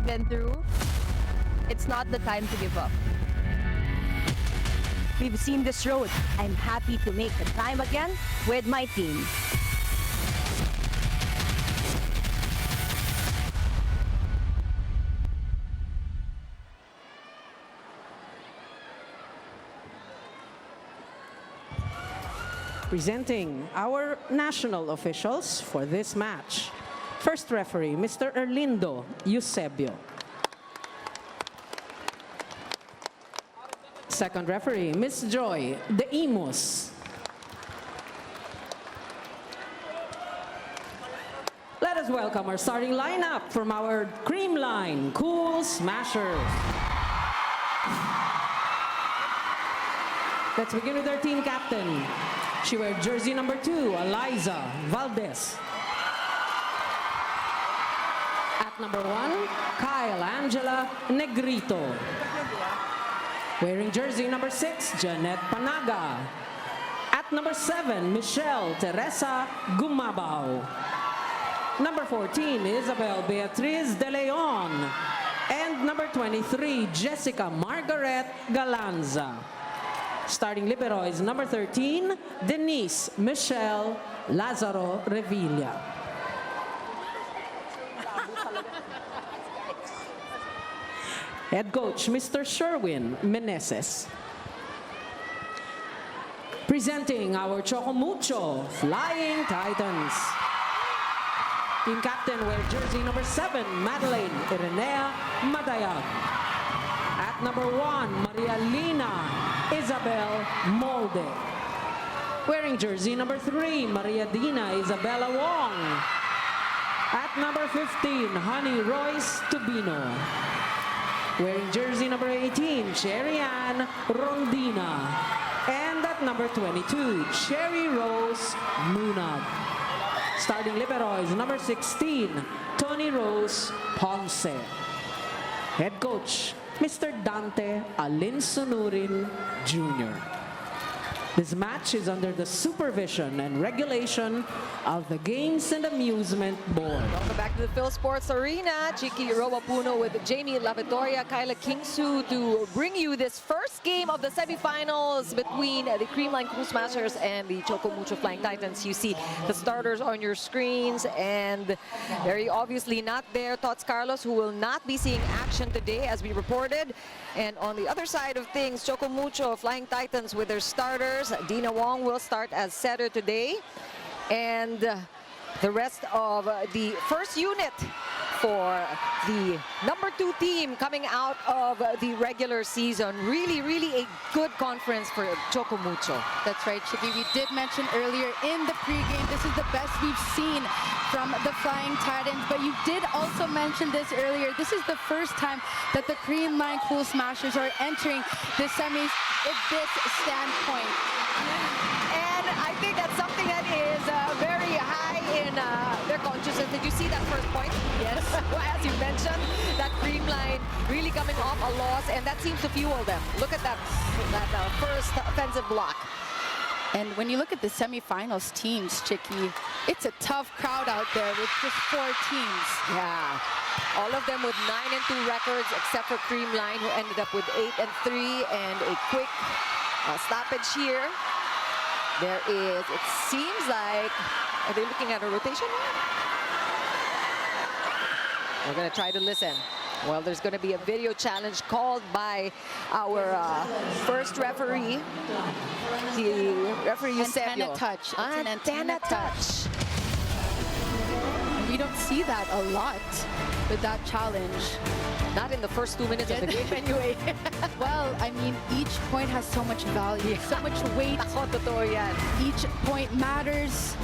been through, it's not the time to give up. We've seen this road. I'm happy to make the time again with my team. Presenting our national officials for this match. First referee, Mr. Erlindo Eusebio. Second referee, Miss Joy De Imus. Let us welcome our starting lineup from our Creamline Cool Smashers. Let's begin with our team captain. She wears jersey number 2, Eliza Valdez. At number 1, Kyle Angela Negrito. Wearing jersey number 6, Janet Panaga. At number 7, Michelle Teresa Gumabao. Number 14, Isabel Beatriz De Leon. And number 23, Jessica Margaret Galanza. Starting libero is number 13, Denise Michelle Lazaro Revilla. Head coach, Mr. Sherwin Meneses. Presenting our Choco Mucho Flying Titans. Team captain wears jersey number 7, Madeleine Irenea Madayag. At number 1, Maria Lina Isabel Molde. Wearing jersey number 3, Maria Dina Isabella Wong. At number 15, Honey Royce Tubino. Wearing jersey number 18, Cherry Ann Rondina. And at number 22, Cherry Rose Munag. Starting libero is number 16, Tony Rose Ponce. Head coach, Mr. Dante Alinsunurin Jr. This match is under the supervision and regulation of the Games and Amusement Board. Welcome back to the Phil Sports Arena. Chiki Rowapuno with Jamie Lavitoria, Kyla Kingsu to bring you this first game of the semifinals between the Creamline Cool Smashers and the Choco Mucho Flying Titans. You see the starters on your screens, and very obviously not there, Tots Carlos, who will not be seeing action today as we reported. And on the other side of things, Choco Mucho Flying Titans with their starters. Dina Wong will start as setter today. And the rest of the first unit for the number 2 team coming out of the regular season. Really, really a good conference for Choco Mucho. That's right, Chicky. We did mention earlier in the pregame, this is the best we've seen from the Flying Titans. But you did also mention this earlier. This is the first time that the Creamline Cool Smashers are entering the semis at this standpoint. And I think that's something that is very high in their consciousness. Did you see that first point? Yes. As you mentioned, that Creamline really coming off a loss, and that seems to fuel them. Look at that first offensive block. And when you look at the semifinals teams, Chicky, it's a tough crowd out there with just 4 teams. Yeah. All of them with 9-2 records, except for Creamline, who ended up with 8-3, and a quick stoppage here. There is, it seems like, are they looking at a rotation? We're going to try to listen. Well, there's going to be a video challenge called by our first referee, the referee Antenna Eusebio. touch. It's an Antenna touch. We don't see that a lot with that challenge. Not in the first 2 minutes of the game anyway. Well, I mean, each point has so much value, so much weight. Ako, totoo yan. Each point matters.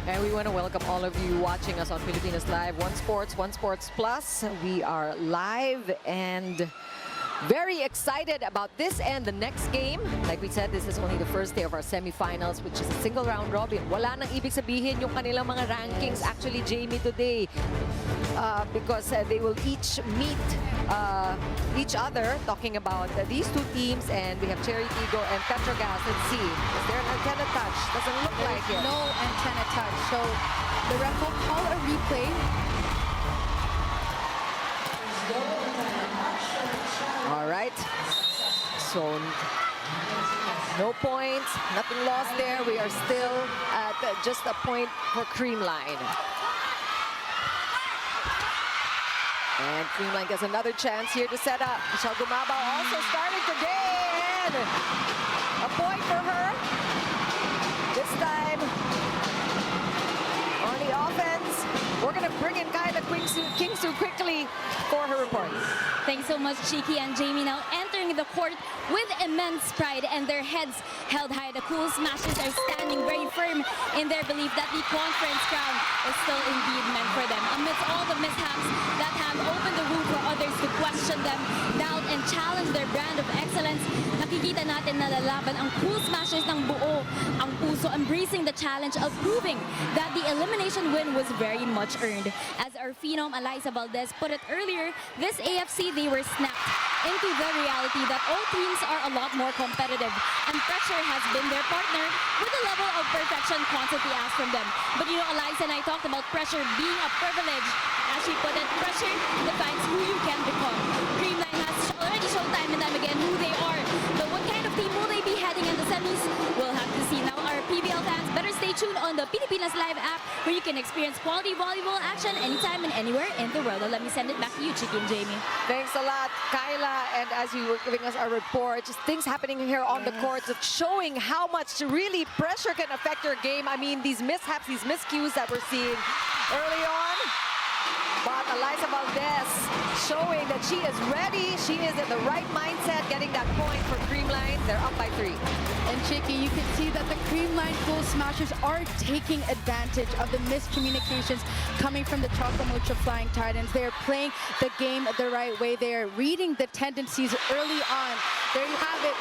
And we want to welcome all of you watching us on Filipinas Live, One Sports Plus. We are live and very excited about this and the next game. Like we said, this is only the first day of our semifinals, which is a single round robin. Wala nang ibig sabihin yung kanilang mga rankings. Actually, Jamie, today, because they will each meet each other, talking about these 2 teams, and we have Cherry Tigo and Petrogas. Let's see, is there an antenna touch? Doesn't look like it. No antenna touch. So the ref will call a replay. So no points, nothing lost there. We are still at just a point for Creamline. And Creamline gets another chance here to set up. Michelle Gumabao also starting today, and a point for her. This time on the offense. We're going to bring in Kyla Kingsu quickly for her report. Thanks so much, Chiki and Jamie. Now entering the court with immense pride and their heads held high. The Cool Smashers are standing very firm in their belief that the conference crown is still indeed meant for them. Amidst all the mishaps that have opened the room for others to question them, doubt, and challenge their brand of excellence, nakikita natin na lalaban ang Cool Smashers ng buo ang puso, embracing the challenge of proving that the elimination win was very much earned. As our phenom Eliza Valdez put it earlier, this AFC, they were snapped into the reality that all teams are a lot more competitive, and pressure has been their partner with the level of perfection constantly asked from them. But you know, Eliza and I talked about pressure being a privilege. As she put it, pressure defines who you can become. Creamline has already shown time and time again who they are. But what kind of team will they be heading in the semis? We'll have to see. Now, our PVL fans, better stay tuned on the Pilipinas Live app, where you can experience quality volleyball action anytime and anywhere in the world. Now, let me send it back to you, Chiki and Jamie. Thanks a lot, Kyla. And as you were giving us our report, just things happening here on the courts of showing how much really pressure can affect your game. I mean, these mishaps, these miscues that we're seeing early on. But Eliza Valdez showing that she is ready. She is in the right mindset, getting that point for Creamline. They're up by 3. And Chicky, you can see that the Creamline Cool Smashers are taking advantage of the miscommunications coming from the Choco Mucho Flying Titans. They are playing the game the right way. They are reading the tendencies early on. There you have it.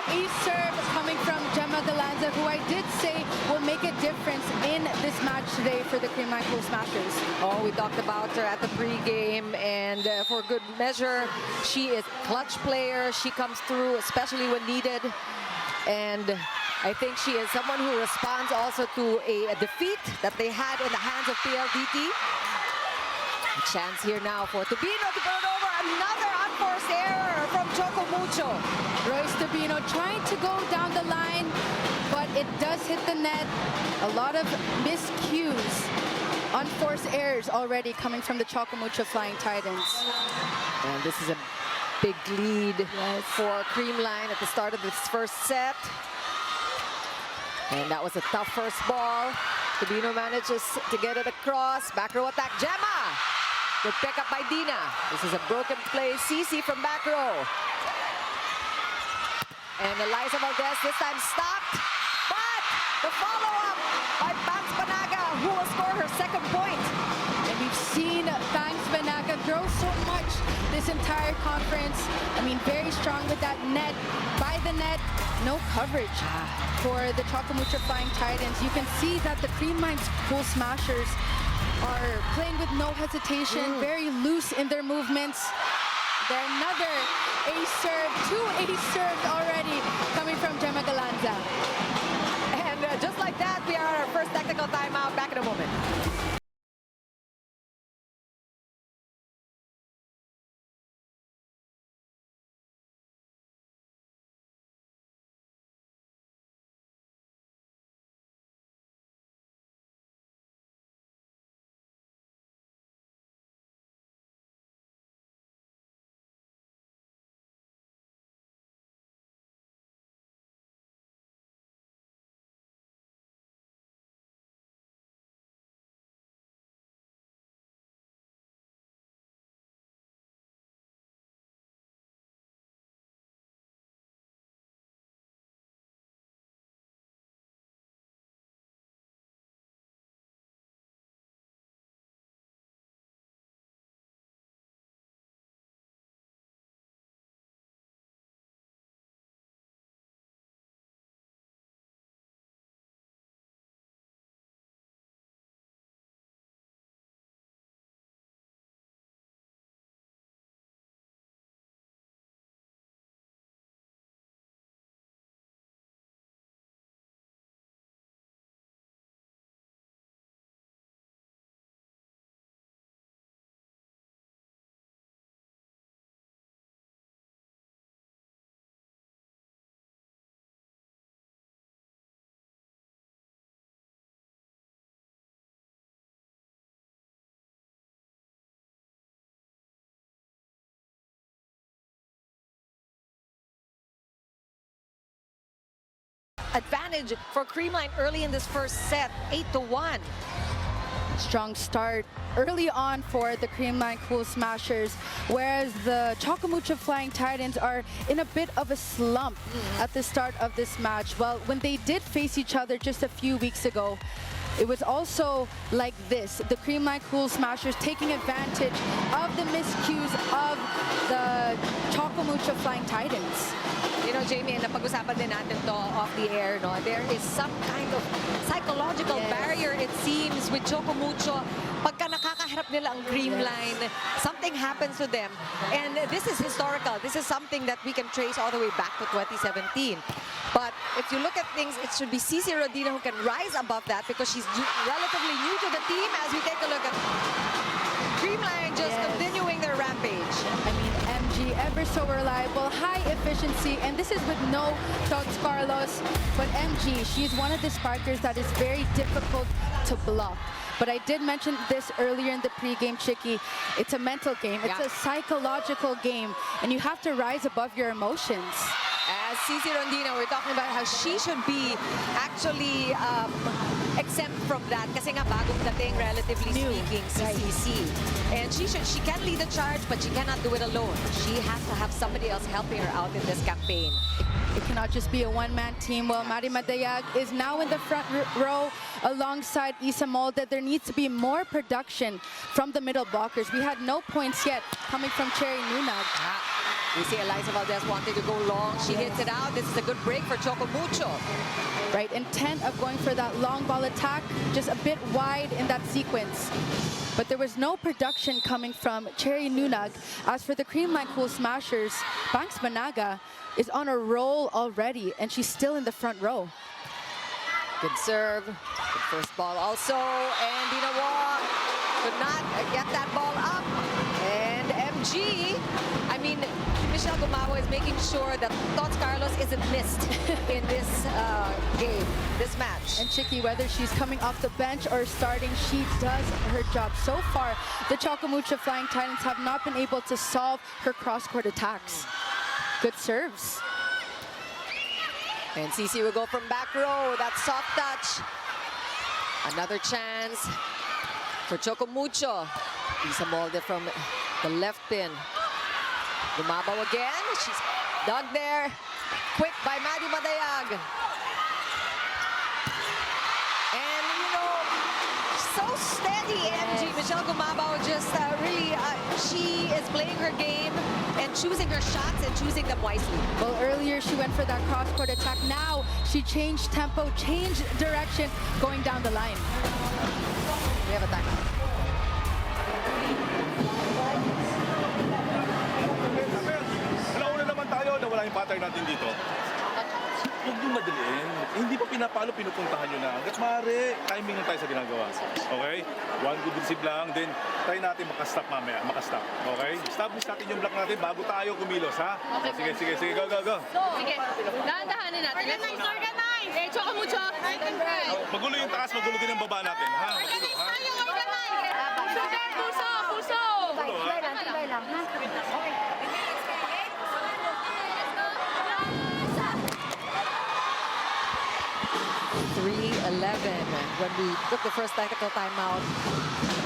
Ace serve coming from Gemma Galanza, who I did say will make a difference in this match today for the Creamline Cool Smashers. Oh, we talked about her at the pregame, and for good measure, she is a clutch player. She comes through, especially when needed. And I think she is someone who responds also to a defeat that they had in the hands of PLDT. A chance here now for Tubino to turn over. Another unforced error from Choco Mucho. Royce Tubino trying to go down the line, but it does hit the net. A lot of miscues, unforced errors already coming from the Choco Mucho Flying Titans. And this is a big lead for Creamline at the start of this first set. And that was a tough first ball. Tubino manages to get it across. Back row attack, Gemma! Good pick up by Dina. This is a broken play. Cici from back row. And Eliza Valdez this time stopped. But the follow-up by Banks Panaga, who will score her second point. And we've seen Banks Panaga grow so much this entire conference. I mean, very strong with that net. By the net, no coverage for the Choco Mucho Flying Titans. You can see that the Creamline Cool Smashers are playing with no hesitation, very loose in their movements. Then another ace serve, 2 ace serves already coming from Gemma Galanza. And just like that, we are at our first technical timeout. Back in a moment. advantage for Creamline early in this first set, 8-1. Strong start early on for the Creamline Cool Smashers, whereas the Choco Mucho Flying Titans are in a bit of a slump at the start of this match. Well, when they did face each other just a few weeks ago, it was also like this. The Creamline Cool Smashers taking advantage of the miscues of the Choco Mucho Flying Titans. You know, Jamie, and napag-usapan din natin to off the air, no? There is some kind of psychological barrier, it seems, with Choco Mucho. Pagka nakakaharap nila ang Creamline, something happens to them. And this is historical. This is something that we can trace all the way back to 2017. But if you look at things, it should be Cici Rodina who can rise above that because she's relatively new to the team as we take a look at Creamline just continuing their rampage. I mean, MG, ever so reliable, high efficiency, and this is with no Tots Carlos. But MG, she's one of the sparkers that is very difficult to block. But I did mention this earlier in the pregame, Chicky. It's a mental game. It's a psychological game, and you have to rise above your emotions. As Cici Rodina, we're talking about how she should be actually exempt from that kasi nga bagong dating, relatively speaking, si Cici. And she can lead the charge, but she cannot do it alone. She has to have somebody else helping her out in this campaign. It cannot just be a one-man team. Well, Mari Madayag is now in the front row alongside Isa Molde. There needs to be more production from the middle blockers. We had no points yet coming from Cherry Nunag. We see Eliza Valdez wanting to go long. She hits it out. This is a good break for Choco Mucho. Right, intent of going for that long ball attack, just a bit wide in that sequence. But there was no production coming from Cherry Nunag. As for the Creamline Cool Smashers, Banks Managa is on a roll already, and she's still in the front row. Good serve. Good first ball also. And Dina Wong could not get that ball up. And MG, I mean, Michelle Gumawa is making sure that Tots Carlos isn't missed in this game, this match. And Chicky, whether she's coming off the bench or starting, she does her job. So far, the Choco Mucho Flying Titans have not been able to solve her cross-court attacks. Good serves. And Cici will go from back row. That soft touch. Another chance for Choco Mucho. Isa Molde from the left pin. Gumabaw again. She's dug there. Quick by Madi Madayag. And, you know, so steady, MG. Michelle Gumabaw just really, she is playing her game and choosing her shots and choosing them wisely. Well, earlier she went for that cross-court attack. Now she changed tempo, changed direction, going down the line. We have a timeout. Nauna naman tayo na wala yung pattern natin dito. Huwag nyo madaliin. Hindi pa pinapalo, pinupuntahan nyo na. Hanggat maaari, timing lang tayo sa ginagawa. Okay? One good receive lang, then try natin makastop mamaya. Makastop. Okay? Establish natin yung block natin bago tayo kumilos, ha? Okay. Sige. Go. Sige, dahan-dahanin natin. Organize! Eh, Choco Mucho. Magulo yung taas, magulo din ang baba natin, ha? Organize tayo, organize! Puso! Tibay lang, ha? Okay. 3-11. When we took the first tactical timeout,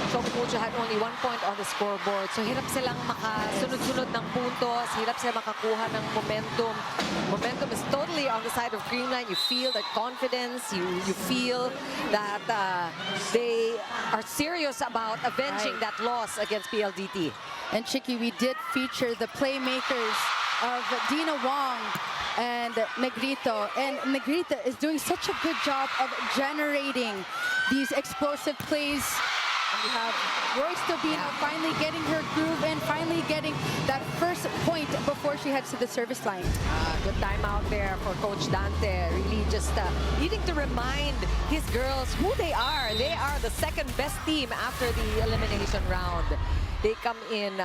Choco Mucho had only 1 point on the scoreboard. So hirap silang makasunod-sunod ng puntos, hirap silang makakuha ng momentum. Momentum is totally on the side of Creamline. You feel that confidence, you feel that they are serious about avenging that loss against PLDT. And Chicky, we did feature the playmakers of Dina Wong and Negrito. And Negrito is doing such a good job of generating these explosive plays. And we have Royce Tobino finally getting her groove and finally getting that first point before she heads to the service line. Good timeout there for Coach Dante. Really just needing to remind his girls who they are. They are the second best team after the elimination round. They come in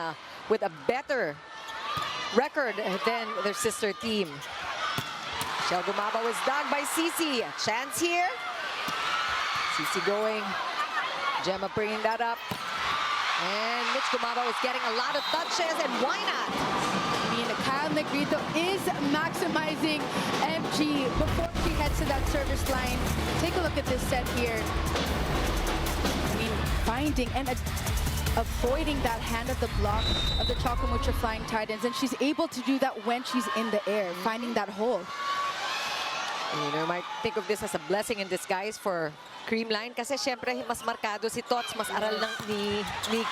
with a better record than their sister team. Michelle Gumabaw is dug by Cici. A chance here. Cici going. Gemma bringing that up. And Mitch Gumabaw is getting a lot of touches, and why not? mean, Kyle Negrito is maximizing MG before she heads to that service line. Take a look at this set here. I mean, finding and avoiding that hand of the block of the Choco Mucho Flying Titans, and she's able to do that when she's in the air, finding that hole. You might think of this as a blessing in disguise for Creamline kasi syempre mas markado si Tots, mas aral ni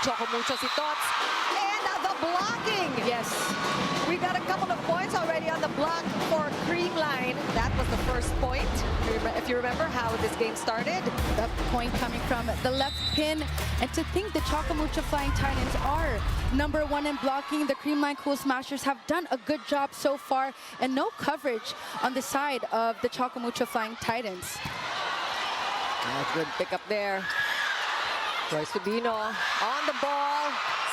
Choco Mucho si Tots. And the blocking! Yes. We got a couple of points already on the block for Creamline. That was the first point. If you remember how this game started. The point coming from the left pin. And to think the Choco Mucho Flying Titans are #1 in blocking. The Creamline Cool Smashers have done a good job so far. And no coverage on the side of the Choco Mucho Flying Titans. Good pick up there. Royce Fabino on the ball.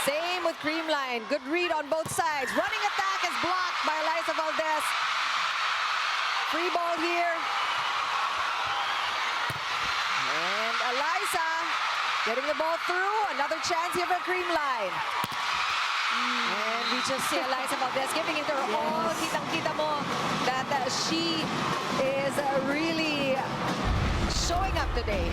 Same with Creamline. Good read on both sides. Running attack is blocked by Eliza Valdez. Free ball here. And Eliza getting the ball through. Another chance here for Creamline. And we just see Eliza Valdez giving it her all. Kitang-kita mo that she is really showing up today.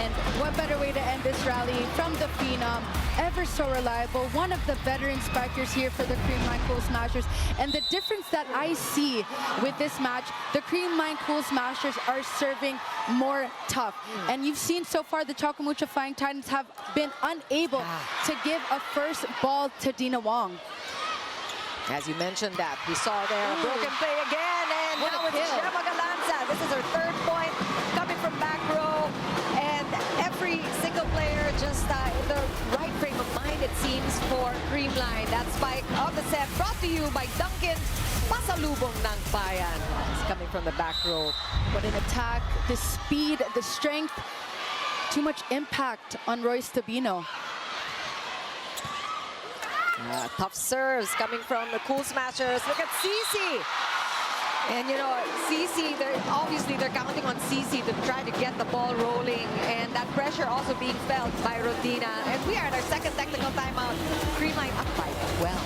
And what better way to end this rally from the Phenom, ever so reliable, one of the veteran spikers here for the Creamline Cool Smashers. And the difference that I see with this match, the Creamline Cool Smashers are serving more tough. And you've seen so far the Choco Mucho Flying Titans have been unable to give a first ball to Dina Wong. As you mentioned that, we saw there a broken play again, and What now a it's kill. Gemma Galanza. This is her third point coming from back row, and every single player just in the right frame of mind, it seems, for Creamline. That spike of the set brought to you by Duncan, pasalubong ng bayan. It's coming from the back row. What an attack, the speed, the strength, too much impact on Royce Tabino. Tough serves coming from the Cool Smashers. Look at Cici. And you know, Cici, obviously they're counting on Cici to try to get the ball rolling. And that pressure also being felt by Rodina. And we are at our second technical timeout. Creamline up by 12.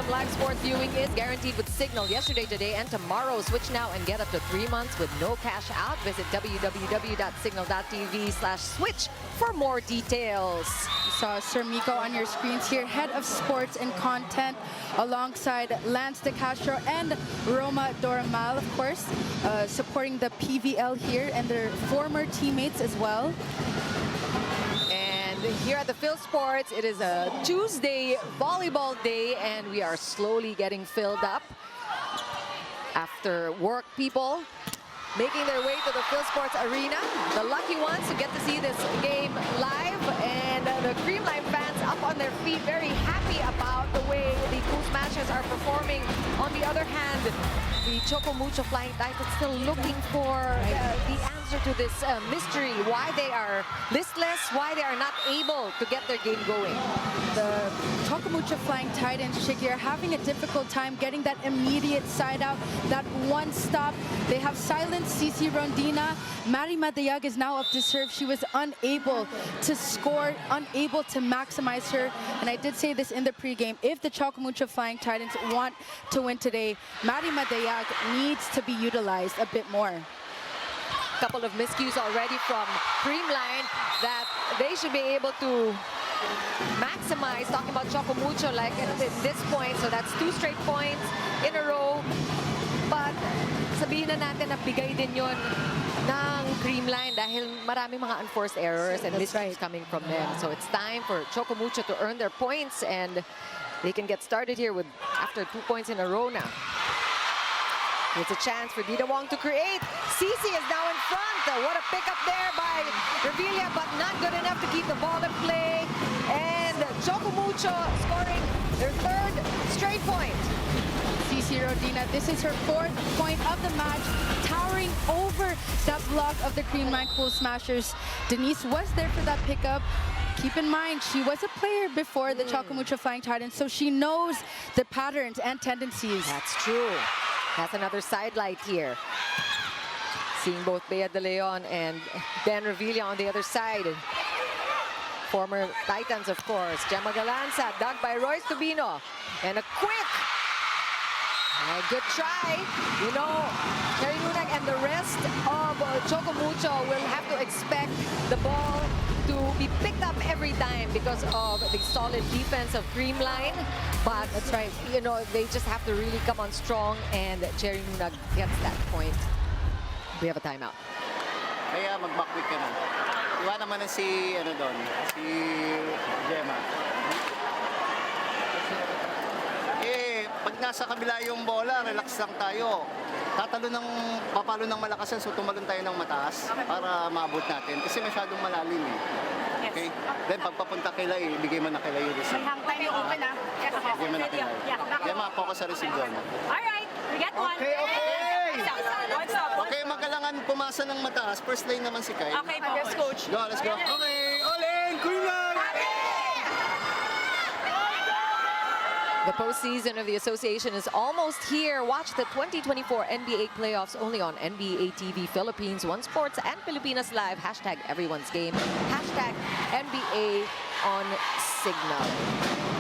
Live sports viewing is guaranteed with Signal yesterday, today, and tomorrow. Switch now and get up to 3 months with no cash out. Visit www.signal.tv/switch for more details. You saw Sir Miko on your screens here, head of sports and content, alongside Lance De Castro and Roma Doramal, of course, supporting the PVL here and their former teammates as well. And here at the Phil Sports, it is a Tuesday volleyball day, and we are slowly getting filled up. After work, people making their way to the Phil Sports Arena. The lucky ones to get to see this game live, and the Creamline fans up on their feet, very happy about the way the Cool Smashers are performing. On the other hand, the Choco Mucho Flying Titans still looking for the answer to this mystery, why they are listless, why they are not able to get their game going. The Choco Mucho Flying Titans, Shiki, are having a difficult time getting that immediate side out, that one stop. They have silenced CC Rondina. Mari Madayag is now up to serve. She was unable to score, unable to maximize her. And I did say this in the pregame, if the Choco Mucho Flying Titans want to win today, Mari Madayag needs to be utilized a bit more. Couple of miscues already from Creamline that they should be able to maximize. Talking about Choco Mucho, like at this point, so that's 2 straight points in a row. But sabihin na natin na bigay din yun ng Creamline dahil maraming mga unforced errors and miscues coming from them. So it's time for Choco Mucho to earn their points, and they can get started here with after 2 points in a row now. It's a chance for Dida Wong to create. Cici is now in front. What a pickup there by Revilla, but not good enough to keep the ball in play. And Choco Mucho scoring their 3rd straight point. CC Rodina, this is her 4th point of the match, towering over that block of the Creamline Cool Smashers. Denise was there for that pickup. Keep in mind, she was a player before the Choco Mucho Flying Titans, so she knows the patterns and tendencies. That's true. That's another sidelight here. Seeing both Bea De Leon and Ben Revilla on the other side. Former Titans, of course. Gemma Galanza, dug by Royce Tubino. And a quick, good try. You know, Cherry Nunag and the rest of Choco Mucho will have to expect the ball to be picked up every time because of the solid defense of Creamline. But that's right, you know, they just have to really come on strong, and Cherry Nunag gets that point. We have a timeout. Kaya mag-backwick ka na. Iwa naman na si, ano doon, si Gemma. Pag nasa kabila yung bola, relax lang tayo. Papalo ng malakasan, so tumalon tayo ng mataas para maabot natin. Kasi masyadong malalim eh. Okay? Then pagpapunta kay Lai, ibigay mo na kay Lai yung receive. Time you open, ah. Ibigay mo na kay Lai. Gemma, focus sa receive doon. Alright, we get one. Okay, okay! What's up? Okay, magkalangan pumasa ng mataas. First lane naman si Kai. Okay, yes, coach. Go, let's go. Okay, all in! Creamline! The postseason of the association is almost here. Watch the 2024 NBA playoffs only on NBA TV Philippines, One Sports and Pilipinas Live. Hashtag everyone's game. Hashtag NBA on Signal.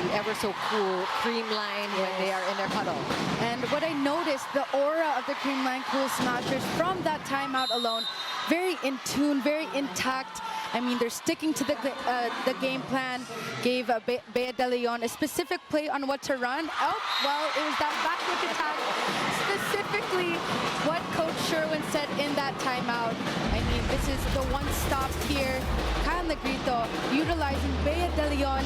The ever so cool Creamline when they are in their huddle. And what I noticed, the aura of the Creamline Cool Smashers from that timeout alone, very in tune, very intact. I mean, they're sticking to the game plan. Gave Bea De Leon a specific play on what to run. Oh, well, it was that backward attack. Specifically, what Coach Sherwin said in that timeout. I mean, this is the one stop here. Kyle Negrito utilizing Bea De Leon.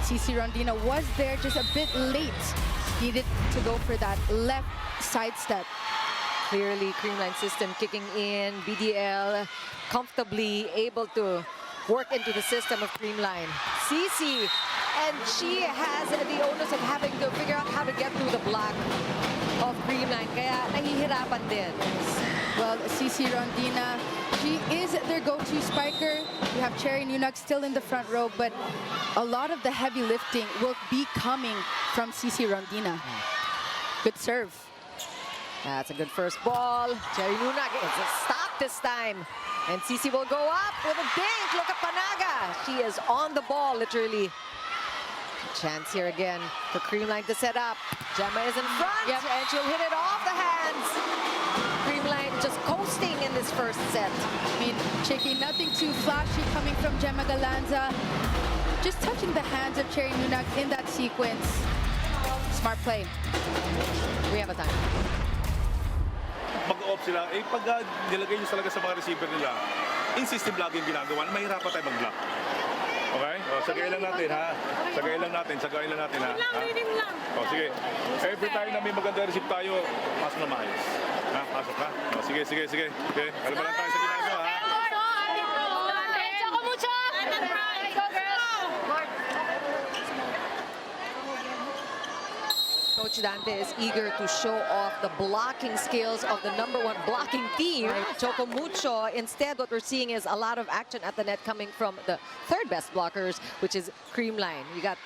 CC Rondina was there just a bit late. Needed to go for that left sidestep. Clearly, Creamline system kicking in. BDL comfortably able to work into the system of Creamline. Cici, and she has the onus of having to figure out how to get through the block of Creamline. Kaya nahihirapan din. Well, CC Rondina, she is their go-to spiker. We have Cherry Nunag still in the front row, but a lot of the heavy lifting will be coming from CC Rondina. Good serve. That's a good first ball. Cherry Nunag is a stop this time. And Cici will go up with a dink. Look at Panaga. She is on the ball, literally. Chance here again for Creamline to set up. Gemma is in front, and she'll hit it off the hands. Creamline just coasting in this first set. I mean, Chicky, nothing too flashy coming from Gemma Galanza. Just touching the hands of Cherry Nunag in that sequence. Smart play. We have a time. Mag-off sila, pag nilagay nyo talaga sa mga receiver nila, in system lagi yung ginagawa, mahirapan tayo mag-block. Okay? O, sagayin lang natin, ha? Sagayin lang natin, ha? Reading lang. O, sige. Every time na may maganda receive tayo, pasok na maayos. Ha? Pasok, ha? O, sige. Okay? Kalma lang tayo sa ginagawa, ha? Choco Mucho! Let's go, girls! Coach Dante is eager to show off the blocking skills of the #1 blocking team, Choco Mucho. Instead, what we're seeing is a lot of action at the net coming from the third best blockers, which is Creamline. You got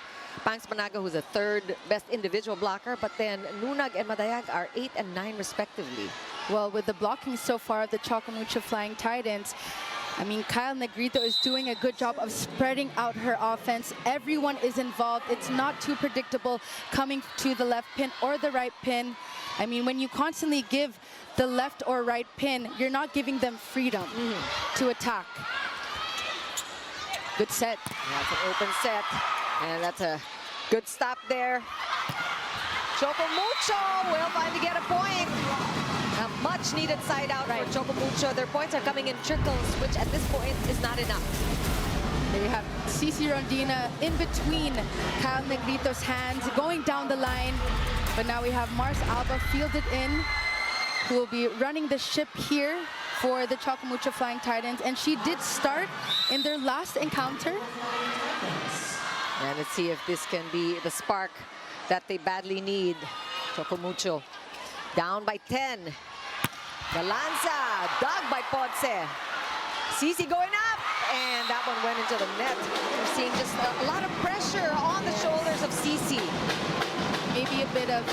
Pangs Panaga, who's the third best individual blocker, but then Nunag and Madayag are 8 and 9 respectively. Well, with the blocking so far of the Choco Mucho Flying Titans, I mean, Kyle Negrito is doing a good job of spreading out her offense. Everyone is involved. It's not too predictable coming to the left pin or the right pin. I mean, when you constantly give the left or right pin, you're not giving them freedom to attack. Good set. That's an open set, and that's a good stop there. Choco Mucho will finally get a point. A much-needed side out for Choco Mucho. Their points are coming in trickles, which at this point is not enough. There you have Cici Rondina in between Kyle Negrito's hands, going down the line. But now we have Mars Alba fielded in, who will be running the ship here for the Choco Mucho Flying Titans. And she did start in their last encounter. And let's see if this can be the spark that they badly need. Choco Mucho down by 10. Galanza, dug by Ponce. Cici going up, and that one went into the net. We're seeing just a lot of pressure on the shoulders of Cici. Maybe a bit of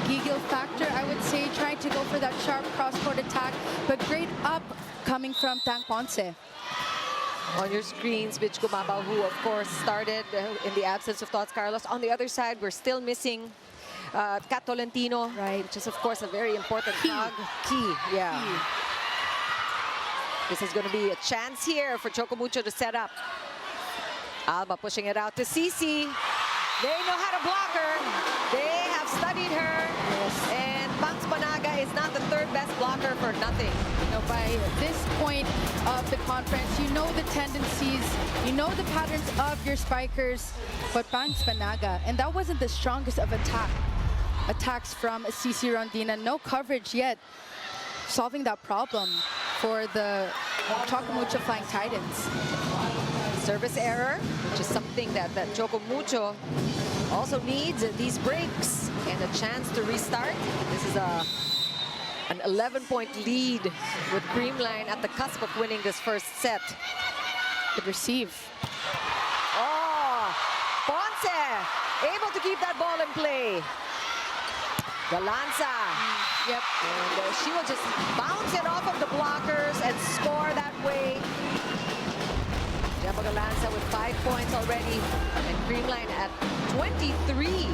giggle factor, I would say, trying to go for that sharp cross-court attack, but great up coming from Tang Ponce. On your screens, Bitch Gumabao, who of course started in the absence of Tots Carlos. On the other side, we're still missing Kat Tolentino, which is of course a very important key. Yeah. This is going to be a chance here for Choco Mucho to set up. Alba pushing it out to Cici. They know how to block her. They have studied her. And Pangs Panaga is not the third best blocker for nothing. You know, by this point of the conference, you know the tendencies, you know the patterns of your spikers, but Pangs Panaga, and that wasn't the strongest of attacks from Cici Rondina. No coverage yet, solving that problem for the Choco Mucho Flying Titans. Service error, which is something that Choco Mucho also needs, these breaks and a chance to restart. This is an 11-point lead with Creamline at the cusp of winning this first set. Good receive. Oh, Ponce able to keep that ball in play. Galanza. Yep. And she will just bounce it off of the blockers and score that way. Gemma Galanza with 5 points already, and Creamline at 23,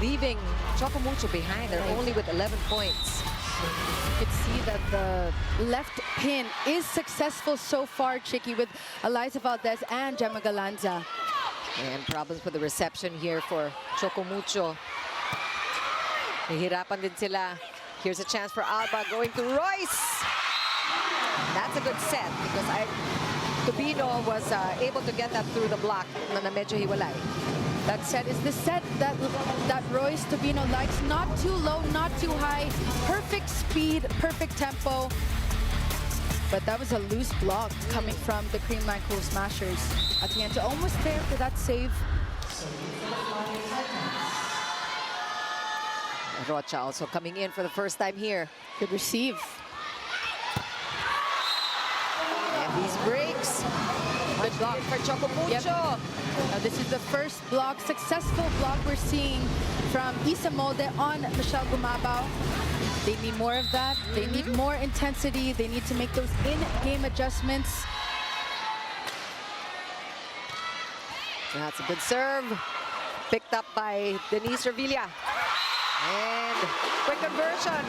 leaving Choco Mucho behind. They're only with 11 points. You could see that the left pin is successful so far, Chicky, with Eliza Valdez and Gemma Galanza. And problems with the reception here for Choco Mucho. Nahihirapan din sila. Here's a chance for Alba going to Royce. That's a good set because Tubino was able to get that through the block na medyo hiwalay. That set is the set that Royce Tubino likes. Not too low, not too high. Perfect speed, perfect tempo. But that was a loose block coming from the Creamline Cool Smashers. At the end, almost there for that save. Rocha also coming in for the first time here. Good receive. And these breaks. Good block for Choco Mucho. Now this is the first block, successful block we're seeing from Isa Molde on Michelle Gumabao. They need more of that. They need more intensity. They need to make those in-game adjustments. That's a good serve. Picked up by Denise Revilla. And quick conversion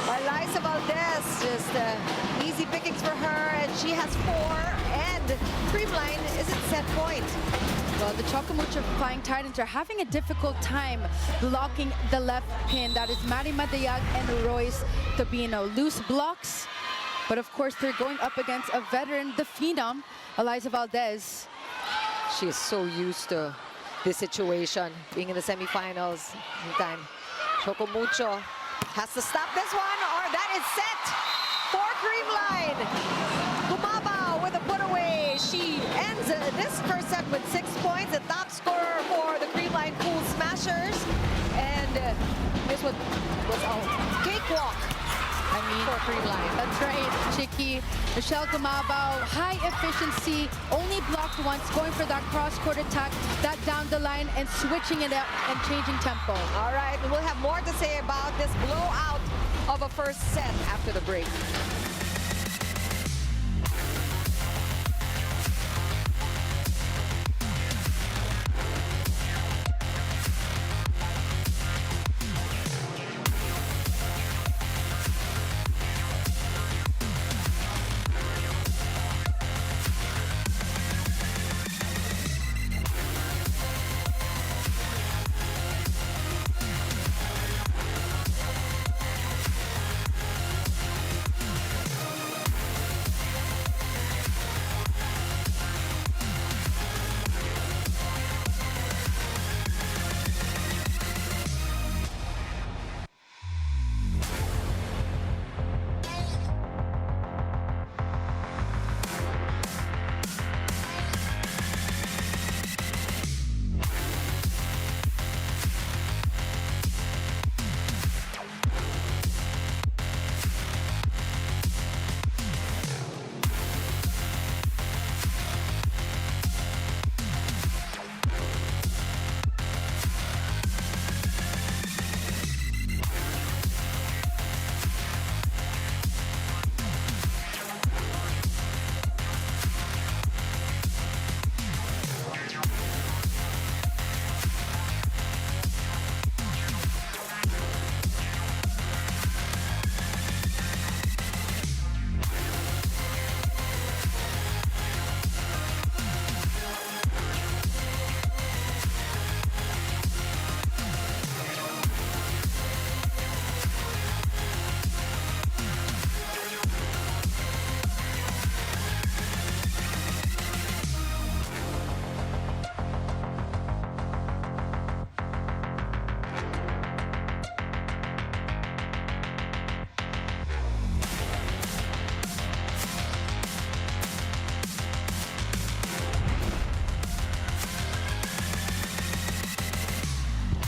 by Liza Valdez. Just easy pickings for her, and she has 4. And Creamline is at set point. Well, the Choco Mucho Flying Titans are having a difficult time blocking the left pin. That is Mari Madayag and Royce Tubino. Loose blocks, but of course they're going up against a veteran, the phenom, Eliza Valdez. She is so used to this situation, being in the semifinals. Meantime, Choco Mucho has to stop this one, or that is set for Creamline. Gumabao with a put away. She ends this first set with 6 points, the top scorer for the Creamline Cool Smashers. And this one was a cakewalk. I mean, for Creamline. That's right, Chicky. Michelle Gumabao, high efficiency, only blocked once, going for that cross-court attack, that down the line, and switching it up and changing tempo. All right, we'll have more to say about this blowout of a first set after the break.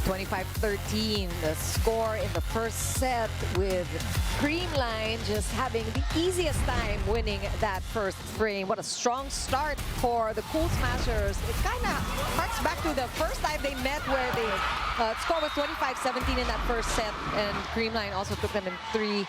(25-13) the score in the first set, with Creamline just having the easiest time winning that first frame. What a strong start for the Cool Smashers. It kind of harks back to the first time they met, where they score was 25-17 in that first set, and Creamline also took them in 3.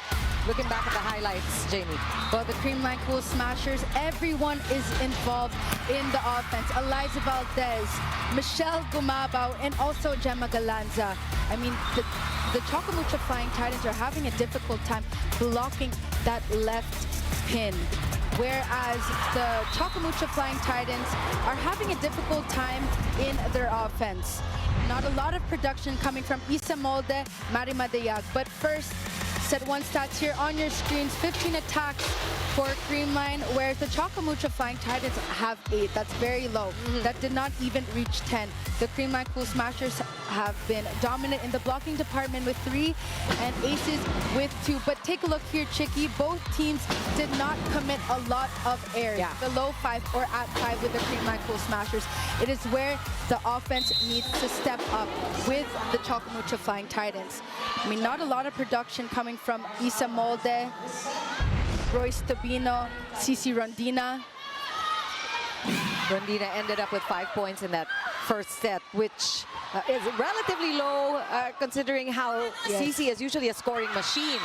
Looking back at the highlights, Jamie. Well, the Creamline Cool Smashers, everyone is involved in the offense. Eliza Valdez, Michelle Gumabao, and also Gemma Galanza. I mean, the Choco Mucho Flying Titans are having a difficult time blocking that left pin, whereas the Choco Mucho Flying Titans are having a difficult time in their offense. Not a lot of production coming from Isa Molde, Mari Madayag. But first, set one stats here on your screens. 15 attacks for Creamline, whereas the Choco Mucho Flying Titans have 8. That's very low. That did not even reach 10. The Creamline Cool Smashers have been dominant in the blocking department with 3 and aces with 2. But take a look here, Chicky. Both teams did not commit a lot of errors. Below 5 or at 5 with the Creamline Cool Smashers. It is where the offense needs to step up with the Choco Mucho Flying Titans. I mean, not a lot of production coming from Isa Molde, Royce Tobino, Cici Rondina. Rondina ended up with 5 points in that first set, which is relatively low considering how Cici is usually a scoring machine.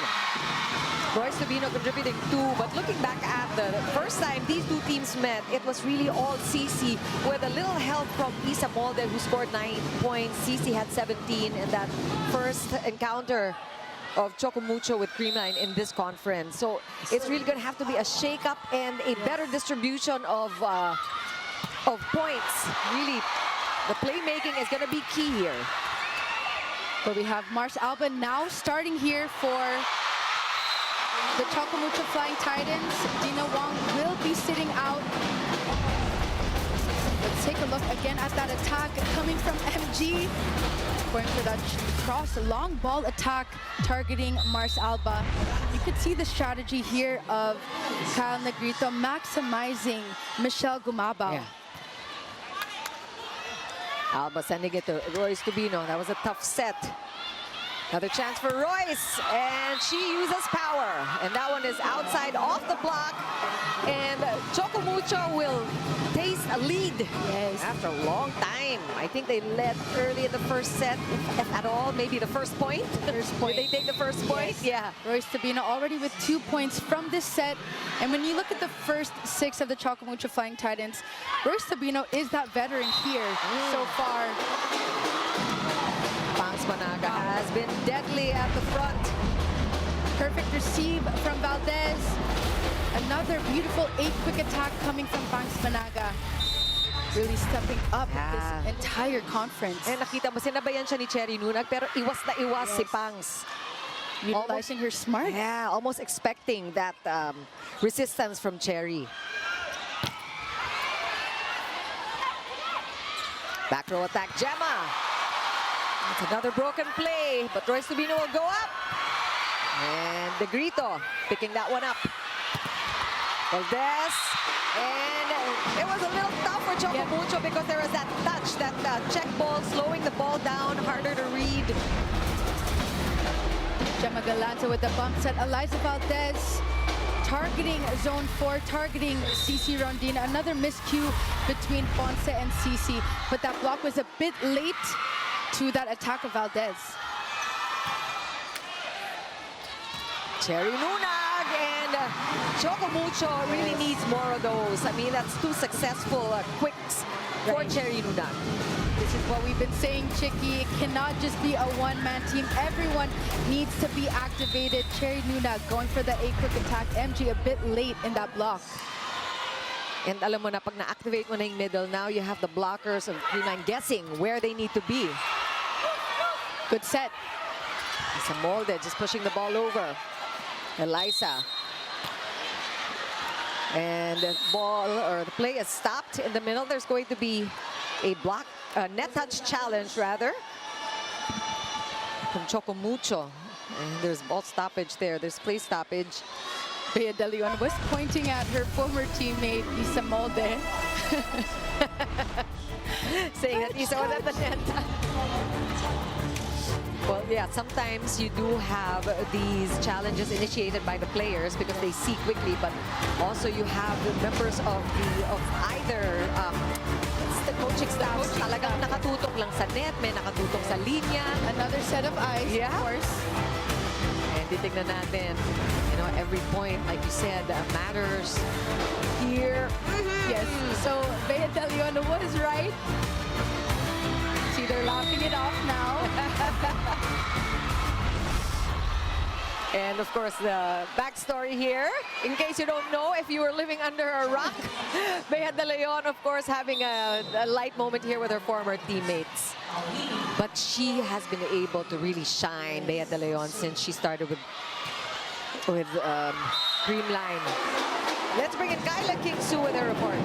Royce Tobino contributing 2, but looking back at the first time these two teams met, it was really all Cici, with a little help from Isa Molde, who scored 9 points. Cici had 17 in that first encounter of Choco Mucho with Creamline in this conference. So it's really going to have to be a shake-up and a better distribution of points. Really, the playmaking is going to be key here. But we have Mars Alba now starting here for the Choco Mucho Flying Titans. Dina Wong will be sitting out. Let's take a look again at that attack coming from MG. Going for that cross long ball attack targeting Mars Alba. You could see the strategy here of Kyle Negrito maximizing Michelle Gumabao. Yeah. Alba sending it to Royce Tubino. That was a tough set. Another chance for Royce, and she uses power. And that one is outside off the block. And Choco Mucho will taste a lead. Yes. After a long time. I think they led early in the first set, if at all. Maybe the first point. First point. Did they take the first point? Yes. Yeah. Royce Tubino already with 2 points from this set. And when you look at the first 6 of the Choco Mucho Flying Titans, Royce Tubino is that veteran here so far. Bangs Managa has been deadly at the front. Perfect receive from Valdez. Another beautiful 8 quick attack coming from Bangs Managa. Really stepping up this entire conference. And nakita mo, sinabayan siya ni Cherry Nunag, pero iwas na iwas si Pangs. Utilizing her smart. Yeah, almost expecting that resistance from Cherry. Back row attack, Gemma. It's another broken play, but Royce Tubino will go up. And Negrito picking that one up. Valdez. And it was a little tough for Choco Mucho because there was that touch, that check ball, slowing the ball down, harder to read. Gemma Galante with the bump set. Eliza Valdez targeting zone 4, targeting CC Rondina. Another miscue between Ponce and CC, but that block was a bit late to that attack of Valdez. Cherry Nunag and Choco Mucho really needs more of those. I mean, that's 2 successful quicks for Cherry Nunag. This is what we've been saying, Chicky. It cannot just be a one-man team. Everyone needs to be activated. Cherry Nunag going for the 8 quick attack. MG a bit late in that block. And alam mo na, pag na-activate mo na yung middle, now you have the blockers of Creamline guessing where they need to be. Good set. It's a Molde just pushing the ball over. Eliza. And the ball, or the play is stopped in the middle. There's going to be a block, net touch challenge rather, from Choco Mucho. And there's ball stoppage there. There's play stoppage. Bea De Leon was pointing at her former teammate, Isa Molde. Saying that Isa was at the net. Well, yeah, sometimes you do have these challenges initiated by the players because they see quickly, but also you have the members of either the coaching staff talagang nakatutok lang sa net, may nakatutok sa linya. Another set of eyes, of course. And titignan natin, you know, every point, like you said, matters here. Yes, so Bea De Leon was right. See, they're laughing it off now. And of course, the backstory here, in case you don't know, if you were living under a rock, Bea De Leon, of course, having a light moment here with her former teammates. But she has been able to really shine, Bea De Leon, since she started with Creamline. Let's bring in Kyla King-Su with her report.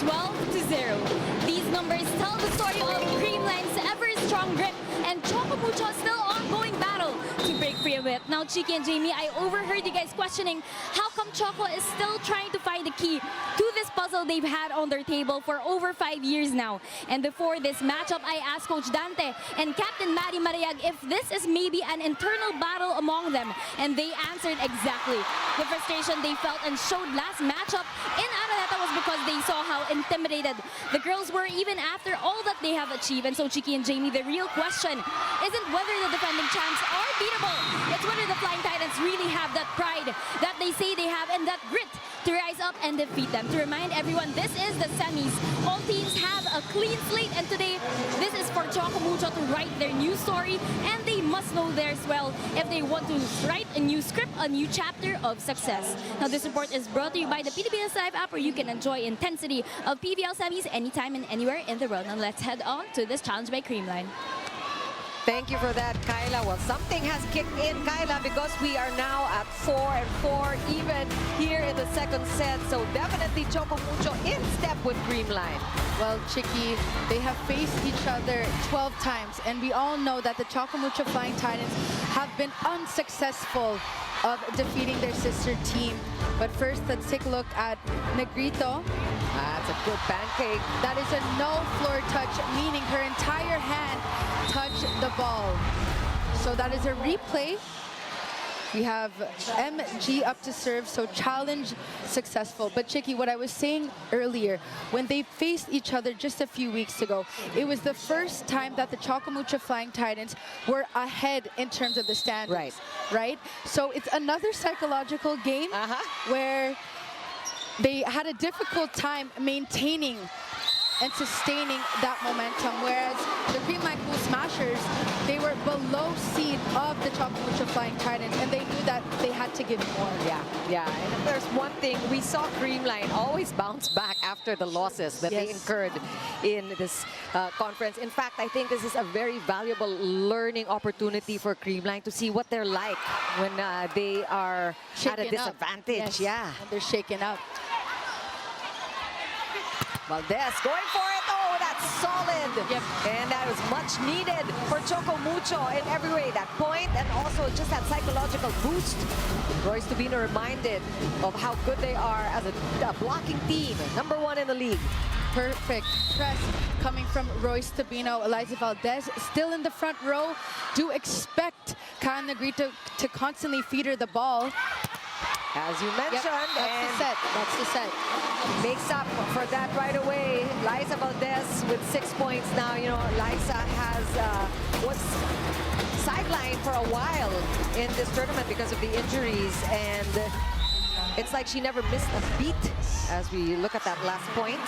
12-0. These numbers tell the story of Creamline's ever-strong grip and Choco Mucho's still ongoing battle to break free of it. Now, Chiki and Jamie, I overheard you guys questioning how come Choco is still trying to find the key to this puzzle they've had on their table for over 5 years now. And before this matchup, I asked Coach Dante and Captain Maddie Mariag if this is maybe an internal battle among them. And they answered exactly. The frustration they felt and showed last matchup in Araneta was because they saw how intimidated the girls were even after all that they have achieved. And so, Chiki and Jamie, the real question isn't whether the defending champs are beatable. It's whether the Flying Titans really have that pride that they say they have and that grit to rise up and defeat them. To remind everyone, this is the semis. All teams have a clean slate, and today, this is for Choco Mucho to write their new story, and they must know theirs well if they want to write a new script, a new chapter of success. Now, this report is brought to you by the PVL Live app, where you can enjoy intensity of PVL semis anytime and anywhere in the world. Now, let's head on to this challenge by Creamline. Thank you for that, Kyla. Well, something has kicked in, Kyla, because we are now at 4-4 even here in the second set. So definitely Choco Mucho in step with Creamline. Well, Chicky, they have faced each other 12 times, and we all know that the Choco Mucho Flying Titans have been unsuccessful of defeating their sister team. But first, let's take a look at Negrito. That's a good pancake. That is a no floor touch, meaning her entire hand touched the ball. So that is a replay. We have MG up to serve, so challenge successful. But Chicky, what I was saying earlier, when they faced each other just a few weeks ago, it was the first time that the Choco Mucho Flying Titans were ahead in terms of the standings. Right. Right? So it's another psychological game where they had a difficult time maintaining and sustaining that momentum, whereas the Creamline Cool Smashers, they were below seed of the Choco Mucho Flying Titans, and they knew that they had to give more. Yeah. And if there's one thing, we saw Creamline always bounce back after the losses that they incurred in this conference. In fact, I think this is a very valuable learning opportunity for Creamline to see what they're like when they are at a disadvantage. Yes. When they're shaken up. Valdez going for it. Oh, that's solid. Yep. And that was much needed for Choco Mucho in every way. That point and also just that psychological boost. Royce Tubino reminded of how good they are as a blocking team. #1 in the league. Perfect press coming from Royce Tubino. Eliza Valdez still in the front row. Do expect Kyle Negrito to constantly feed her the ball. As you mentioned, that's the set. That's the set. Makes up for that right away. Liza Valdez with 6 points now. You know, Liza was sidelined for a while in this tournament because of the injuries, and it's like she never missed a beat as we look at that last point.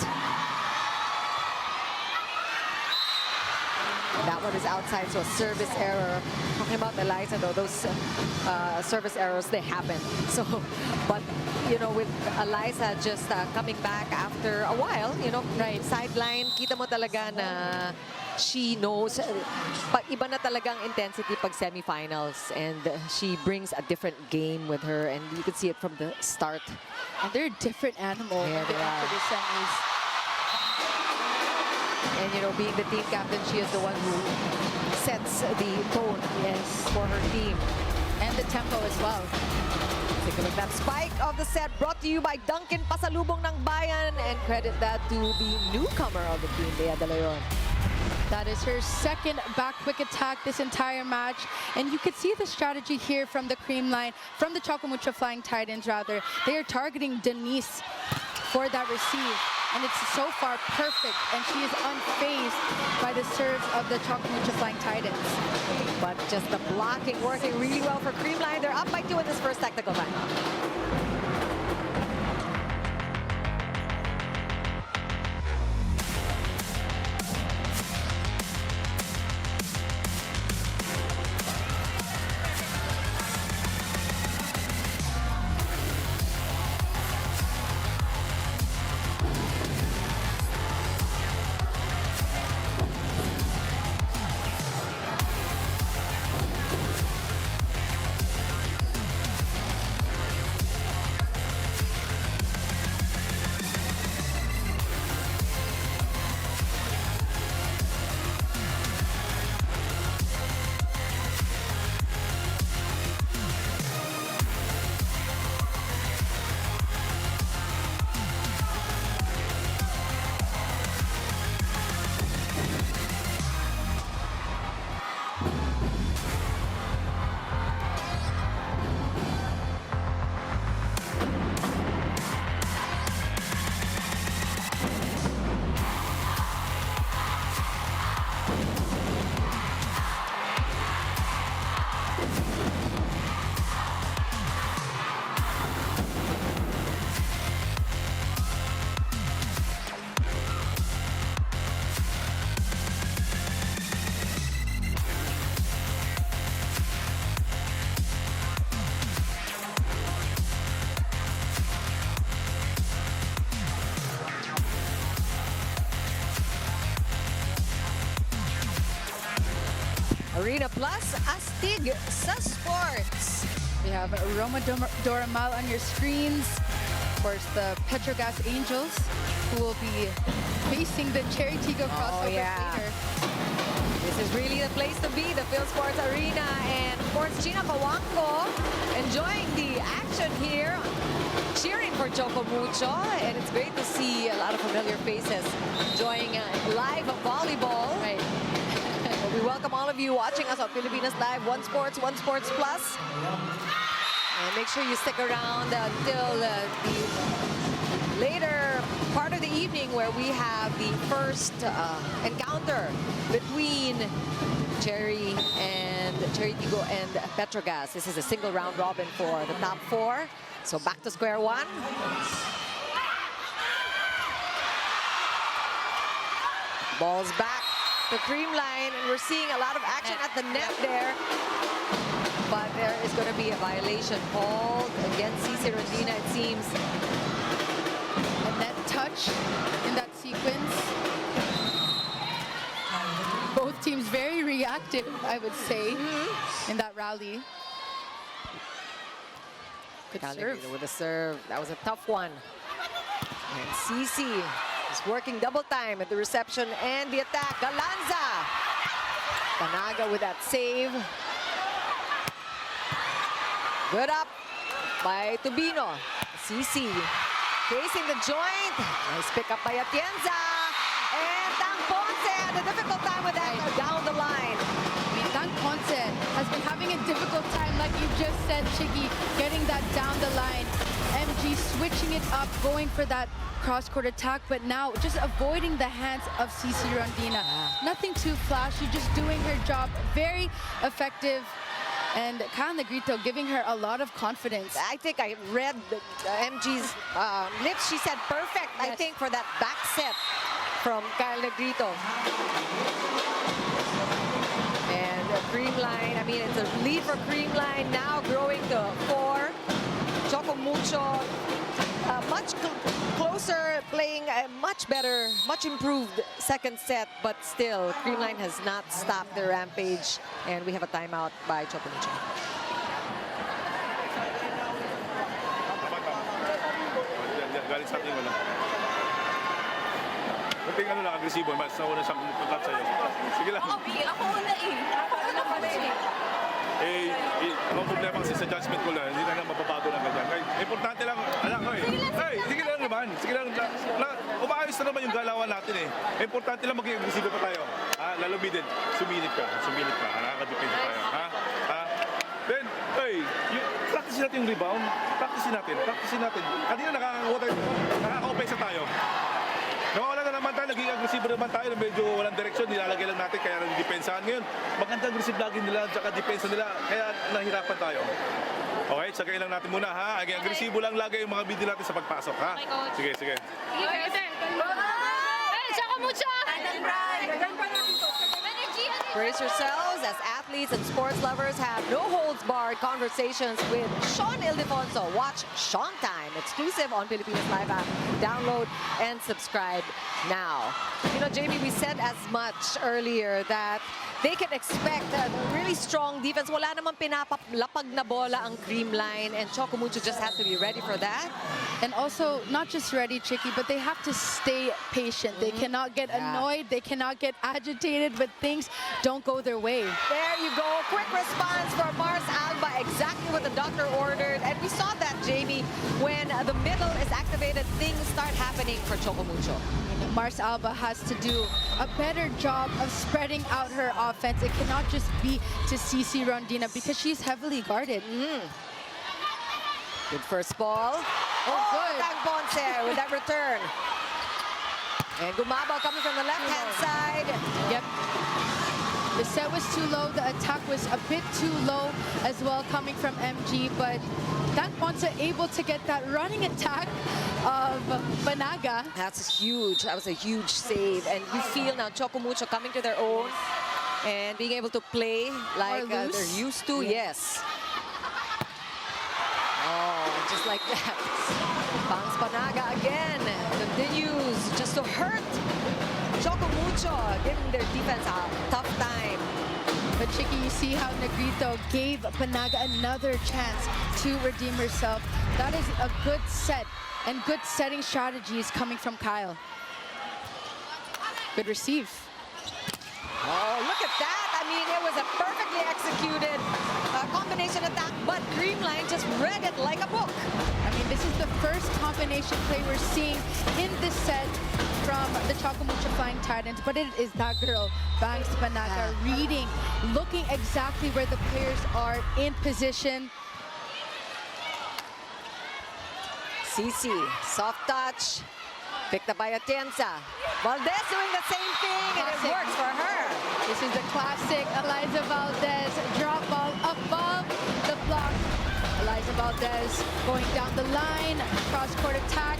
That one is outside, so a service error. Talking about Eliza, though, those service errors, they happen. So, but, you know, with Eliza just coming back after a while, you know, sideline, kita mo talaga na she knows. But iba na talagang intensity pag semifinals. And she brings a different game with her. And you can see it from the start. And they're a different animal when they enter the semis. And, you know, being the team captain, she is the one who sets the tone for her team. And the tempo as well. Take a look at that spike of the set brought to you by Duncan Pasalubong ng Bayan. And credit that to the newcomer of the team, Bea De Leon. That is her second back quick attack this entire match. And you could see the strategy here from the Creamline, from the Choco Mucho Flying Titans rather. They are targeting Denise for that receive. And it's so far perfect, and she is unfazed by the serves of the Choco Mucho Flying Titans. But just the blocking working really well for Creamline. They're up by 2 in this first technical time. Arena Plus, astig sa sports. We have Roma Doramal on your screens. Of course, the Petrogas Angels, who will be facing the Cherry Tigo crossover later. This is really the place to be, the Phil Sports Arena. And of course, Gina Kawanko enjoying the action here, cheering for Choco Mucho. And it's great to see a lot of familiar faces enjoying live volleyball. Right. We welcome all of you watching us on Pilipinas Live, One Sports Plus. And make sure you stick around until the later part of the evening where we have the first encounter between Cherry Tigo and Petrogas. This is a single round robin for the top 4. So back to square one. Ball's back to Creamline, and we're seeing a lot of action at the net there. But there is going to be a violation called against CC Rondina, it seems. A net touch in that sequence. Both teams very reactive, I would say, in that rally. Good serve. With a serve. That was a tough one. And CC is working double time at the reception and the attack. Galanza. Panaga with that save. Good up by Tubino. CC facing the joint. Nice pick up by Atienza. And Tang Ponce had a difficult time with that down the line. I mean, Tang Ponce has been having a difficult time, like you just said, Chiki, getting that down the line. MG switching it up, going for that cross-court attack, but now just avoiding the hands of CC Rondina. Nothing too flashy, just doing her job. Very effective. And Kyle Negrito giving her a lot of confidence. I think I read MG's lips. She said perfect, Yes. I think, for that back set from Kyle Negrito. And Creamline, I mean, it's a lead for Creamline, now growing to 4. Choco Mucho, much closer, playing a much better, much improved second set, but still, Creamline has not stopped their rampage, and we have a timeout by Choco Mucho. Galing sa ating wala. Kunting ano lang, agresibo, mas nauna siyang pagkat sa'yo. Sige lang. Ako una eh. Ako una pala eh. Ang problema kasi sa judgment ko lang, hindi na lang mababago ng ganyan. Kaya, importante lang, alam ko eh. Hey, sige lang naman. Sige lang, umaayos na naman yung galawan natin eh. Importante lang maging agresibo pa tayo. Lalo bidin, sumilip ka. Nakaka-depende tayo. Then, hey, practice natin yung rebound. Practice natin. Kanina nakaka-opesa tayo. Nawawala na naman tayo, naging agresibo naman tayo na medyo walang direksyon, nilalagay lang natin, kaya nag-depensahan ngayon. Maganda agresibo lagi nila, tsaka depensa nila, kaya nahirapan tayo. Okay, tsagayin lang natin muna, ha? Agresibo lang lagi yung mga video natin sa pagpasok, ha? Sige. Sige, Hey, Choco Mucho! Brace yourselves as athletes and sports lovers have no-holds-barred conversations with Sean Ildefonso. Watch Sean Time, exclusive on Pilipinas Live app. Download and subscribe now. You know, Jamie, we said as much earlier that they can expect a really strong defense. Wala namang pinapalapag na bola ang Creamline, and Choco Mucho just has to be ready for that. And also, not just ready, Chicky, but they have to stay patient. They cannot get annoyed. They cannot get agitated, but things don't go their way. There you go. Quick response from Mars Alba. Exactly what the doctor ordered. And we saw that, Jamie, when the middle is activated, things start happening for Choco Mucho. Mars Alba has to do a better job of spreading out her offense. It cannot just be to CC Rondina because she's heavily guarded. Good first ball. Good. Tang Ponce with that return. And Gumabaw coming from the left-hand side. Yep. The set was too low. The attack was a bit too low as well coming from MG. But Tang Ponce able to get that running attack of Banaga. That's huge. That was a huge save. And you feel now Choco Mucho coming to their own and being able to play like they're used to. Yes. Oh, just like that. Bounce Banaga again. Continues just to hurt Choco Mucho giving their defense a tough time. But Chicky, you see how Negrito gave Panaga another chance to redeem herself. That is a good set and good setting strategies coming from Kyle. Good receive. Oh, look at that. I mean, it was a perfectly executed combination attack, but Creamline just read it like a book. I mean, this is the first combination play we're seeing in this set from the Choco Mucho Flying Titans, but it is that girl, Bangs Panaga, reading, looking exactly where the players are in position. Cici, soft touch, picked up by Atienza. Valdez doing the same thing, and it Classic. works for her. This is the classic Eliza Valdez drop ball above the block. Eliza Valdez going down the line, cross-court attack,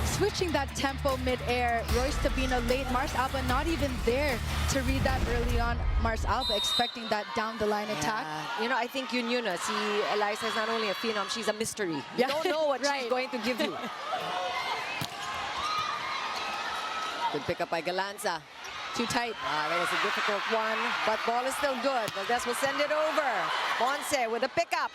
switching that tempo mid-air. Royce Tabino late, Mars Alba not even there to read that early on. Mars Alba expecting that down the line attack. You know, I think yun yun. See, Eliza is not only a phenom, she's a mystery. You Yeah. don't know what Right. she's going to give you. Good pick up by Galanza. Too tight. That was a difficult one, but ball is still good. Valdez will send it over. Ponce with a pickup.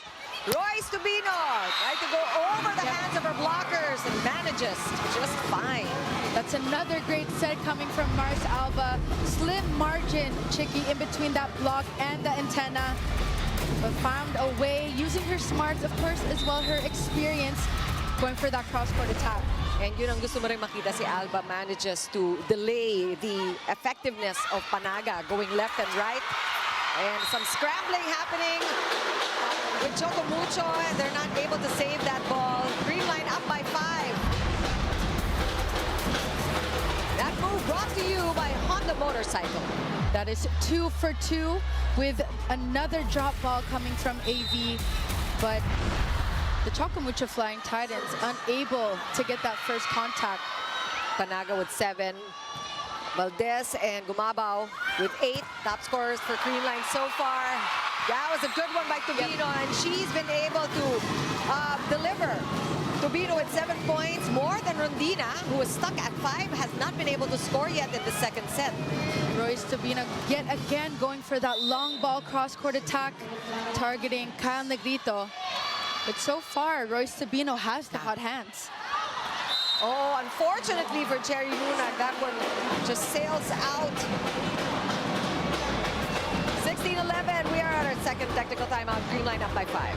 Royce Tubino tried to go over the hands of her blockers and manages just fine. That's another great set coming from Mars Alba. Slim margin, Chicky, in between that block and the antenna. But found a way, using her smarts, of course, as well her experience, going for that cross-court attack. And yun ang gusto mo rin makita, si Alba manages to delay the effectiveness of Panaga going left and right. And some scrambling happening with Choco Mucho, and they're not able to save that ball. Creamline up by 5. That move brought to you by Honda Motorcycle. That is 2 for 2 with another drop ball coming from AV. But the Choco Mucho Flying Titans unable to get that first contact. Panaga with 7. Valdez and Gumabaw with 8 top scorers for Creamline so far. That was a good one by Tubino, and she's been able to deliver. Tubino with 7 points, more than Rondina, who was stuck at 5, has not been able to score yet in the second set. Royce Tabino yet again going for that long ball cross-court attack, targeting Kyle Negrito. But so far, Royce Tabino has the hot hands. Oh, unfortunately for Cherry Luna, that one just sails out. 16-11, we are at our second technical timeout. Creamline up by 5.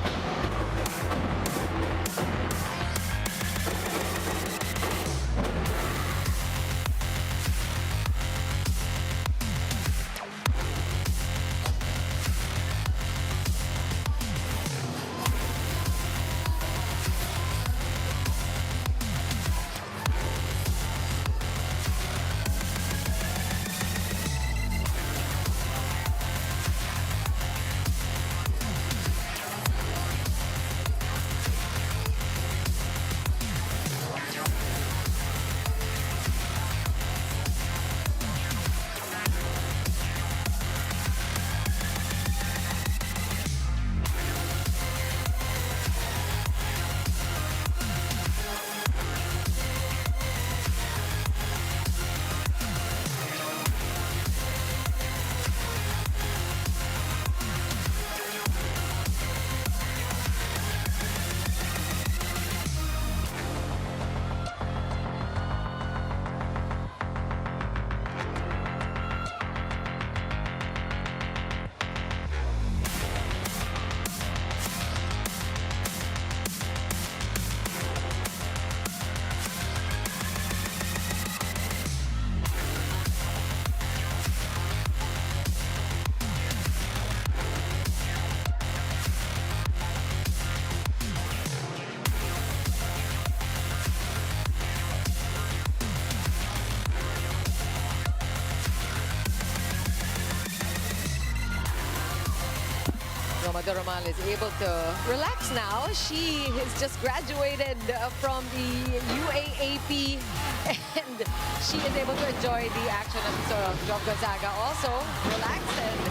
Doromal is able to relax now. She has just graduated from the UAAP, and she is able to enjoy the action of Job Gonzaga. Also relaxed and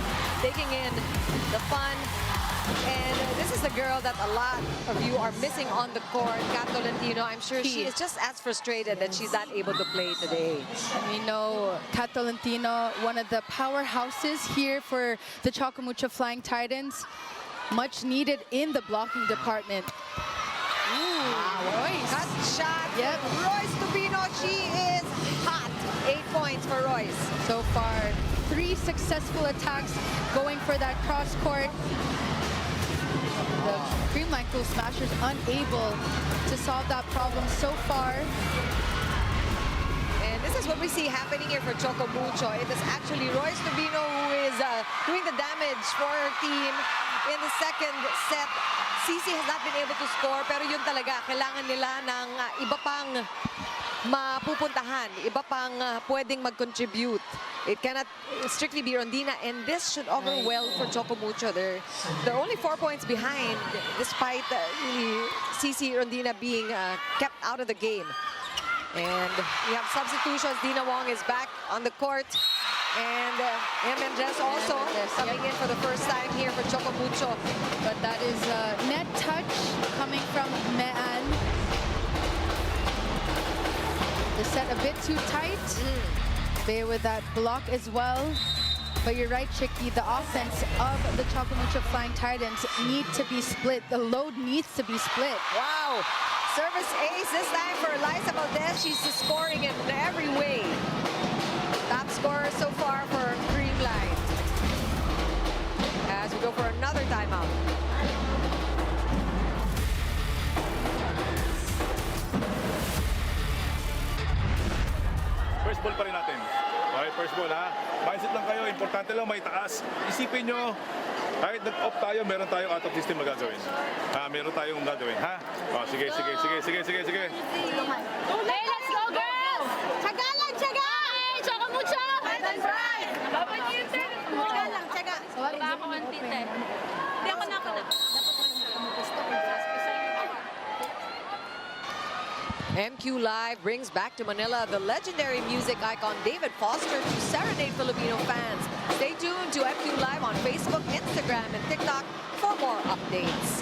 taking in the fun. And this is the girl that a lot of you are missing on the court, Kat Tolentino. I'm sure she is just as frustrated that she's not able to play today. And we know Kat Tolentino, one of the powerhouses here for the Choco Mucho Flying Titans. Much needed in the blocking department. Royce. Cut shot. Yep. Royce Tubino, she is hot. 8 points for Royce. So far, 3 successful attacks going for that cross court. The Creamline Cool Smashers unable to solve that problem so far. And this is what we see happening here for Choco Mucho. It is actually Royce Tubino who is doing the damage for her team in the second set. Cici has not been able to score, pero yun talaga, kailangan nila ng iba pang mapupuntahan, iba pang pwedeng mag-contribute. It cannot strictly be Rondina, and this should augur well for Choco Mucho. They're only 4 points behind, despite Cici Rondina being kept out of the game. And we have substitutions. Dina Wong is back on the court. And Mendez also coming in for the first time here for Choco Mucho. But that is a net touch coming from Mean. The set a bit too tight. They with that block as well. But you're right, Chicky, the offense of the Choco Mucho Flying Titans need to be split. The load needs to be split. Wow. Service ace this time for Liza Valdez. She's scoring in every way. Top scorer so far for Creamline. As we go for another timeout. First ball pa rin natin. Okay, first ball ha. Mindset lang kayo, importante lang may taas. Isipin nyo, kahit nag-off tayo, meron tayong out of system na gagawin. Meron tayong gagawin, ha? Sige. Hey, let's go, girls! Tsaga lang, tsaga! Hey, Choco Mucho! That's right! Dapat yun, sir. Tsaga lang, tsaga. Wala ako ang tite. Hindi ako na. MQ Live brings back to Manila the legendary music icon David Foster to serenade Filipino fans. Stay tuned to MQ Live on Facebook, Instagram, and TikTok for more updates.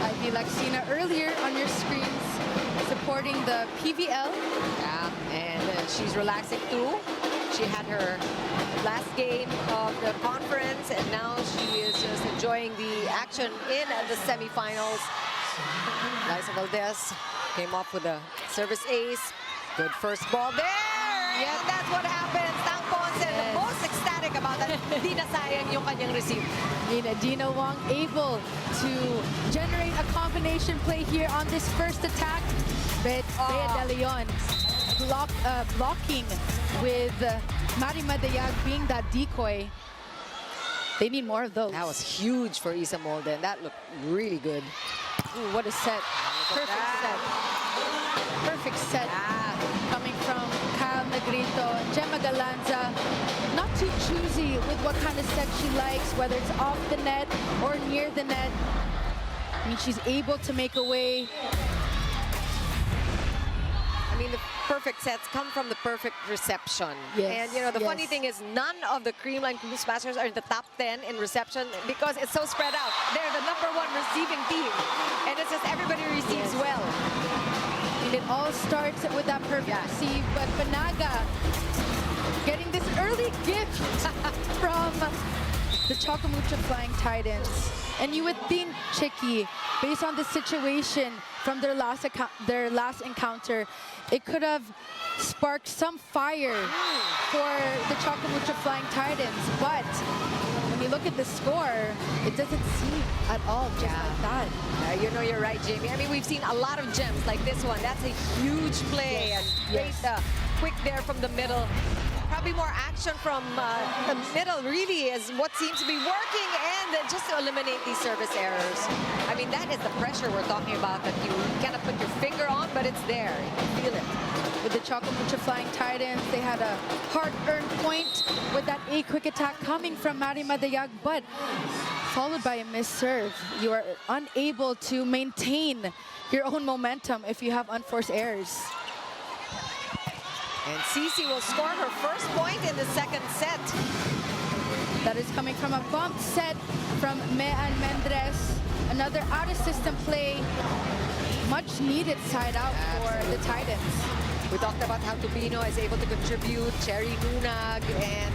Ivy Laxina earlier on your screens supporting the PVL. Yeah, and she's relaxing too. She had her last game of the conference, and now she is just enjoying the action in the semifinals. Liza Valdez came off with a service ace. Good first ball there. Yeah, and that's what happens. Tang Ponce, the most ecstatic about that. Di nasayang yung kanyang receive. Dina Wong able to generate a combination play here on this first attack. But Bea De Leon blocking with Mari Madayag being that decoy. They need more of those. That was huge for Isa Molden. That looked really good. Ooh, what a set. Perfect set. Perfect set coming from Kyle Negrito. Gemma Galanza, not too choosy with what kind of set she likes, whether it's off the net or near the net. I mean, she's able to make a way. I mean, the perfect sets come from the perfect reception. Yes, And, you know, the funny yes. thing is none of the Creamline Cool Smashers are in the top 10 in reception because it's so spread out. They're the #1 receiving team. And it's just everybody receives well. And it all starts with that perfect receive, but Banaga getting this early gift from the Choco Mucho Flying Titans. And you would think, Chicky, based on the situation from their last encounter, it could have sparked some fire for the Choco Mucho Flying Titans. But when you look at the score, it doesn't seem at all just like that. You know, you're right, Jamie. I mean, we've seen a lot of gems like this one. That's a huge play and great quick there from the middle. Probably more action from the middle really is what seems to be working, and just to eliminate these service errors. I mean, that is the pressure we're talking about that you cannot put your finger on, but it's there. You can feel it. With the Choco Mucho Flying Titans, they had a hard-earned point with that quick attack coming from Mari Madayag, but followed by a missed serve. You are unable to maintain your own momentum if you have unforced errors. And Cici will score her first point in the second set. That is coming from a bump set from Mean Mendres. Another out-of-system play. Much needed side out for the Titans. We talked about how Tupino is able to contribute, Cherry Nunag, and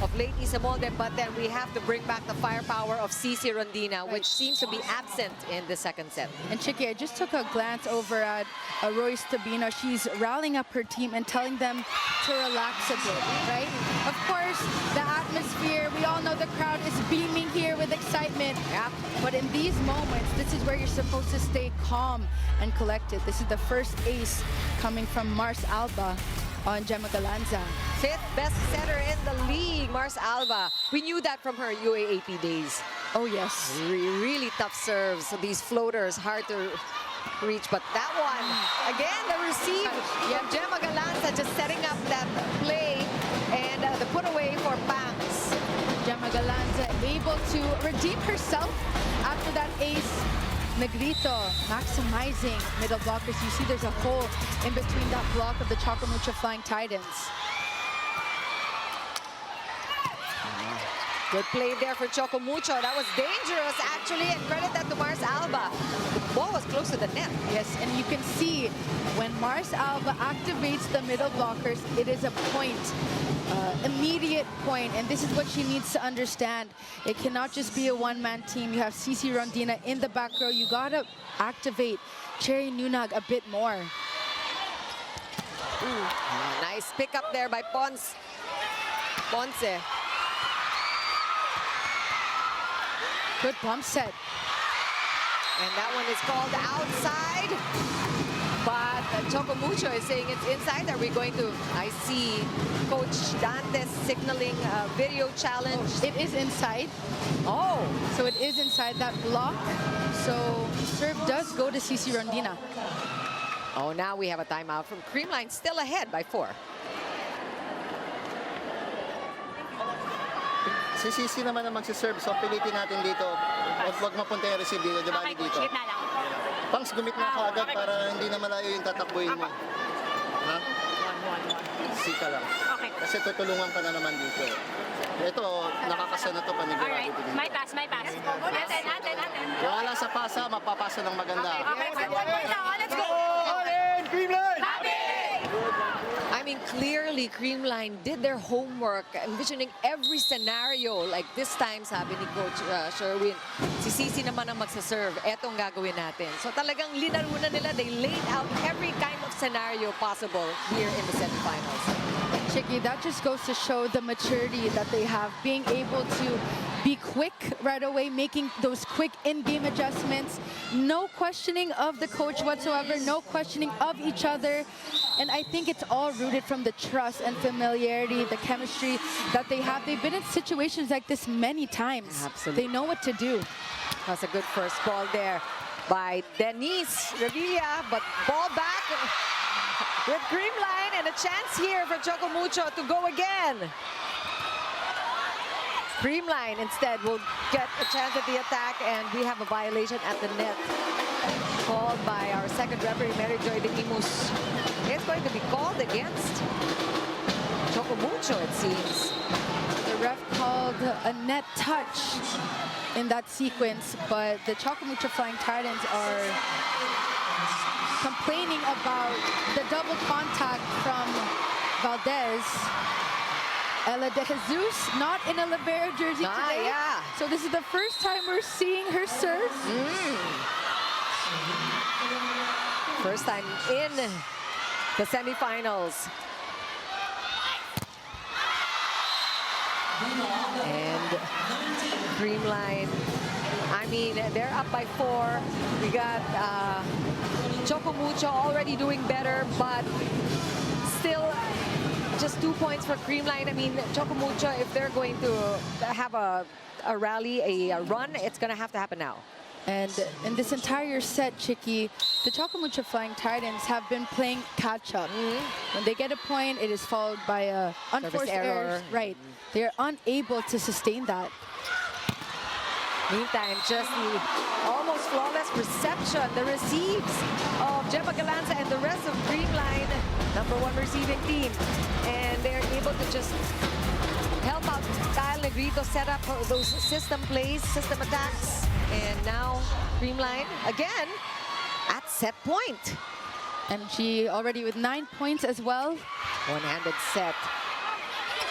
of late Isamolde, but then we have to bring back the firepower of Cici Rondina, which seems to be absent in the second set. And Chicky, I just took a glance over at Royce Tabino. She's rallying up her team and telling them to relax a bit, right? Of course, the atmosphere, we all know the crowd is beaming here with excitement. Yep. But in these moments, this is where you're supposed to stay calm and collected. This is the first ace coming from Mars Alba on Gemma Galanza. Fifth best setter in the league, Mars Alba. We knew that from her UAAP days. Oh, yes. Really tough serves. So these floaters, hard to reach. But that one, again, the receive. Yeah, Gemma Galanza just setting up that play and the put away for Banks. Gemma Galanza able to redeem herself after that ace. Negrito maximizing middle blockers. You see there's a hole in between that block of the Choco Mucho Flying Titans. Good play there for Choco Mucho. That was dangerous, actually, and credit that to Mars Alba. The ball was close to the net. Yes, and you can see when Mars Alba activates the middle blockers, it is a point, immediate point, and this is what she needs to understand. It cannot just be a one-man team. You have Cici Rondina in the back row. You gotta activate Cherry Nunag a bit more. Nice pick up there by Ponce. Good bump set. And that one is called outside. But Choco Mucho is saying it's inside. Are we going to... I see Coach Dantes signaling a video challenge. It is inside. Oh, So it is inside that block. So serve does go to Cici Rondina. oh, now we have a timeout from Creamline, still ahead by 4. Si Cici naman ang magsiserve, so pilitin natin dito. Huwag mapunta yung receive dito, di ba dito? na lang. Pangs, gumit na kaagad para hindi na malayo yung tatakbuhin mo. Ha? Sika lang. Okay. Kasi tutulungan ka na naman dito. Ito, nakakasa na to panigurado. Alright. May pass. Natin. Wala sa pasa, mapapasa ng maganda. Okay, let's go. All in, Creamline! I mean, clearly, Creamline did their homework, envisioning every scenario. Like this time, sabi ni Coach Sherwin, si Cici naman ang magsaserve. Etong gagawin natin. So talagang linaro na nila. They laid out every kind of scenario possible here in the semifinals. Chicky, that just goes to show the maturity that they have, being able to be quick right away, making those quick in-game adjustments. No questioning of the coach whatsoever, no questioning of each other. And I think it's all rooted from the trust and familiarity, the chemistry that they have. They've been in situations like this many times. Absolutely. They know what to do. That's a good first ball there by Denise Revilla, but ball back with Creamline and a chance here for Choco Mucho to go again. Creamline instead will get a chance at the attack, and we have a violation at the net called by our second referee, Mary Joy de Imus. It's going to be called against Choco Mucho, it seems. The ref called a net touch in that sequence, but the Choco Mucho Flying Titans are complaining about the double contact from Valdez. Ella De Jesus, not in a libero jersey today. Yeah. So this is the first time we're seeing her serve. First time in the semifinals. And Creamline, I mean, they're up by 4. We got Choco Mucho already doing better, but still just 2 points for Creamline. I mean, Choco Mucho, if they're going to have a rally, a run, it's going to have to happen now. And in this entire set, Chicky, the Choco Mucho Flying Titans have been playing catch-up. When they get a point, it is followed by a unforced error. Right. They're unable to sustain that. Meantime, just the almost flawless reception, the receives of Gemma Galanza and the rest of Creamline, #1 receiving team. And they're able to just help out Kyle Negrito set up those system plays, system attacks. And now Creamline again at set point. And she already with 9 points as well. One-handed set.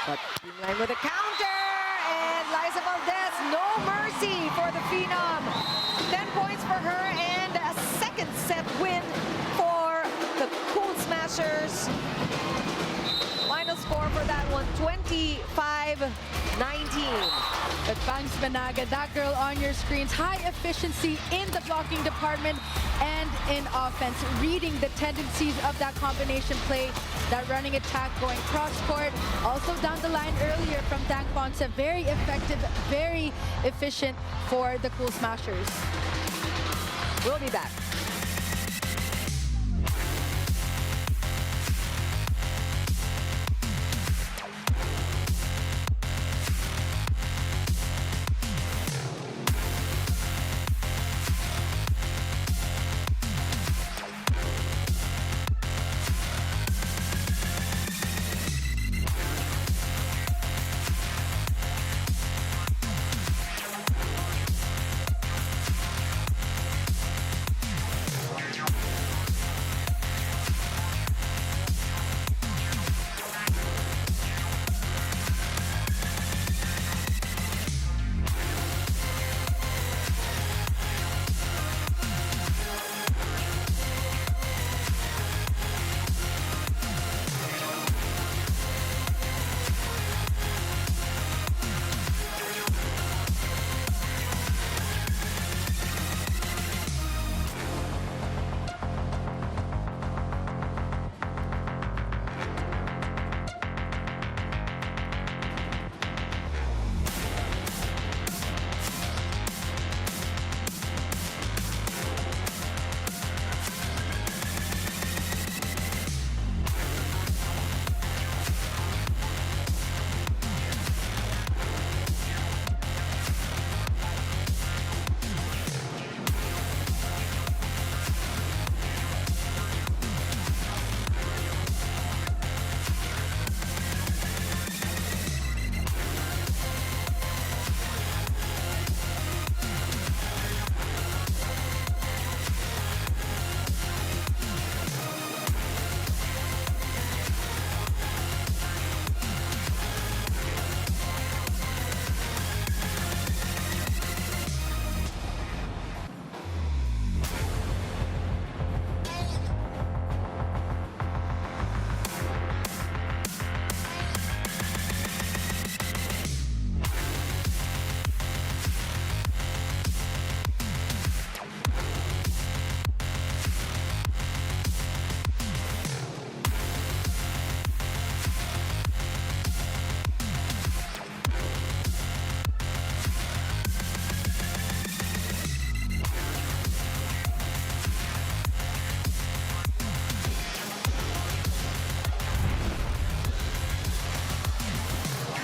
But Creamline with a counter. And Liza Valdez, no mercy for the Phenom. 10 points for her and a second set win for the Cool Smashers. Final score for that one, 25-19. But Bangs Banaga, that girl on your screens, high efficiency in the blocking department and in offense, reading the tendencies of that combination play, that running attack going cross-court. Also down the line earlier from Dang Ponce, very effective, very efficient for the Cool Smashers. We'll be back.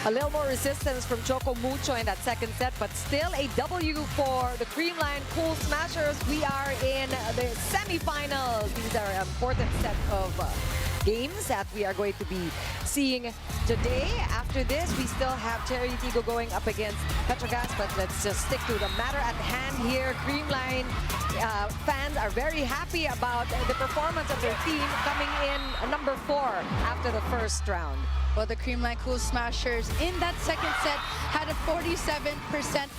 A little more resistance from Choco Mucho in that second set, but still a W for the Creamline Cool Smashers. We are in the semifinals. These are an important set of games that we are going to be seeing today. After this, we still have Cherry Tigo going up against Petrogas, but let's just stick to the matter at hand here. Creamline fans are very happy about the performance of their team coming in number 4 after the first round. Well, the Creamline Cool Smashers in that second set had a 47%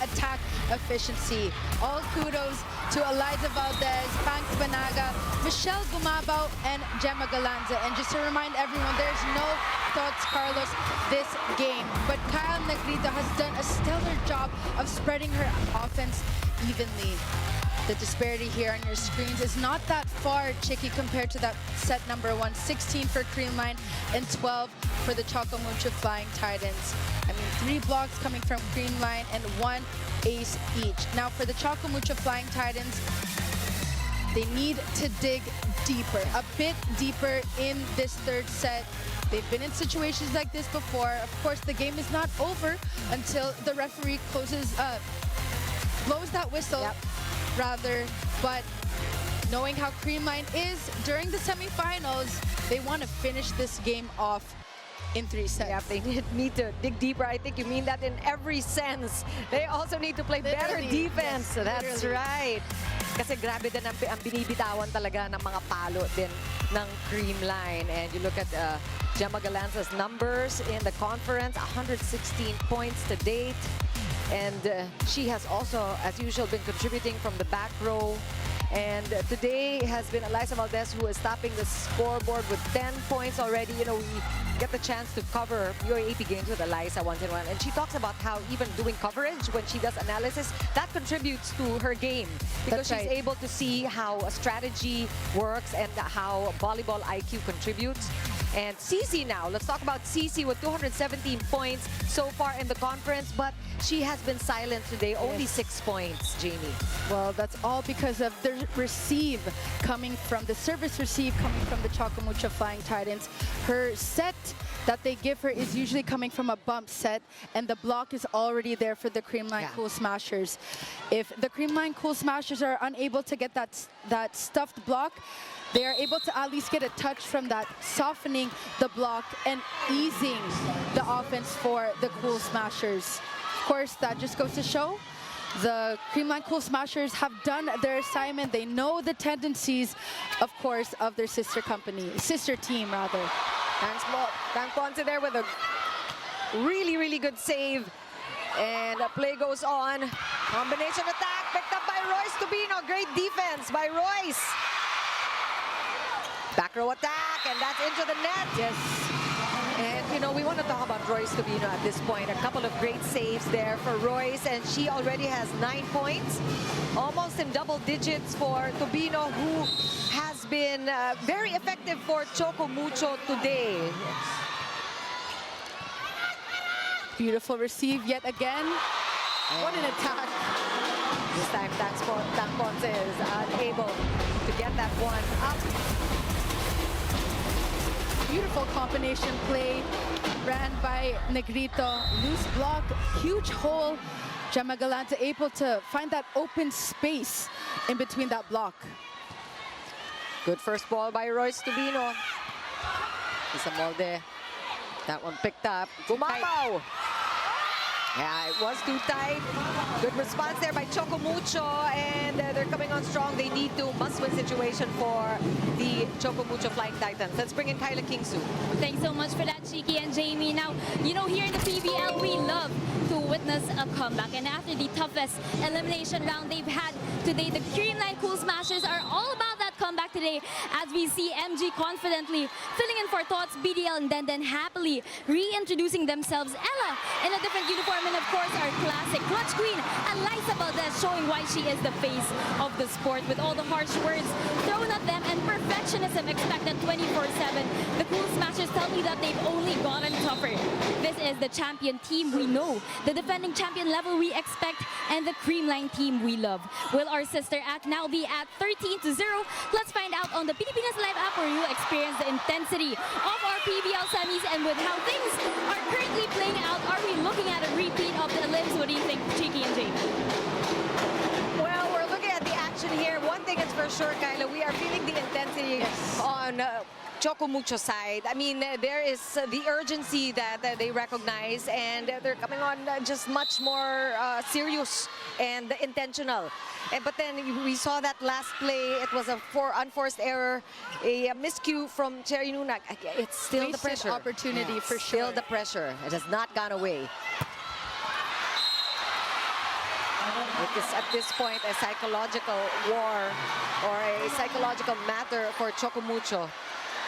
attack efficiency. All kudos to Eliza Valdez, Banks Banaga, Michelle Gumabao, and Gemma Galanza. And just to remind everyone, there's no thoughts, Carlos, this game. But Kyle Negrito has done a stellar job of spreading her offense evenly. The disparity here on your screens is not that far, Chicky, compared to that set number 1. 16 for Creamline and 12 for the Choco Mucho Flying Titans. I mean, 3 blocks coming from Creamline and 1 ace each. Now for the Choco Mucho Flying Titans, they need to dig deeper, a bit deeper in this third set. They've been in situations like this before. Of course, the game is not over until the referee blows that whistle. Yep. Rather, but knowing how Creamline is during the semifinals, they want to finish this game off in 3 sets. Yeah, they need to dig deeper. I think you mean that in every sense. They also need to play better Literally, defense. yes, That's literally. right. Kasi grabe din ang binibitawan talaga ng mga palo din ng Creamline. And you look at Gemma Galanza's numbers in the conference, 116 points to date. And she has also, as usual, been contributing from the back row. And today has been Eliza Valdez, who is topping the scoreboard with 10 points already. You know, we get the chance to cover UAAP games with Eliza once in a while. And she talks about how even doing coverage, when she does analysis, that contributes to her game. Because That's she's right. able to see how a strategy works and how volleyball IQ contributes. And Cici now, let's talk about Cici with 217 points so far in the conference. But she has been silent today, only 6 points, Jamie. Well, that's all because of the receive coming from the service receive coming from the Choco Mucho Flying Titans. Her set that they give her is usually coming from a bump set, and the block is already there for the Creamline Yeah. Cool Smashers. If the Creamline Cool Smashers are unable to get that stuffed block, they are able to at least get a touch from that, softening the block and easing the offense for the Cool Smashers. Of course, that just goes to show the Creamline Cool Smashers have done their assignment. They know the tendencies, of course, of their sister team, rather. Tang Ponce there with a really, really good save. And the play goes on. Combination attack picked up by Royce Tubino. Great defense by Royce. Back row attack, and that's into the net. Yes. And, you know, we want to talk about Royce Tubino at this point. A couple of great saves there for Royce, and she already has 9 points. Almost in double digits for Tubino, who has been very effective for Choco Mucho today. Beautiful receive yet again. What an attack. This time, Tang Ponce is unable to get that one up. Beautiful combination play ran by Negrito. Loose block, huge hole. Gemma Galante able to find that open space in between that block. Good first ball by Royce Tubino. Isa Molde. That one picked up. Gumapaw. Yeah, it was too tight. Good response there by Choco Mucho, and they're coming on strong. They need to must-win situation for the Choco Mucho Flying Titans. Let's bring in Kyla Kingsu. Thanks so much for that, Chiki and Jamie. Now, you know, here in the PVL, we love to witness a comeback. And after the toughest elimination round they've had today, the Creamline Cool Smashers are all about that comeback today, as we see MG confidently filling in for Thoughts, BDL, and then happily reintroducing themselves. Ella in a different uniform, and of course our classic clutch queen, Eliza Valdez, showing why she is the face of the sport with all the harsh words thrown at them and perfectionism expected 24/7. The Cool Smashers tell me that they've only gotten tougher. This is the champion team we know, the defending champion level we expect, and the Creamline team we love. Will our sister act now be at 13-0? Let's find out on the Pilipinas Live app, where you'll experience the intensity of our PVL semis. And with how things are currently playing out, are we looking at a repeat of the elims? What do you think, Chiki and Jamie? Well, we're looking at the action here. One thing is for sure, Kyla, we are feeling the intensity on Choco Mucho side. I mean, there is the urgency that they recognize, and they're coming on just much more serious and intentional. But then we saw that last play. It was a unforced error, a miscue from Cherry Nunag. It's still the Wasted pressure. opportunity for Still sure. the pressure. It has not gone away. It is at this point a psychological war or a psychological matter for Choco Mucho.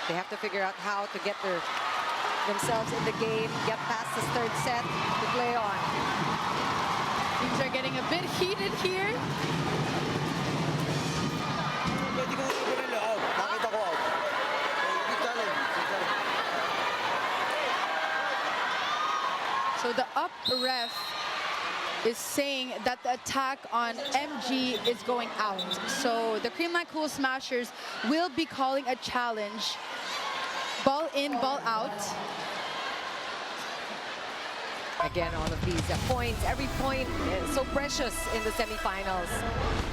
They have to figure out how to get themselves in the game, get past this third set to play on. Things are getting a bit heated here. So the up ref is saying that the attack on MG is going out. So the Creamline Cool Smashers will be calling a challenge. Ball in, ball out. Again, all of these points, every point is so precious in the semifinals.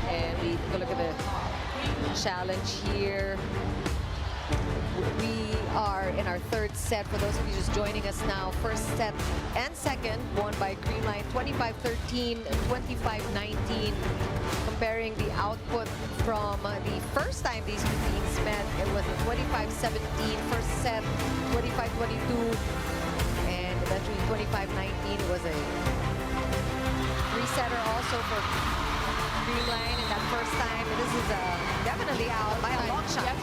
And we take a look at the challenge here. We are in our third set. For those of you just joining us now, first set and second won by Creamline 25-13, 25-19. Comparing the output from the first time these two teams met, it was a 25-17 first set, 25-22, and eventually 25-19 was a three-setter also for Creamline in that first time. This is definitely out by a long shot.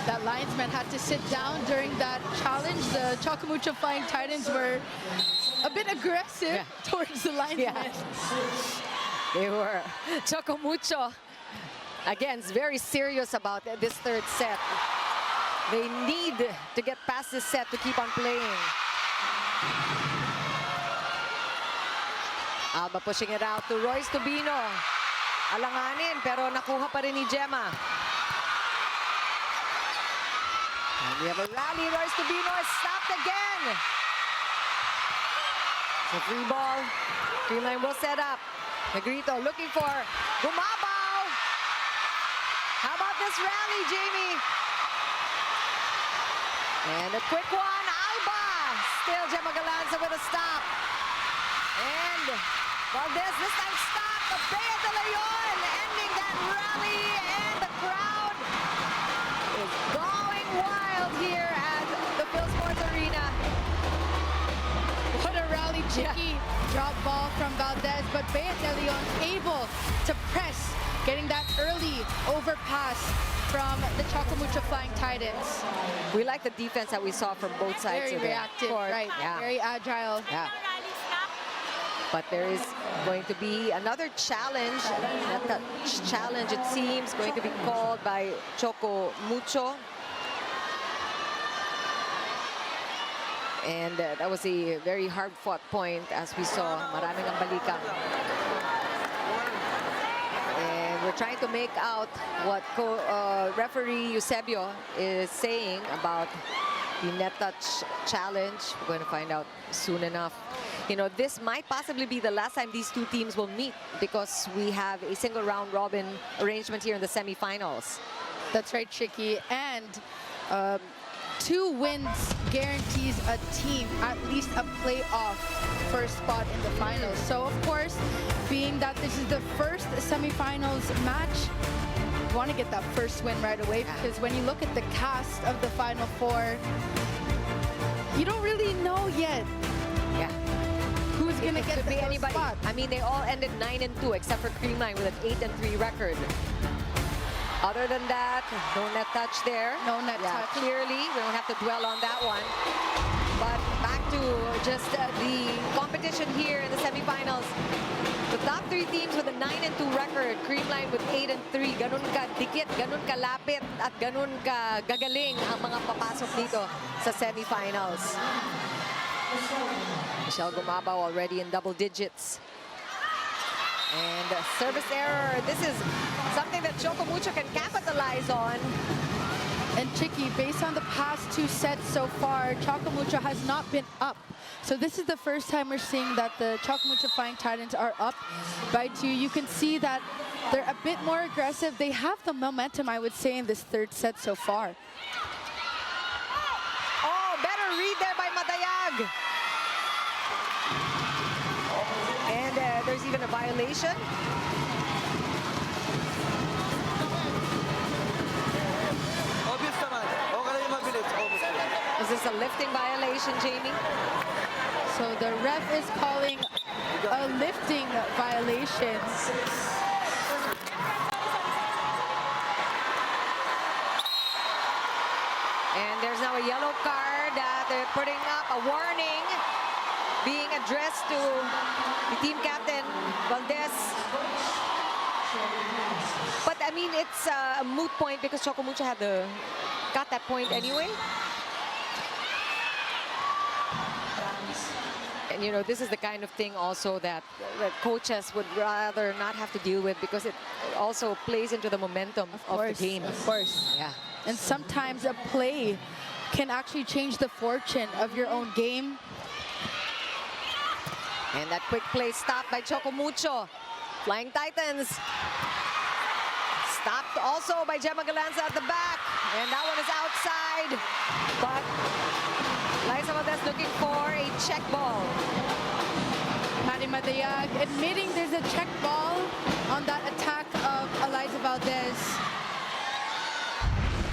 That linesman had to sit down during that challenge. The Choco Mucho Flying Titans were a bit aggressive towards the linesman. They were. Choco Mucho, again, is very serious about this third set. They need to get past this set to keep on playing. Alba pushing it out to Royce Tubino. Alanganin, pero nakuha pa rin ni Gemma. And we have a rally. Royce Tubino is stopped again. So free ball. Creamline will set up. Negrito looking for Gumabaw. How about this rally, Jamie? And a quick one. Alba. Still Gemma Galanza with a stop. And Valdez this time stopped. The Bea de Leon ending that rally. And the crowd is going wild here at the Phil Sports Arena. What a rally, Chicky. Drop ball from Valdez, but Bea de Leon able to press, getting that early overpass from the Choco Mucho Flying Titans. We like the defense that we saw from both sides Very of the reactive, court. right? Yeah. Very agile. Yeah. But there is going to be another challenge. That challenge, it seems, going to be called by Choco Mucho. And that was a very hard-fought point, as we saw. Maraming ang balikan. And we're trying to make out what referee Eusebio is saying about the net touch challenge. We're going to find out soon enough. You know, this might possibly be the last time these two teams will meet, because we have a single round robin arrangement here in the semifinals. That's right, Chicky. And 2 wins guarantees a team at least a playoff first spot in the finals. So, of course, being that this is the first semifinals match, you want to get that first win right away, because when you look at the cast of the Final Four, you don't really know yet. Yeah. Who's going to get the first anybody. spot? I mean, they all ended 9-2 except for Creamline with an 8-3 record. Other than that, no net touch there. No net touch. Clearly, we don't have to dwell on that one. But back to just the competition here in the semifinals. The top 3 teams with a 9-2 record. Creamline with 8-3. Ganun ka dikit, ganun ka lapit, at ganun ka gagaling ang mga papasok dito sa semifinals. Michelle Gumabaw already in double digits. And a service error. This is something that Choco Mucho can capitalize on. And Chicky, based on the past 2 sets so far, Choco Mucho has not been up. So this is the first time we're seeing that the Choco Mucho Flying Titans are up by 2. You can see that they're a bit more aggressive. They have the momentum, I would say, in this third set so far. Oh, better read there by Madayag. And there's even a violation. Obvious naman. Okay lang yung mabilis. Obvious. Is this a lifting violation, Jamie? So the ref is calling a lifting violation. And there's now a yellow card that they're putting up, a warning being addressed to the team captain, Valdez. But I mean, it's a moot point because Choco Mucho had got that point anyway. And you know, this is the kind of thing also that coaches would rather not have to deal with, because it also plays into the momentum of the game. Of course. Yeah. And sometimes a play can actually change the fortune of your own game. And that quick play stopped by Choco Mucho. Flying Titans Stopped also by Gemma Galanza at the back. And that one is outside. But Liza Valdez looking for a check ball. Maddie Madayag admitting there's a check ball on that attack of Eliza Valdez.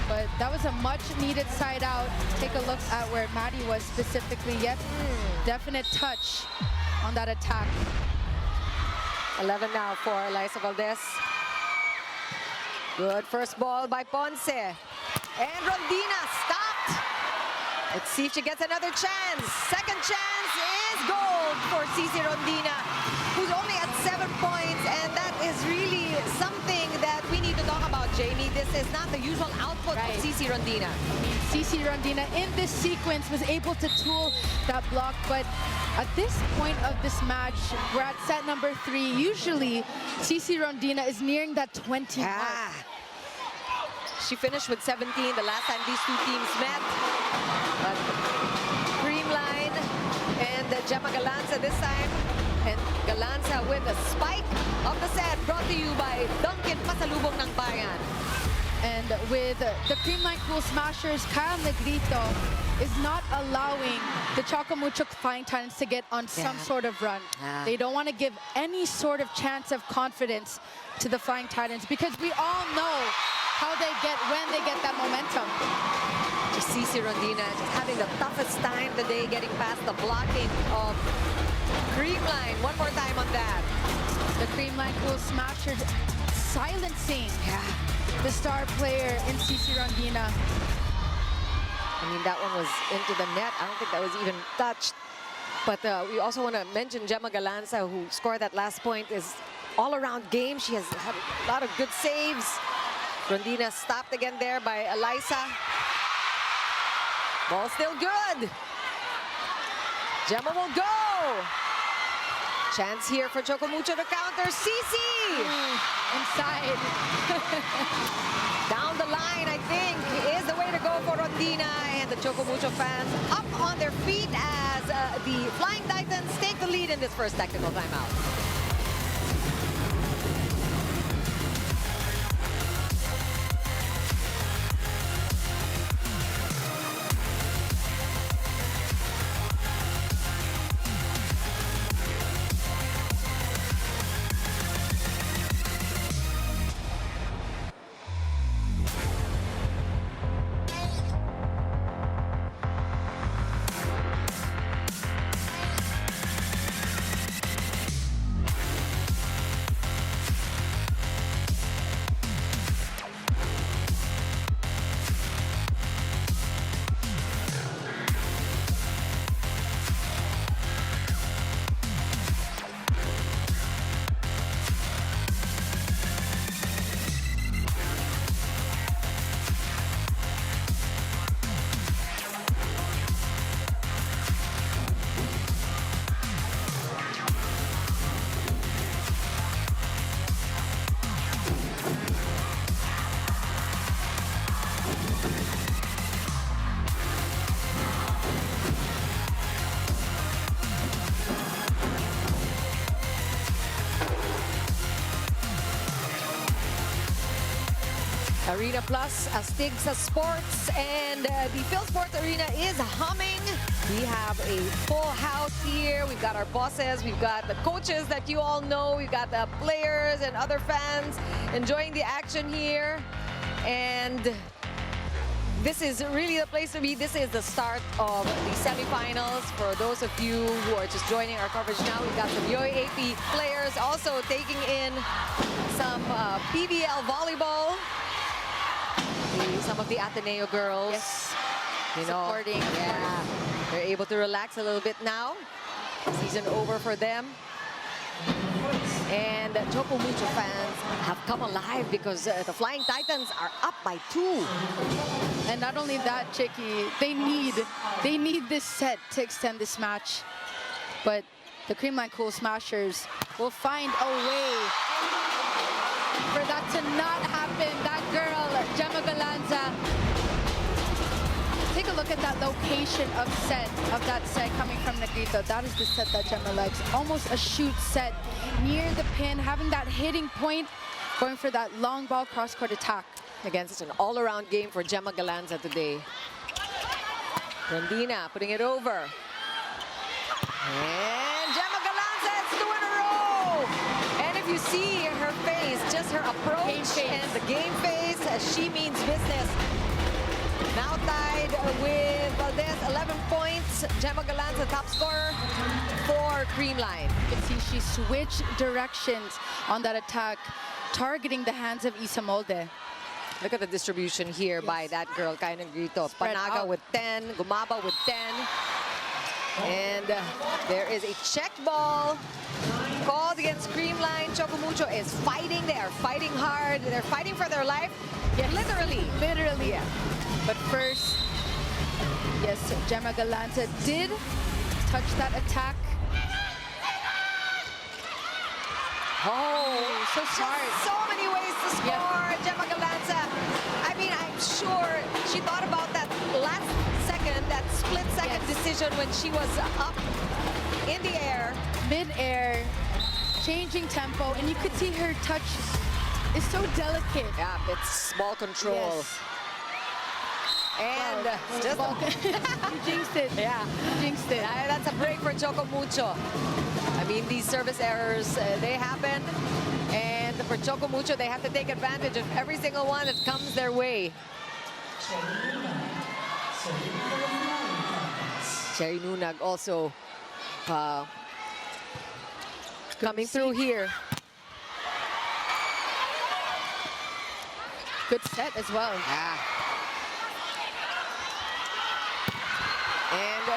But that was a much needed side out. Take a look at where Maddie was specifically. Yep, definite touch on that attack. 11 now for Eliza Valdez. Good first ball by Ponce. And Rondina stopped. Let's see if she gets another chance. Second chance is gold for Cici Rondina, who's only at 7 points. And that is really something that we need to talk about, Jamie. This is not the usual output of Cici Rondina. Cici Rondina in this sequence was able to tool that block, but at this point of this match, we're at set number 3. Usually, Cici Rondina is nearing that 20 mark. She finished with 17 the last time these two teams met. But Creamline and Gemma Galanza this time. And Galanza with a spike of the set, brought to you by Dunkin' Pasalubong ng Bayan. And with the Creamline Cool Smashers, Kyle Negrito is not allowing the Choco Mucho Flying Titans to get on some sort of run. They don't want to give any sort of chance of confidence to the Flying Titans, because we all know how they get when they get that momentum. Cici Rondina just having the toughest time today getting past the blocking of Creamline. One more time on that. The Creamline Cool Smashers silencing the star player in Cici Rondina. I mean, that one was into the net. I don't think that was even touched. But we also want to mention Gemma Galanza, who scored that last point, is all-around game. She has had a lot of good saves. Rondina stopped again there by Eliza. Ball still good. Gemma will go. Chance here for Choco Mucho to counter. Cici! Inside. Down the line, I think, is the way to go for Rondina, and the Choco Mucho fans up on their feet as the Flying Titans take the lead in this first technical timeout. Arena Plus, Astig sa Sports, and the Phil Sports Arena is humming. We have a full house here. We've got our bosses, we've got the coaches that you all know, we've got the players and other fans enjoying the action here. And this is really the place to be. This is the start of the semifinals. For those of you who are just joining our coverage now, we've got some UAAP players also taking in some PVL volleyball. Some of the Ateneo girls, you know, supporting. Yeah, they're able to relax a little bit now. Season over for them. And Choco Mucho fans have come alive because the Flying Titans are up by 2. And not only that, Chicky, they need this set to extend this match. But the Creamline Cool Smashers will find a way for that to not happen. That girl, Gemma Galanza. Take a look at that location of that set coming from Negrito. That is the set that Gemma likes. Almost a shoot set near the pin, having that hitting point going for that long ball cross-court attack. Again, it's an all-around game for Gemma Galanza today. Rondina putting it over. And Gemma Galanza, it's 2 in a row! And if you see her face, just her approach and the game face, she means business. Now tied with Valdez, 11 points. Gemma Galanza, top scorer for Creamline. You can see she switched directions on that attack, targeting the hands of Isa Molde. Look at the distribution here by that girl, Kaya Negrito. Spread Panaga out. with 10, Gumaba with 10. And there is a check ball called against Creamline. Choco Mucho is fighting. They are fighting hard. They're fighting for their life. Yes. Literally. Literally. Yeah. But first, yes, Gemma Galanza did touch that attack. Oh, so just smart. so many ways to score. Gemma Galanza. I mean, I'm sure she thought about that last second, that split-second decision when she was up in the air. Mid-air, changing tempo, and you could see her touch is so delicate. Yeah, it's ball control. Yes. And just You jinxed it. yeah, You jinxed it. that's a break for Choco Mucho. I mean, these service errors, they happen. And for Choco Mucho, they have to take advantage of every single one that comes their way. Cherry Nunag also coming through here. Good set as well. Yeah. And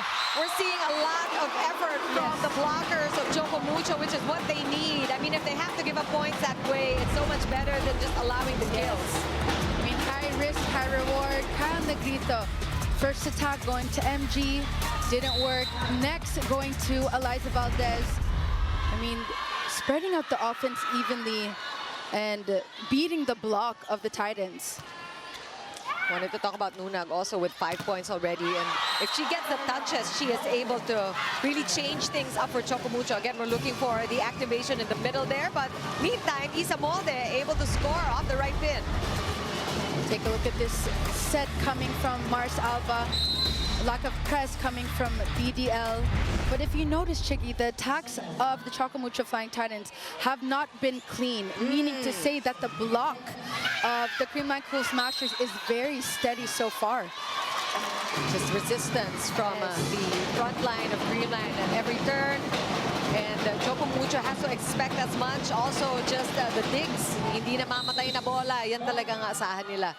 we're seeing a lot of effort from the blockers of Choco Mucho, which is what they need. I mean, if they have to give up points that way, it's so much better than just allowing the kills. I mean, high risk, high reward. Kaya Negrito, first attack going to MG, didn't work. Next, going to Eliza Valdez. I mean, spreading out the offense evenly and beating the block of the Titans. Wanted to talk about Nunag also with 5 points already. And if she gets the touches, she is able to really change things up for Choco Mucho. Again, we're looking for the activation in the middle there. But meantime, Isa Molde able to score off the right pin. Take a look at this set coming from Mars Alba. Lack of press coming from BDL. But if you notice, Chicky, the attacks of the Choco Mucho Flying Titans have not been clean, meaning to say that the block of the Creamline Cool Smashers is very steady so far. Just resistance from the front line of Creamline at every turn. And Choco Mucho has to expect as much. Also, just the digs. Hindi na mamatay na bola. Yan talagang asahan nila.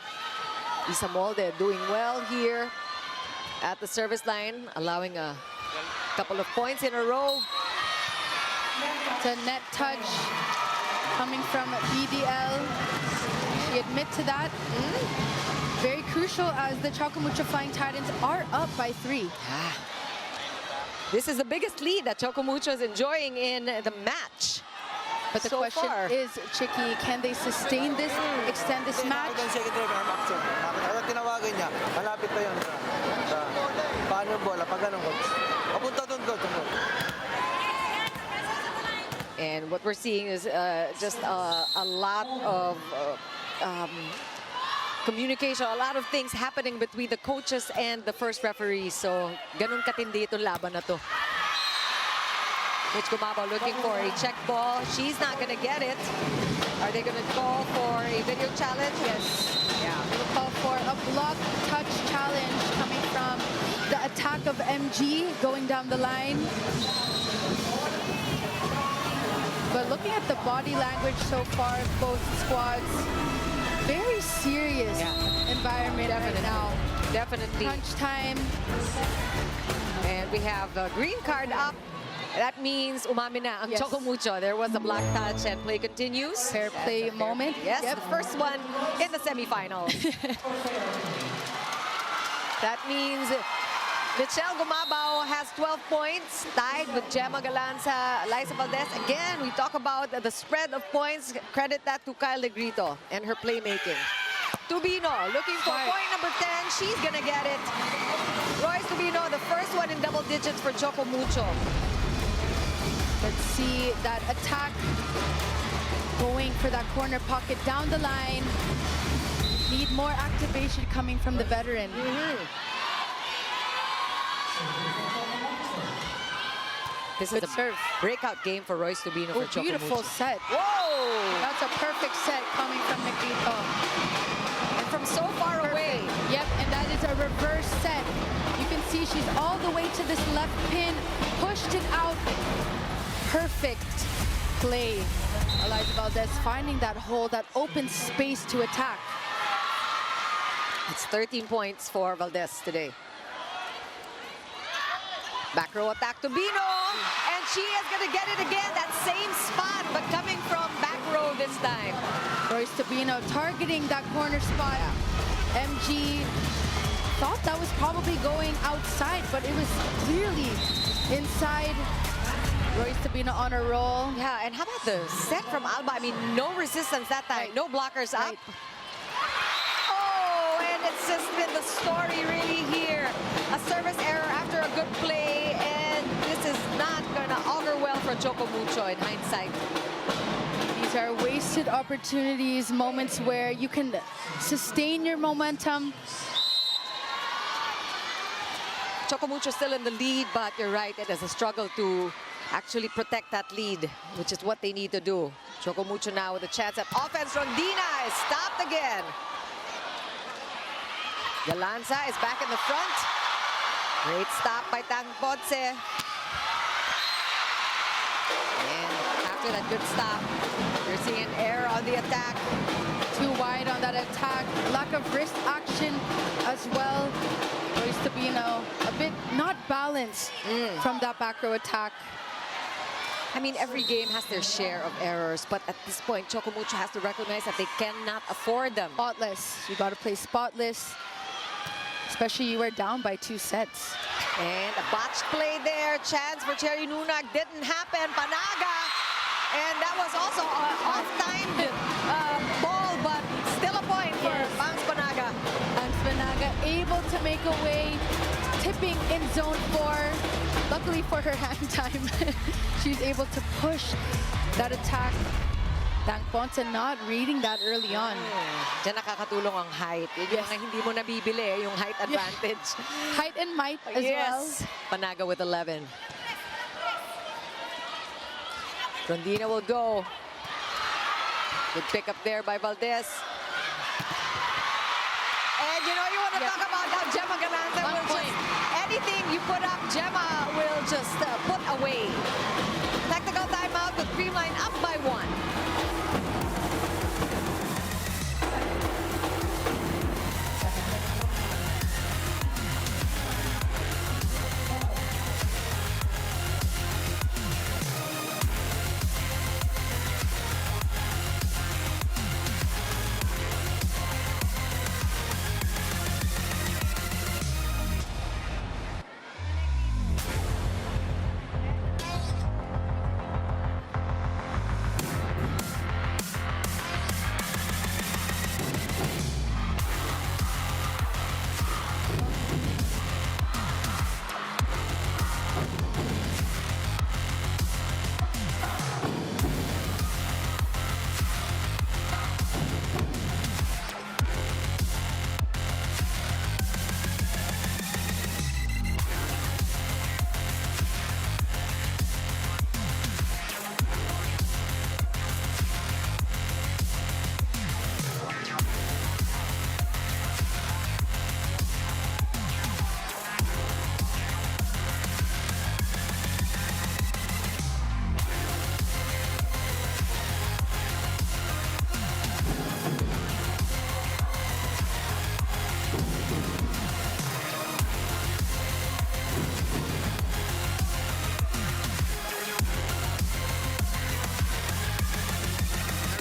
Isa Molde doing well here at the service line, allowing a couple of points in a row. The net touch coming from BDL. She admit to that. Very crucial as the Choco Mucho Flying Titans are up by 3. This is the biggest lead that Choco Mucho is enjoying in the match. But the so question far is, Chicky, can they sustain this, extend this match? Ang second drive ng action. Ano tinawagan niya? Malapit pa yun. Paano yung bola? Pag ganun, coach. Papunta doon, coach. And what we're seeing is just a lot of communication, a lot of things happening between the coaches and the first referee. So, ganun katindi itong laban na to. Mitch Gumabo looking for a check ball. She's not going to get it. Are they going to call for a video challenge? Yes. Yeah. We'll call for a block touch challenge coming from the attack of MG going down the line. But looking at the body language so far of both squads, very serious environment right now. Definitely. Crunch time. And we have the green card up. That means umami na ang Yes. Choco Mucho. There was a black touch and play continues. Fair play moment. Yes, Yep. the first one in the semifinals. That means Michelle Gumabao has 12 points, tied with Gemma Galanza, Eliza Valdez. Again, we talk about the spread of points. Credit that to Kyle Negrito and her playmaking. Tubino looking for point number 10. She's gonna get it. Royce Tubino, the first one in double digits for Choco Mucho. Let's see that attack going for that corner pocket down the line. Need more activation coming from the veteran. This is a serve. breakout game for Royce Tubino for Choco Beautiful Mucho. set. Whoa! That's a perfect set coming from Nikito. And from so far away. Yep, and that is a reverse set. You can see she's all the way to this left pin, pushed it out. Perfect play. Eliza Valdez finding that hole, that open space to attack. It's 13 points for Valdez today. Back row attack to Bino. And she is going to get it again. That same spot, but coming from back row this time. Royce Tubino targeting that corner spot. MG thought that was probably going outside, but it was clearly inside. Royce Tubino on a roll. Yeah, and how about the set from Alba? I mean, no resistance that time. No blockers up. Right. Oh, and it's just been the story really here. A service error after a good play, and this is not going to augur well for Choco Mucho in hindsight. These are wasted opportunities, moments where you can sustain your momentum. Choco Mucho still in the lead, but you're right, it is a struggle to actually protect that lead, which is what they need to do. Choco Mucho now with a chance at offense. Rondina is stopped again. Galanza is back in the front. Great stop by Tang Ponce. And after that good stop, you're seeing error on the attack. Too wide on that attack. Lack of wrist action as well. Royce Tubino a bit not balanced from that back row attack. I mean, every game has their share of errors, but at this point, Choco Mucho has to recognize that they cannot afford them. Spotless. You got to play spotless. Especially you were down by 2 sets. And a botched play there. Chance for Cherry Nunag didn't happen. Panaga. And that was also an off-timed ball, but still a point for Bangs Panaga. Bangs Panaga able to make a way, tipping in zone 4. Luckily for her hand time, she's able to push that attack. Tang Ponce not reading that early on. Diyan nakakatulong ang height. Yun yung mga hindi mo nabibili, yung height advantage. Height and might as well. Panaga with 11. Rondina will go. Good pick up there by Valdez. And you know, you want to talk about how Gemma Galanza will just, anything you put up, Gemma will just put away. Tactical timeout with Creamline up by 1.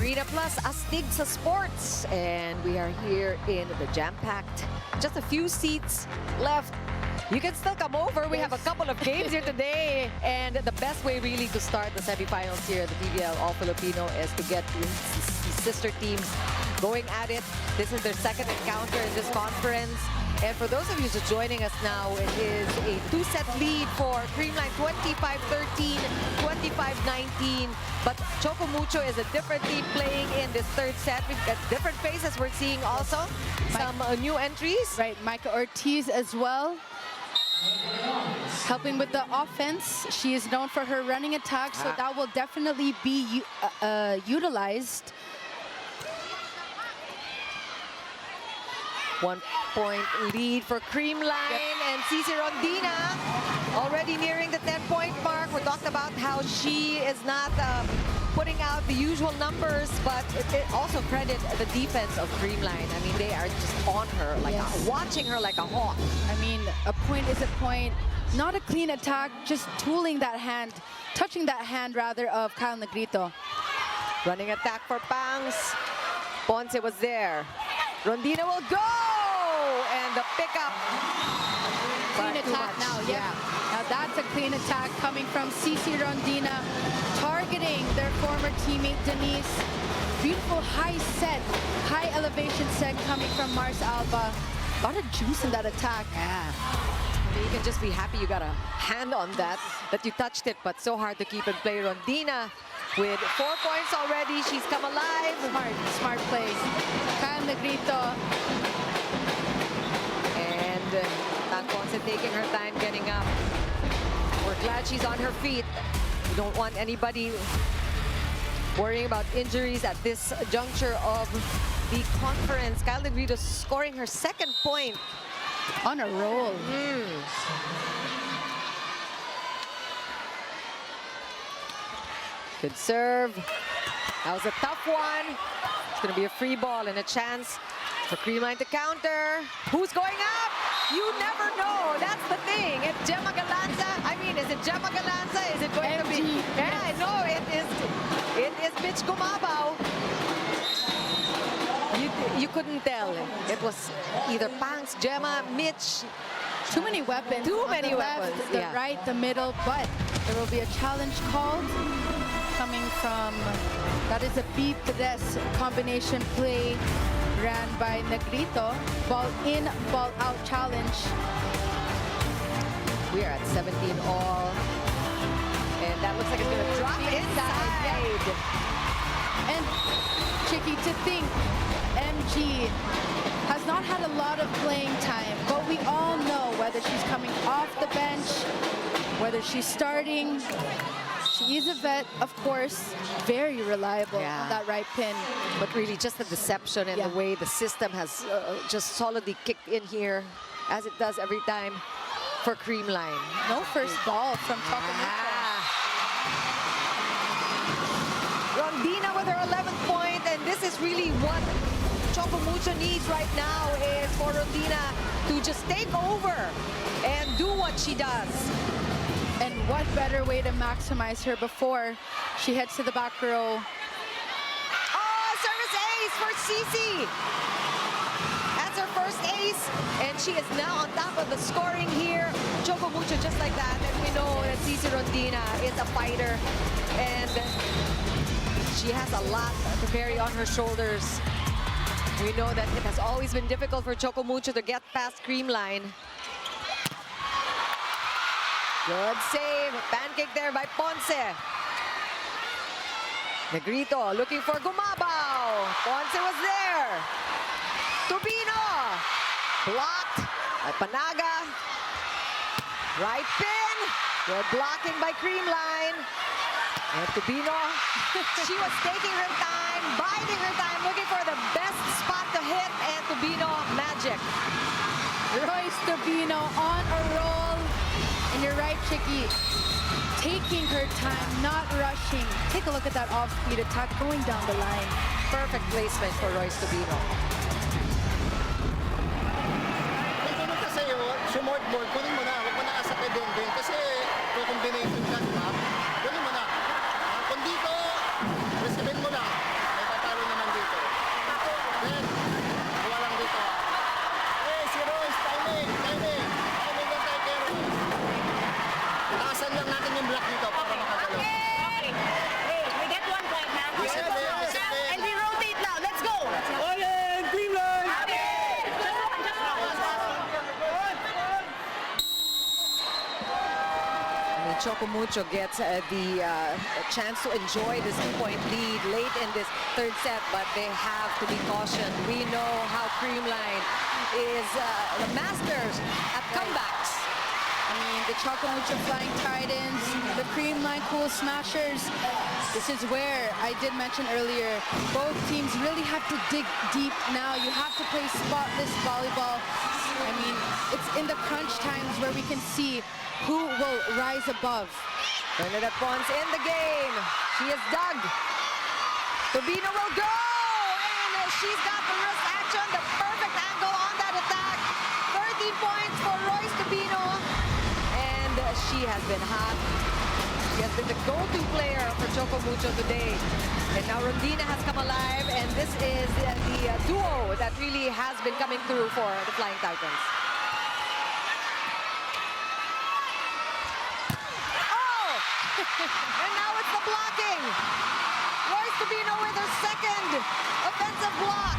Arena Plus, astig sa sports. And we are here in the jam-packed, just a few seats left. You can still come over. We have a couple of games here today. And the best way really to start the semifinals here at the PVL All-Filipino is to get the sister teams going at it. This is their second encounter in this conference. And for those of you just joining us now, it is a two-set lead for Creamline, 25-13, 25-19. But Choco Mucho is a different team playing in this third set. We've got different faces we're seeing also. Some new entries. Right, Micah Ortiz as well. Helping with the offense. She is known for her running attack, so that will definitely be utilized. 1 point lead for Creamline and Cici Rondina already nearing the 10-point mark. We talked about how she is not putting out the usual numbers, but it also credit the defense of Creamline. I mean, they are just on her, like watching her like a hawk. I mean, a point is a point. Not a clean attack, just tooling that hand, touching that hand rather of Kyle Negrito. Running attack for Pangs. Ponce was there. Rondina will go! And the pickup. Clean attack now, yeah. Now that's a clean attack coming from Cici Rondina, targeting their former teammate Denise. Beautiful high set, high elevation set coming from Mars Alba. A lot of juice in that attack. Yeah. I mean, you can just be happy you got a hand on that you touched it, but so hard to keep and play. Rondina with 4 points already. She's come alive. Smart play. Kyle Negrito. And Tan Ponce taking her time getting up. We're glad she's on her feet. We don't want anybody worrying about injuries at this juncture of the conference. Kyle Negrito scoring her second point. On a roll. Good serve. That was a tough one. It's going to be a free ball and a chance for Creamline to counter. Who's going up? You never know. That's the thing. It's Gemma Galanza. I mean, is it Gemma Galanza? Is it going to be? Yeah, no, it is. It is Mitch Gumabaw. You couldn't tell. It was either Pangs, Gemma, Mitch. Too many weapons. Too on many the weapons, left, the yeah. right, the middle, but there will be a challenge called coming from, that is a B-Tres combination play ran by Negrito. Ball in, ball out challenge. We are at 17 all. And that looks like it's going to drop inside. And tricky to think, MG has not had a lot of playing time, but we all know whether she's coming off the bench, whether she's starting. She is a vet, of course, very reliable on that right pin. But really just the deception and the way the system has just solidly kicked in here, as it does every time for Creamline. No first ball from Choco Mucho. Rondina with her 11th point, and this is really what Choco Mucho needs right now, is for Rondina to just take over and do what she does. And what better way to maximize her before she heads to the back row. Oh, service ace for Cici. That's her first ace, and she is now on top of the scoring here. Choco Mucho just like that, and we know that Cici Rondina is a fighter, and she has a lot to carry on her shoulders. We know that it has always been difficult for Choco Mucho to get past Creamline. Good save. Pancake there by Ponce. Negrito looking for Gumabaw. Ponce was there. Tubino. Blocked by Panaga. Right pin. Good blocking by Creamline. And Tubino, she was taking her time, biding her time, looking for the best spot to hit, and Tubino, magic. Royce Tubino on a roll. And you're right, Chicky. Taking her time, not rushing. Take a look at that off-speed attack going down the line. Perfect placement for Royce Tubino. Kung tulog ka sa'yo, sumortboard, kunin mo na. Huwag mo na kasakay din. Kasi combination ka, diba? Kunin mo na. Kung dito, receive mo na. May tatalo naman dito. Then, kuha lang dito. Hey, si Royce, timing. Timing lang tayo kay Royce. Taasan lang natin yung block dito para makagalaw. Okay. Hey, we get 1 point now. Discipline, discipline. And we rotate now. Let's go. All in, Creamline! Okay. Just one. Choco Mucho gets the chance to enjoy this 2-point lead late in this third set, but they have to be cautioned. We know how Creamline is the masters at comebacks. I mean, the Choco Mucho Flying Titans, the Creamline Cool Smashers. This is where I did mention earlier, both teams really have to dig deep now. You have to play spotless volleyball. I mean, it's in the crunch times where we can see who will rise above. Bernadette Pons in the game. She is dug. Tubino will go, and she's got the wrist action, the perfect angle on that attack. 13 points for Royce Tubino, and she has been hot. She has been the go-to player for Choco Mucho today. And now Rondina has come alive, and this is the duo that really has been coming through for the Flying Titans. And now it's the blocking. Royce Tubino with her second offensive block.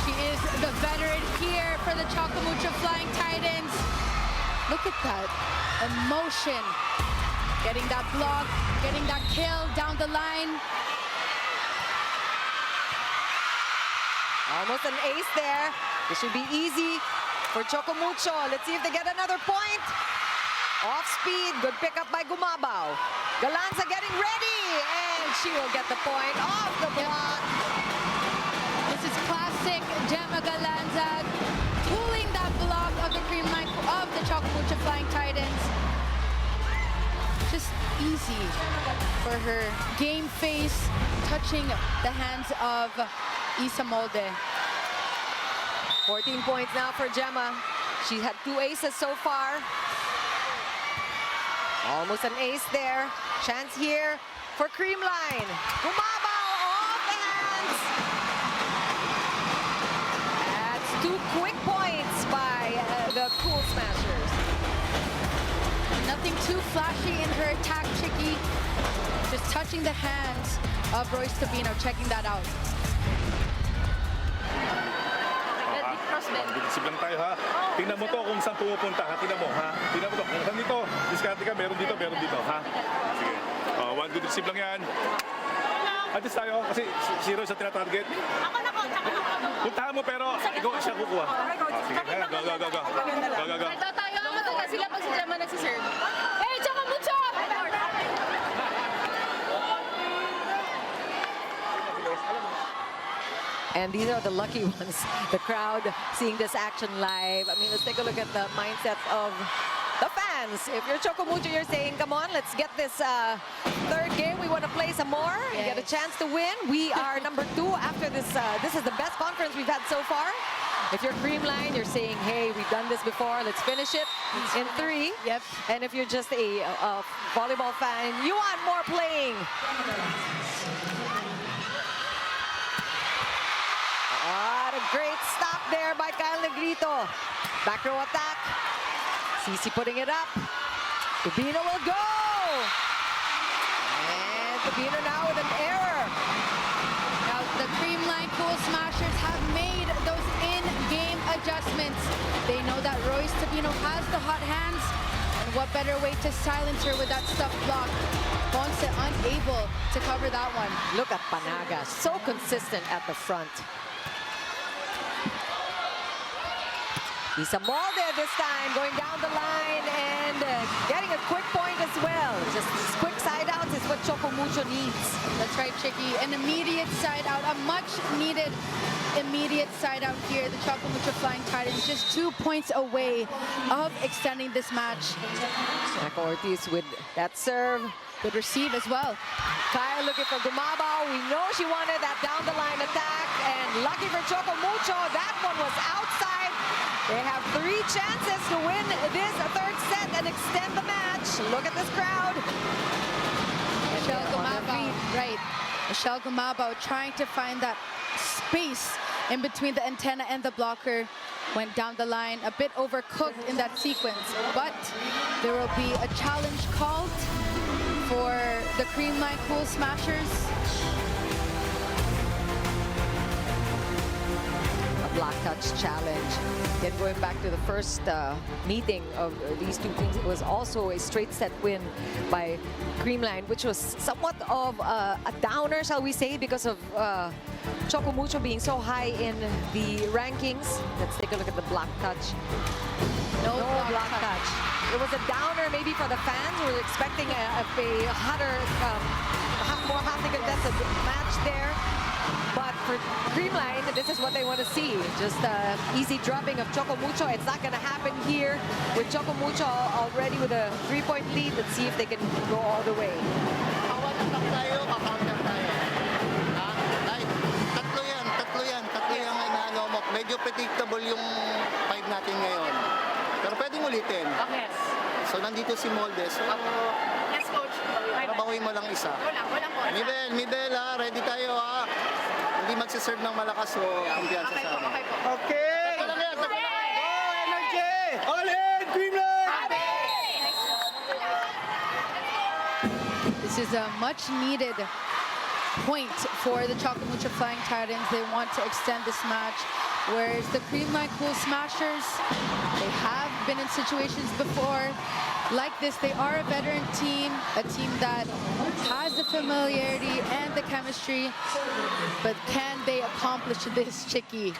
She is the veteran here for the Choco Mucho Flying Titans. Look at that emotion. Getting that block, getting that kill down the line. Almost an ace there. This should be easy for Choco Mucho. Let's see if they get another point. Off speed, good pickup by Gumabao. Galanza getting ready, and she will get the point off the block. This is classic Gemma Galanza pulling that block of the Creamline of the Choco Mucho Flying Titans. Just easy for her game face, touching the hands of Isa Molde. 14 points now for Gemma. She had 2 aces so far. Almost an ace there. Chance here for Creamline. Gumabao off the hands. That's 2 quick points by the Cool Smashers. Nothing too flashy in her attack, Chicky. Just touching the hands of Royce Tubino, checking that out. Mag-isip lang tayo, ha? Tingnan mo to kung saan pumupunta, ha? Tingnan mo, ha? Tingnan mo to. Kung saan dito, diskarte ka, meron dito, ha? Sige. One good receive lang yan. Adjust tayo, kasi si Royce ang tinatarget. Puntahan mo, pero ikaw siya kukuha. Sige, ha? Go. Ito tayo ang matuka sila pag si Gemma nagsiserve. Hey, Choco Mucho! And these are the lucky ones. The crowd seeing this action live. I mean, let's take a look at the mindset of the fans. If you're Choco Mucho, you're saying, come on, let's get this third game. We want to play some more. You get a chance to win. We are number 2 after this. This is the best conference we've had so far. If you're Creamline, you're saying, hey, we've done this before. Let's finish it in 3. Yep. And if you're just a volleyball fan, you want more playing. What a great stop there by Kyle Negrito. Back row attack. Cici putting it up. Tubino will go. And Tubino now with an error. Now, the Creamline Cool Smashers have made those in-game adjustments. They know that Royce Tubino has the hot hands, and what better way to silence her with that stuff block. Ponce unable to cover that one. Look at Panaga, so consistent at the front. Isa Molde this time going down the line and getting a quick point as well. Just quick side outs is what Choco Mucho needs. That's right, Chicky. An immediate side out, a much needed immediate side out here. The Choco Mucho Flying Titans just 2 points away of extending this match. Naco Ortiz with that serve. Good receive as well. Kyle looking for Gumabao. We know she wanted that down the line attack, and lucky for Choco Mucho, that one was outside. They have 3 chances to win this third set and extend the match. Look at this crowd. Michelle Gumabao, right. Michelle Gumabao trying to find that space in between the antenna and the blocker. Went down the line, a bit overcooked in that sequence, but there will be a challenge called for the Creamline Cool Smashers. block touch challenge. Then going back to the first meeting of these two teams, it was also a straight set win by Creamline, which was somewhat of a downer, shall we say, because of Choco Mucho being so high in the rankings. Let's take a look at the block touch. No block touch. It was a downer maybe for the fans who were expecting a hotter, more hotly contested match there. But for Creamline, this is what they want to see. Just easy dropping of Choco Mucho. It's not going to happen here with Choco Mucho already with a 3-point lead. Let's see if they can go all the way. Kawatak tayo, ka-counter tayo. Ay, tatlo yan inaano mo. Medyo predictable yung 5 natin ngayon. Pero pwedeng ulitin. Yes. So nandito si Moldes. So, Yes, coach. babawi mo lang isa. Wala po. Mibel ha, ready tayo ha. Hindi magsiserve ng malakas so kumpiyansa sa amin. Okay po. Okay! Taka lang yan. Go, energy! All in, Creamline! This is a much-needed point for the Choco Mucho Flying Titans. They want to extend this match, whereas the Creamline Cool Smashers, they have been in situations before like this. They are a veteran team, a team that has the familiarity and the chemistry, but can they accomplish this, Chicky?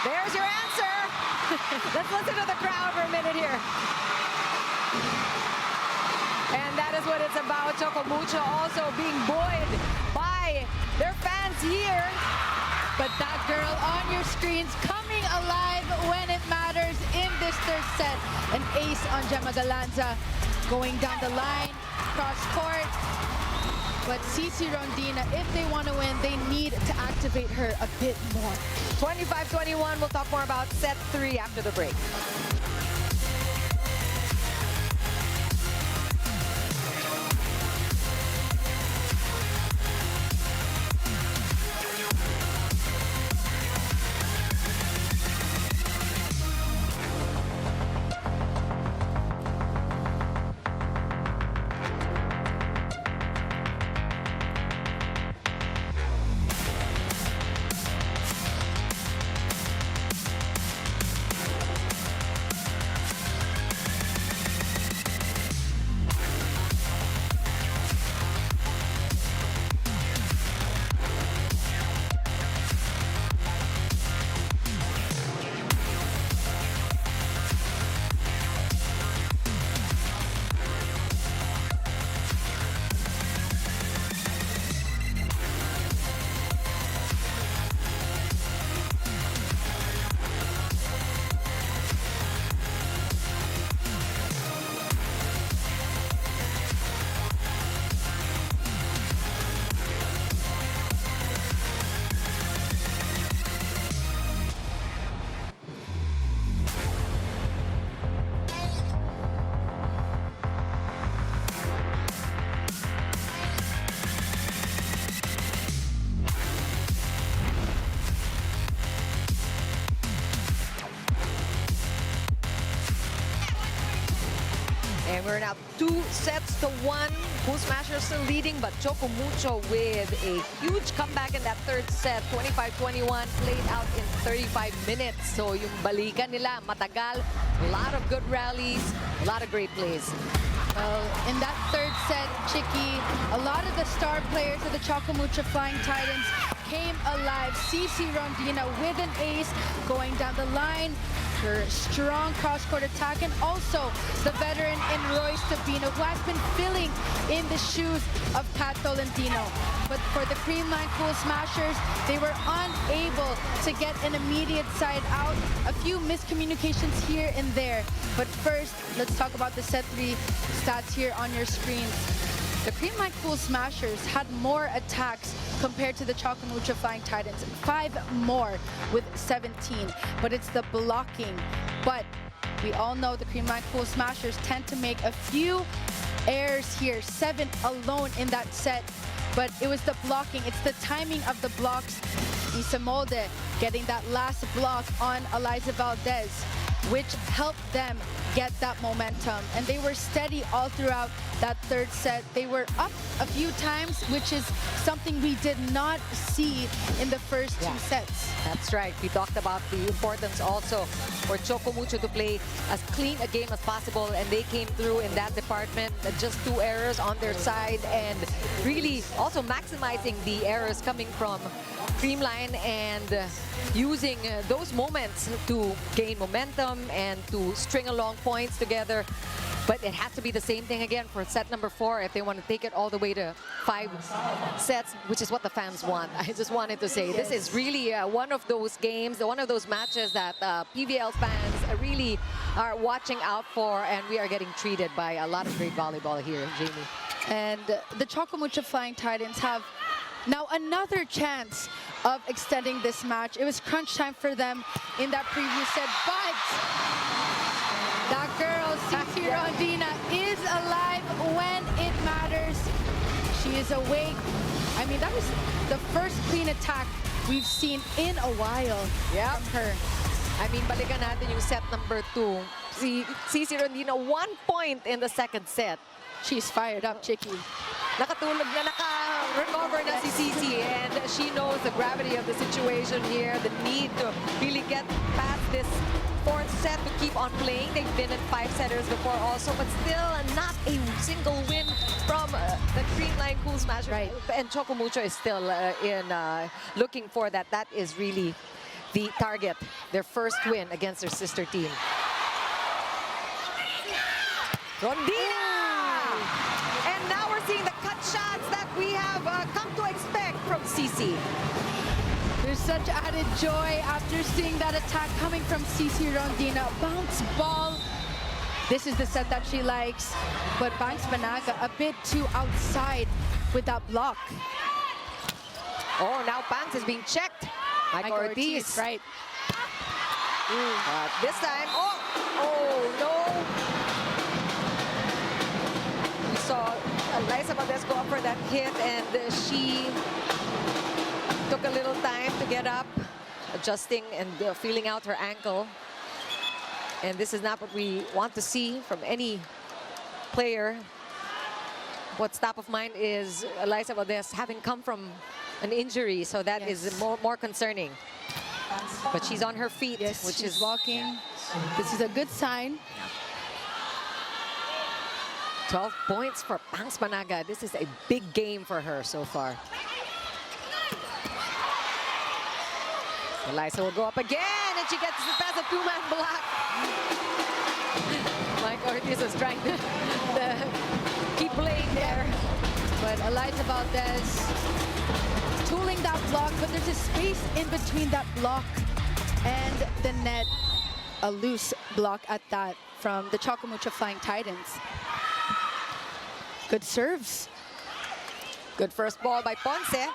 There's your answer. Let's listen to the crowd for a minute here. And that is what it's about. Choco Mucho also being buoyed by their fans here. But that girl on your screens coming alive when it matters in this third set. An ace on Gemma Galanza going down the line, cross court. But Cici Rondina, if they want to win, they need to activate her a bit more. 25-21. We'll talk more about set 3 after the break. And we're now 2-1. Cool Smashers still leading, but Choco Mucho with a huge comeback in that third set. 25-21 played out in 35 minutes. So yung balikan nila, matagal. A lot of good rallies, a lot of great plays. Well, in that third set, Chicky, a lot of the star players of the Choco Mucho Flying Titans came alive. Cici Rondina with an ace going down the line. Her strong cross-court attack, and also the veteran in Royce Tabino, who has been filling in the shoes of Pat Tolentino. But for the Creamline Cool Smashers, they were unable to get an immediate side out. A few miscommunications here and there. But first, let's talk about the set 3 stats here on your screens. The Creamline Cool Smashers had more attacks compared to the Choco Mucho Flying Titans. 5 more with 17, but it's the blocking. But we all know the Creamline Cool Smashers tend to make a few errors here, 7 alone in that set. But it was the blocking, it's the timing of the blocks. Isa Molde getting that last block on Eliza Valdez. which helped them get that momentum. And they were steady all throughout that third set. They were up a few times, which is something we did not see in the first two sets. That's right. We talked about the importance also for Choco Mucho to play as clean a game as possible, and they came through in that department. Just 2 errors on their side, and really also maximizing the errors coming from Creamline and using those moments to gain momentum and to string along points together. But it has to be the same thing again for set number 4 if they want to take it all the way to 5 sets, which is what the fans want. I just wanted to say this is really one of those games, one of those matches that PVL fans really are watching out for, and we are getting treated by a lot of great volleyball here, Jamie. And the Choco Mucho Flying Titans have now another chance of extending this match. It was crunch time for them in that previous set, but that girl, Cici Rondina, is alive when it matters. She is awake. I mean, that was the first clean attack we've seen in a while from her. I mean, balikan natin yung set number 2. Si Cici Rondina, 1 point in the second set. She's fired up, Chicky. Nakatulog na, naka-recover na si Cici, and she knows the gravity of the situation here, the need to really get past this 4th set to keep on playing. They've been in 5-setters before also, but still not a single win from the Creamline Cool Smashers. Right. And Choco Mucho is still looking for that. That is really the target, their first win against their sister team. Rondina! And now we're seeing the cut shots that we have come to expect from Cici. There's such added joy after seeing that attack coming from Cici Rondina. Bounce ball. This is the set that she likes. But Banks Banaga a bit too outside with that block. Oh, now Banks is being checked. Mike Ortiz. Right. This time, oh no. We saw Liza Valdez go up for that hit, and she took a little time to get up, adjusting and feeling out her ankle. And this is not what we want to see from any player. What's top of mind is Liza Valdez having come from an injury, so that is more concerning. But she's on her feet, which is walking. This is a good sign. 12 points for Banks Banaga. This is a big game for her so far. Eliza will go up again, and she gets past a 2-man block. Mike Ortiz is trying to keep playing there. But Eliza Valdez tooling that block, but there's a space in between that block and the net. A loose block at that from the Choco Mucho Flying Titans. Good serves. Good first ball by Ponce.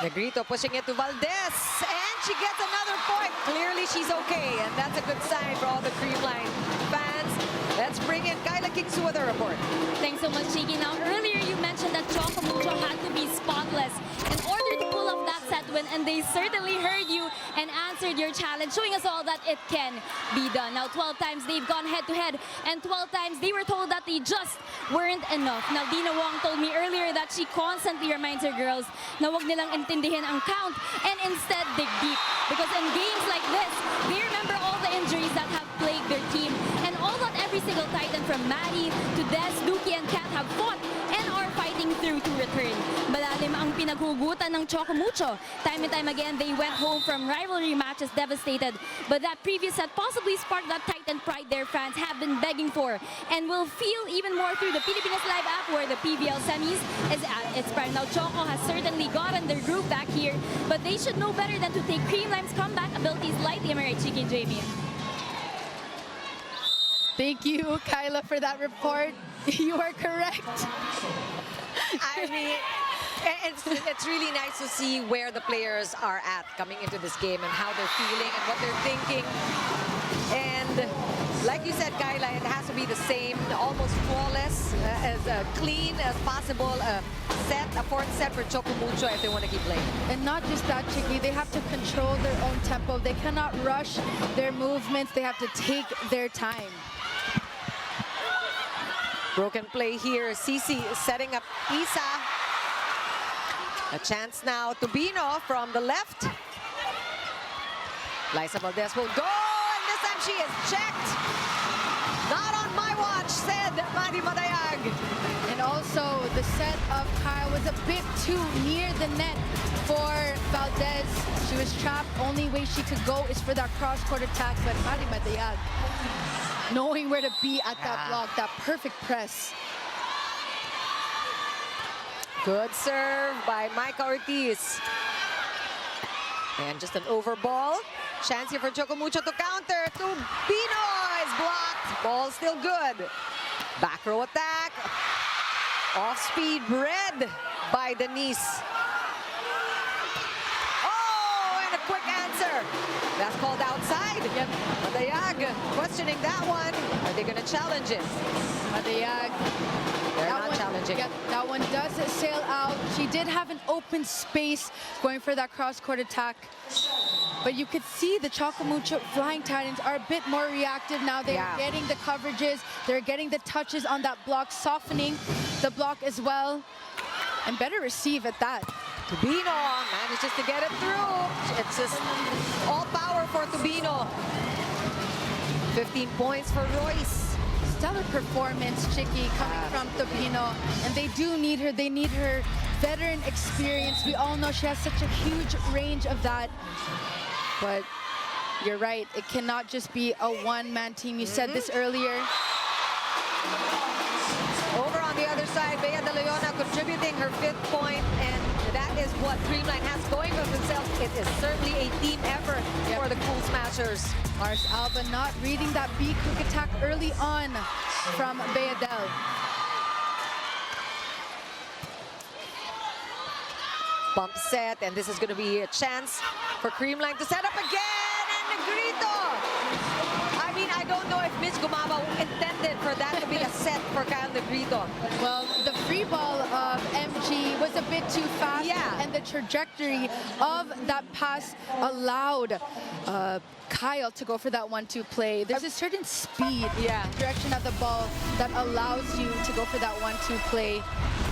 Negrito pushing it to Valdez, and she gets another point. Clearly she's okay, and that's a good sign for all the Creamline fans. Let's bring in Kyla Kingsu with a report. Thanks so much, Chiki. Now, earlier you mentioned that Choco Mucho had to be spotless in order to pull off that set win, and they certainly heard you and answered your challenge, showing us all that it can be done. Now, 12 times they've gone head-to-head, and 12 times they were told that they just weren't enough. Now, Dina Wong told me earlier that she constantly reminds her girls na wag nilang intindihin ang count and instead dig deep. Because in games like this, they remember all the injuries that have plagued their team, and all that every single Titan from Maddie to Des, Dookie, and Kat have fought and are fighting through to return. Malalim ang pinaghugutan ng Choco Mucho. Time and time again, they went home from rivalry matches devastated. But that previous set possibly sparked that Titan pride their fans have been begging for, and will feel even more through the Pilipinas Live app, where the PVL semis is at its prime. Now, Choco has certainly gotten their groove back here, but they should know better than to take Creamline's comeback abilities lightly. Am I right, Chiki and Jamie? Thank you, Kyla, for that report. You are correct. I mean, it's really nice to see where the players are at coming into this game and how they're feeling and what they're thinking. And like you said, Kyla, it has to be the same, almost flawless, as clean as possible. A fourth set for Choco Mucho if they want to keep playing. And not just that, Chicky, they have to control their own tempo. They cannot rush their movements. They have to take their time. Broken play here. Cici setting up Isa. A chance now to Bino from the left. Liza Valdez will go, and this time she is checked. Not on my watch, said Madi Madayag. And also, the set of Kyle was a bit too near the net for Valdez. She was trapped. Only way she could go is for that cross-court attack. But Madi Madayag, knowing where to be at that block, that perfect press. Good serve by Micah Ortiz. And just an over ball. Chance here for Choco Mucho to counter. To Bino is blocked. Ball still good. Back row attack. Off speed read by Denise. Oh, and a quick answer. That's called outside. Yep. Madayag questioning that one. Are they going to challenge it? Madayag. They're not challenging. Yep, that one does sail out. She did have an open space going for that cross-court attack. But you could see the Choco Mucho Flying Titans are a bit more reactive now. They're getting the coverages. They're getting the touches on that block, softening the block as well. And better receive at that. Tubino manages to get it through. It's just all power for Tubino. 15 points for Royce. Stellar performance, Chicky, coming from Tubino. And they do need her. They need her veteran experience. We all know she has such a huge range of that. But you're right. It cannot just be a one-man team. You said this earlier. Over on the other side, Bea De Leona contributing her 5th point, and that is what Creamline has going for themselves. It is certainly a team effort for the Cool Smashers. Mars Alba not reading that B-quick attack early on from Bea Del. Bump set, and this is going to be a chance for Creamline to set up again, and Negrito! I mean, I don't know if Mitch Gumaba intended for that to be a set for Kyle Negrito. Well, the free ball of MG was a bit too fast, and the trajectory of that pass allowed Kyle to go for that 1-2 play. There's a certain speed, direction of the ball that allows you to go for that 1-2 play.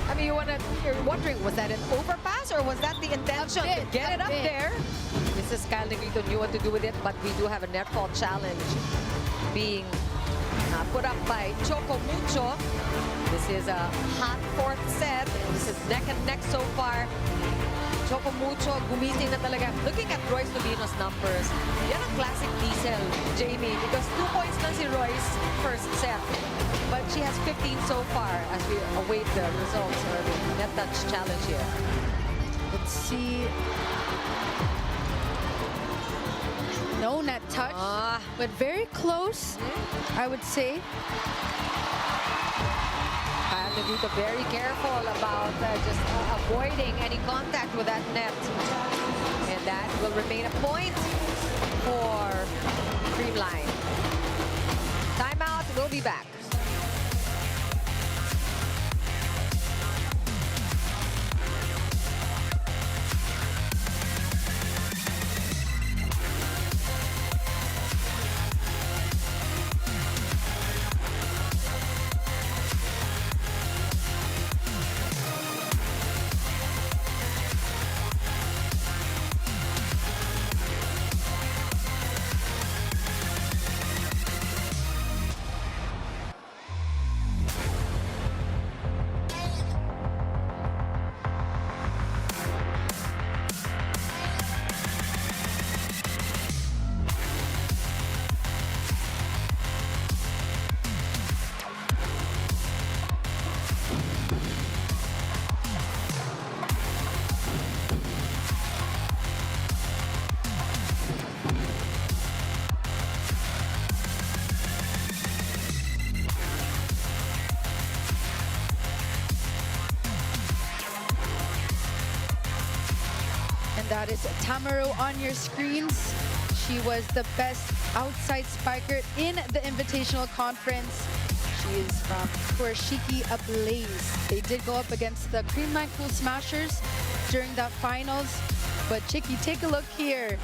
I mean, you're wondering, was that an overpass or was that the intention to get it up there? This is Kyle Negrito knew what to do with it, but we do have a net fault challenge being put up by Choco Mucho. This is a hot 4th set. This is neck and neck so far. Choco Mucho gumising na talaga. Looking at Royce Tubino's numbers, yan ang classic diesel, Jamie, because 2 points na si Royce first set. But she has 15 so far as we await the results or the net touch challenge here. Let's see. No net touch, but very close, I would say. Kyle Negrito very careful about just avoiding any contact with that net. And that will remain a point for Creamline. Timeout, we'll be back. That is Tamaru on your screens. She was the best outside spiker in the Invitational Conference. She is from Shiki Ablaze. They did go up against the Creamline Cool Smashers during that finals. But Chicky, take a look here.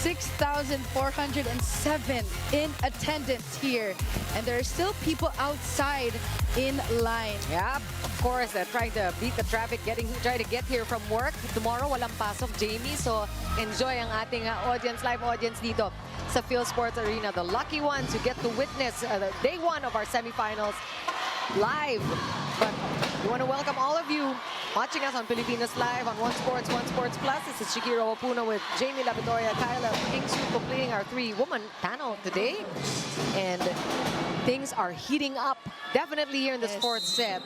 6,407 in attendance here. And there are still people outside in line. Yeah, of course, trying to beat the traffic, trying to get here from work. Tomorrow, walang pasok, Jamie. So, enjoy ang ating live audience dito sa Phil Sports Arena. The lucky ones who get to witness the day one of our semifinals live. But we want to welcome all of you watching us on Filipinas Live on One Sports Plus. This is Chiki Rowapuno with Jamie Lavitoria, Kyla Kingsu completing our three-woman panel today. And things are heating up, definitely here in this fourth set.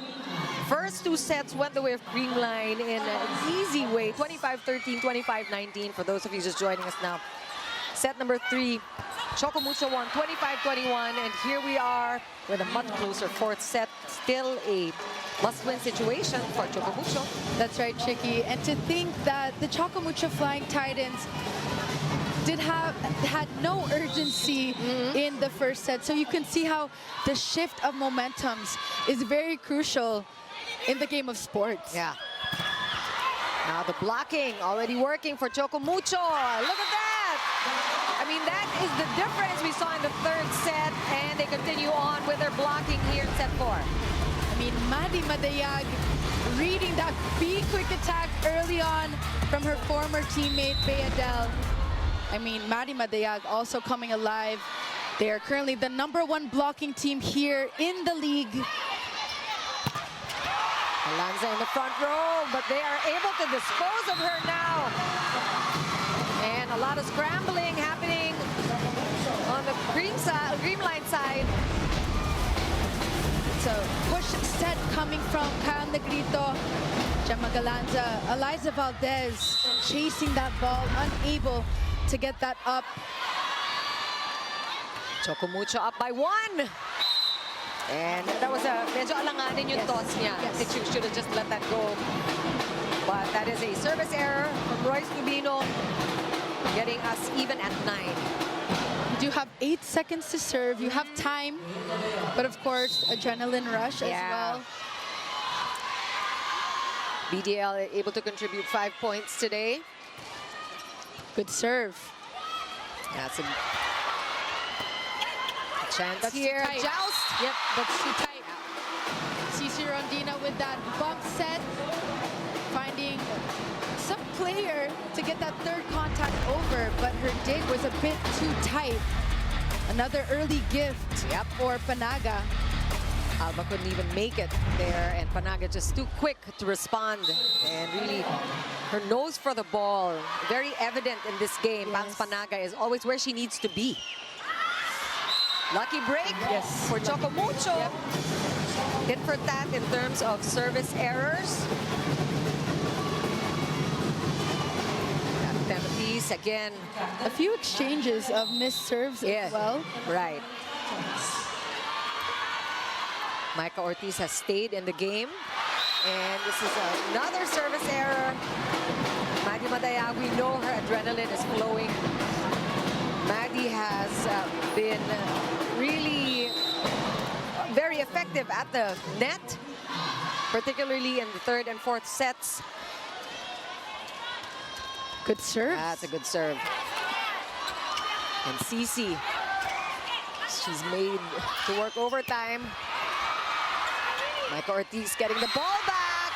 First two sets went the way of Creamline in an easy way, 25-13, 25-19 for those of you just joining us now. Set number 3, Choco Mucho won 25-21, and here we are with a much closer fourth set. Still a must-win situation for Choco Mucho. That's right, Chicky. And to think that the Choco Mucho Flying Titans had no urgency in the first set. So you can see how the shift of momentums is very crucial in the game of sports. Yeah. Now the blocking already working for Choco Mucho. Look at that! I mean, that is the difference we saw in the third set, and they continue on with their blocking here in set 4. I mean, Maddie Madayag reading that quick attack early on from her former teammate, Bayadel. I mean, Maddie Madayag also coming alive. They are currently the #1 blocking team here in the league. Alanza in the front row, but they are able to dispose of her now. And a lot of scrambling happening on the Creamline side. So push set coming from Kyle Negrito, Gemma Galanza, Eliza Valdez chasing that ball, unable to get that up. Choco Mucho up by 1. And that was a medyo alanganin yung toss niya. I think she should have just let that go. But that is a service error from Royce Tubino, getting us even at 9. You do have 8 seconds to serve. You have time, but of course, adrenaline rush as well. BDL able to contribute 5 points today. Good serve. That's a chance That's here. too tight. Joust. Yep, that's too tight. Cici Rondina with that bump set, finding some player to get that third contact over, but her dig was a bit too tight. Another early gift for Panaga. Alba couldn't even make it there, and Panaga just too quick to respond. And really, her nose for the ball, very evident in this game. Bangs Panaga is always where she needs to be. Lucky break for Choco Mucho. Hit for that in terms of service errors. 10 apiece again. A few exchanges of missed serves as well. Right. Micah Ortiz has stayed in the game. And this is another service error. Maddie Madayag, we know her adrenaline is flowing. Maddie has been really very effective at the net, particularly in the third and fourth sets. Good serve. That's a good serve. And Cici, she's made to work overtime. Micah Ortiz getting the ball back.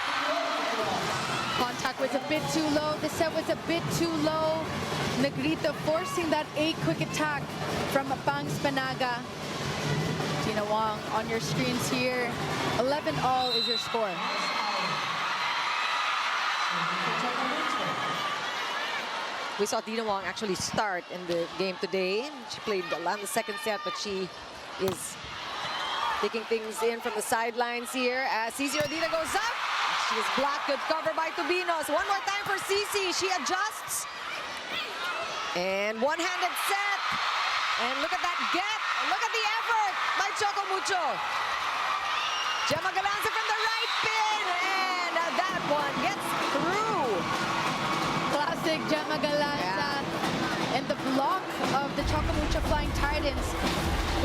Contact was a bit too low. The set was a bit too low. Negrito forcing that quick attack from Bangs Panaga. Tina Wong on your screens here. 11-all is your score. We saw Tina Wong actually start in the game today. She played a lot in the second set, but she is taking things in from the sidelines here as Cici Rodina goes up. She is blocked. Good cover by Tubinos. One more time for Cici. She adjusts. And one-handed set. And look at that get. Look at the effort by Choco Mucho. Gemma Galanza from the right pin. And that one gets through. Classic Gemma Galanza. And the block of the Choco Mucho Flying Titans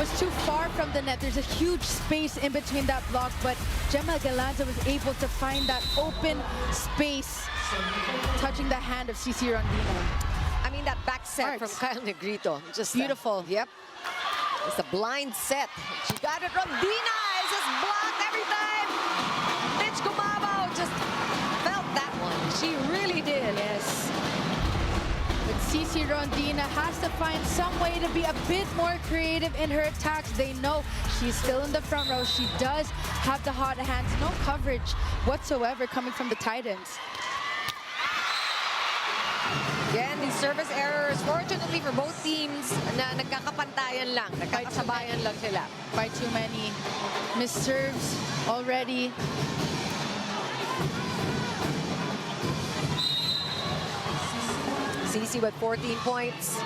was too far from the net. There's a huge space in between that block, but Gemma Galanza was able to find that open space, touching the hand of CC Rondina. I mean, that back set from Kyle Negrito. Just beautiful. Yep. It's a blind set. She got it. Rondina is just blocked every time. Mitch Gumabao just felt that one. She really did. Yes. But CC Rondina has to find some way to be a bit more creative in her attacks. They know she's still in the front row. She does have the hot hands. No coverage whatsoever coming from the Titans. Again, these service errors, fortunately for both teams, na nagkakapantayan lang. Nagkakasabayan lang sila. By too many missed serves already. CC with 14 points.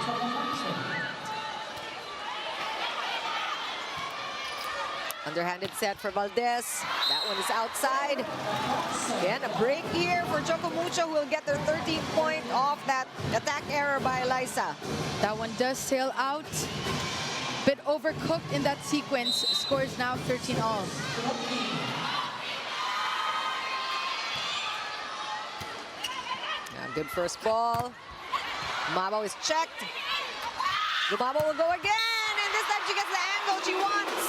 Underhanded set for Valdez. That one is outside. Again, a break here for Choco Mucho, who will get their 13th point off that attack error by Eliza. That one does sail out. Bit overcooked in that sequence. Score is now 13-all. Good first ball. Gumabao is checked. Gumabao will go again, and this time she gets the angle she wants.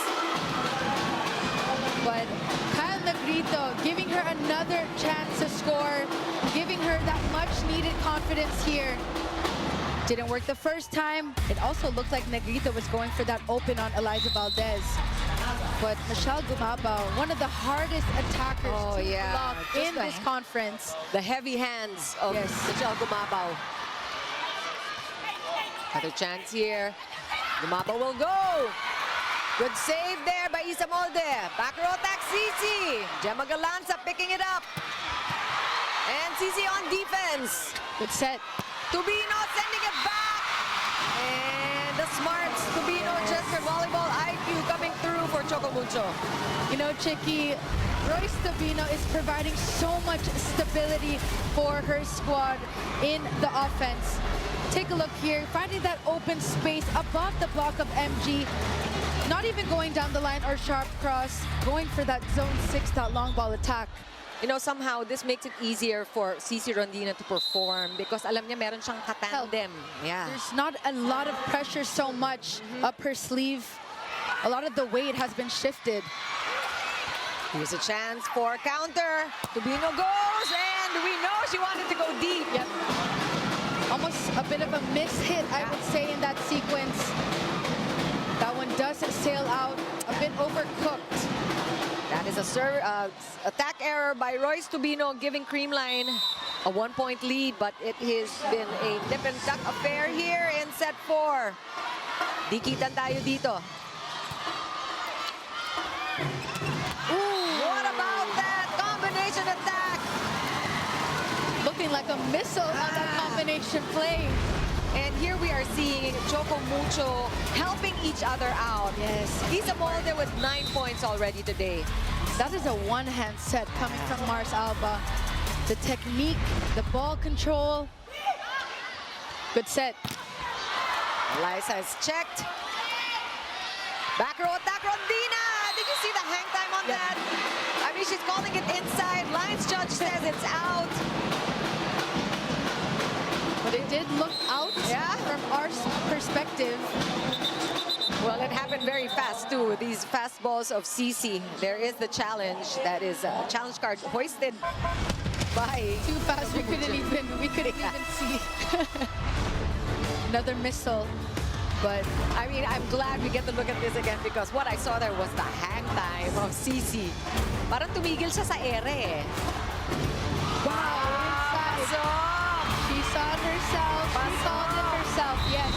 But Kyle Negrito giving her another chance to score, giving her that much-needed confidence here. Didn't work the first time. It also looked like Negrito was going for that open on Eliza Valdez. But Michelle Gumabao, one of the hardest attackers to block in this conference. The heavy hands of Michelle Gumabao. Another chance here. Gumabao will go. Good save there by Isa Molde. Back row attack, CC. Gemma Galanza picking it up. And CC on defense. Good set. Tubino sending it back. And the smart Tubino just for volleyball IQ coming through for Choco Mucho. You know, Chicky, Royce Tubino is providing so much stability for her squad in the offense. Take a look here, finding that open space above the block of MG. Not even going down the line or sharp cross, going for that zone 6, that long ball attack. You know, somehow this makes it easier for CC Rondina to perform because alam niya meron siyang katandem. Yeah. There's not a lot of pressure so much up her sleeve. A lot of the weight has been shifted. Here's a chance for counter. Tubino goes, and we know she wanted to go deep. Yep. Almost a bit of a miss-hit, I would say, in that sequence. That one does sail out, a bit overcooked. That is a attack error by Royce Tubino, giving Creamline a 1-point lead, but it has been a dip and tuck affair here in set 4. Dikitan tayo dito. Ooh, what about that combination attack? Looking like a missile on that combination play. And here we are seeing Choco Mucho helping each other out. Yes. Isa Molde with 9 points already today. That is a one-hand set coming from Mars Alba. The technique, the ball control. Good set. Eliza is checked. Back row attack, Rondina! Did you see the hang time on that? I mean, she's calling it inside. Lines judge says it's out. But it did look out from our perspective. Well, it happened very fast too. These fast balls of CC. There is the challenge. That is a challenge card hoisted by too fast. We couldn't even see. Another missile. But I mean, I'm glad we get to look at this again because what I saw there was the hang time of CC. Parang tumigil siya sa ere. Wow, inside. She saw it herself. She called it herself, yes.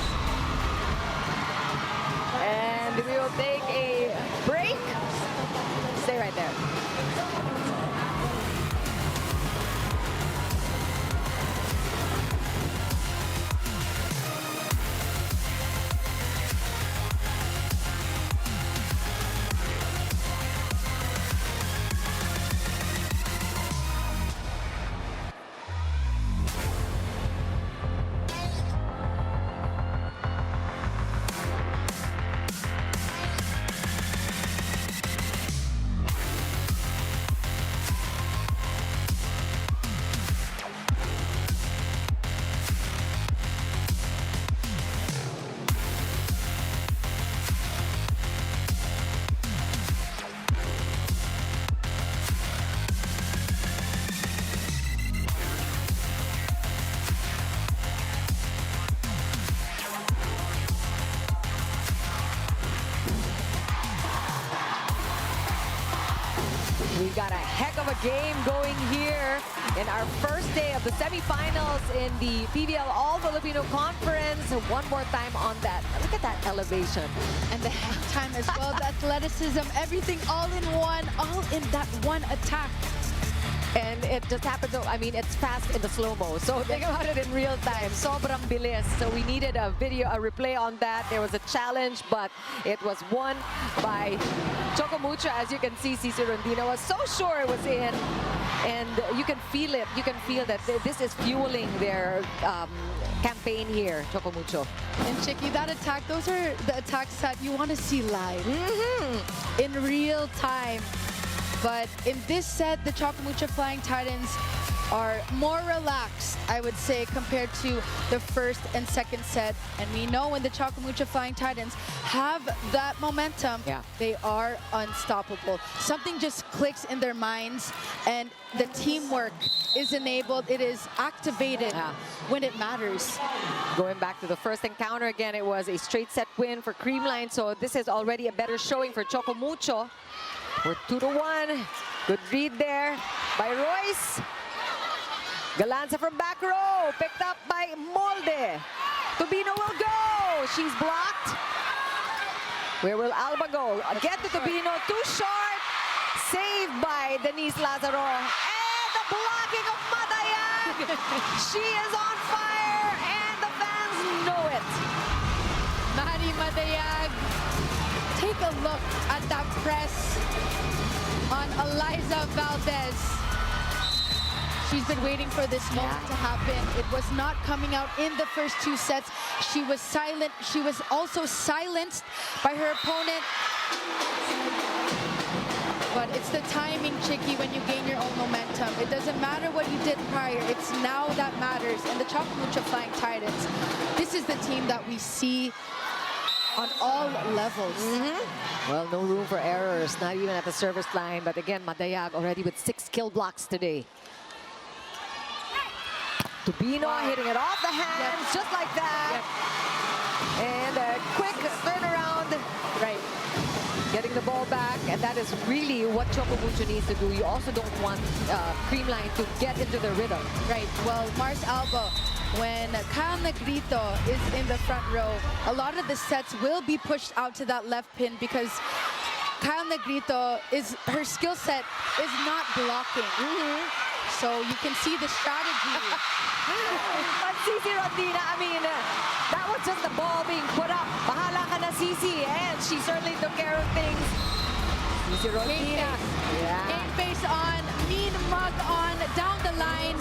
And we will take a break. Stay right there. We've got a heck of a game going here in our first day of the semifinals in the PVL All-Filipino Conference. One more time on that. Look at that elevation. And the hang time as well, the athleticism, everything all in one, all in that one attack. And it just happened to, I mean, it's fast in the slow-mo. So think about it in real time. Sobrang bilis. So we needed a video, a replay on that. There was a challenge, but it was won by Choco Mucho. As you can see, Cici Rondina was so sure it was in. And you can feel it. You can feel that this is fueling their campaign here, Choco Mucho. And Chicky, that attack, those are the attacks that you want to see live. In real time. But in this set, the Choco Mucho Flying Titans are more relaxed, I would say, compared to the first and second set. And we know when the Choco Mucho Flying Titans have that momentum, they are unstoppable. Something just clicks in their minds, and the teamwork is enabled. It is activated when it matters. Going back to the first encounter again, it was a straight set win for Creamline. So this is already a better showing for Choco Mucho. We're 2-1. Good read there by Royce. Galanza from back row, picked up by Molde. Tubino will go. She's blocked. Where will Alba go? Get to Tubino, too short. Saved by Denise Lazaro. And the blocking of Madayag. She is on fire, and the fans know it. Mari Madayag, take a look at that press on Eliza Valdez. She's been waiting for this moment to happen. It was not coming out in the first two sets. She was silent. She was also silenced by her opponent. But it's the timing, Chicky, when you gain your own momentum. It doesn't matter what you did prior. It's now that matters. And the Choco Mucho Flying Titans, this is the team that we see on all levels. Well, no room for errors, not even at the service line. But again, Madayag already with 6 kill blocks today. Tubino hitting it off the hands, just like that. And a quick turnaround. Right. Getting the ball back, and that is really what Choco Mucho needs to do. You also don't want Creamline to get into the rhythm. Right. Well, Mars Alba, when Kyle Negrito is in the front row, a lot of the sets will be pushed out to that left pin because Kyle Negrito her skill set is not blocking. So you can see the strategy. But Cici Rondina, I mean, that was just the ball being put up. Bahala ka na, Cici, and she certainly took care of things. Cici Rondina. Game face on, mean mug on, down the line.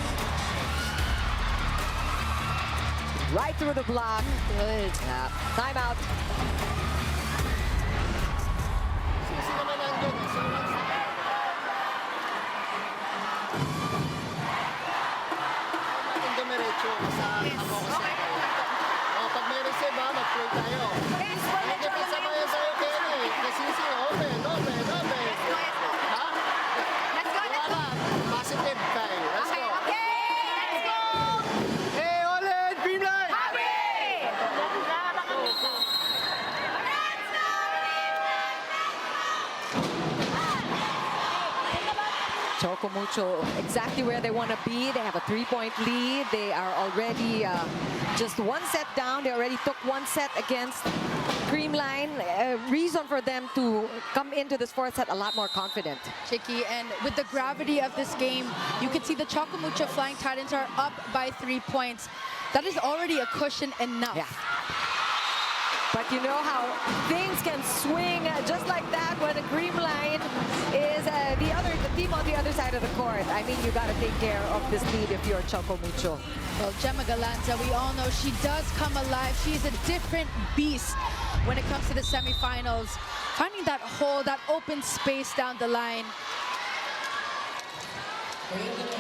Right through the block. Good. Timeout. Pag may receive, mag-play tayo. Hindi pa sa mga sa'yo, Kenny. Nasisi, open. Ha? Let's go. Wala. Positive tayo. Let's go. Let's go. Hey, Olen! Creamline! Choco Mucho exactly where they want to be. They have a 3-point lead. They are already just 1 set down. They already took 1 set against Creamline. A reason for them to come into this 4th set a lot more confident. Chicky, and with the gravity of this game, you can see the Choco Mucho Flying Titans are up by 3 points. That is already a cushion enough. Yeah. But you know how things can swing just like that when a Creamline is the team on the other side of the court. I mean, you got to take care of this lead if you're Choco Mucho. Well, Gemma Galanza, we all know she does come alive. She's a different beast when it comes to the semifinals. Finding that hole, that open space down the line.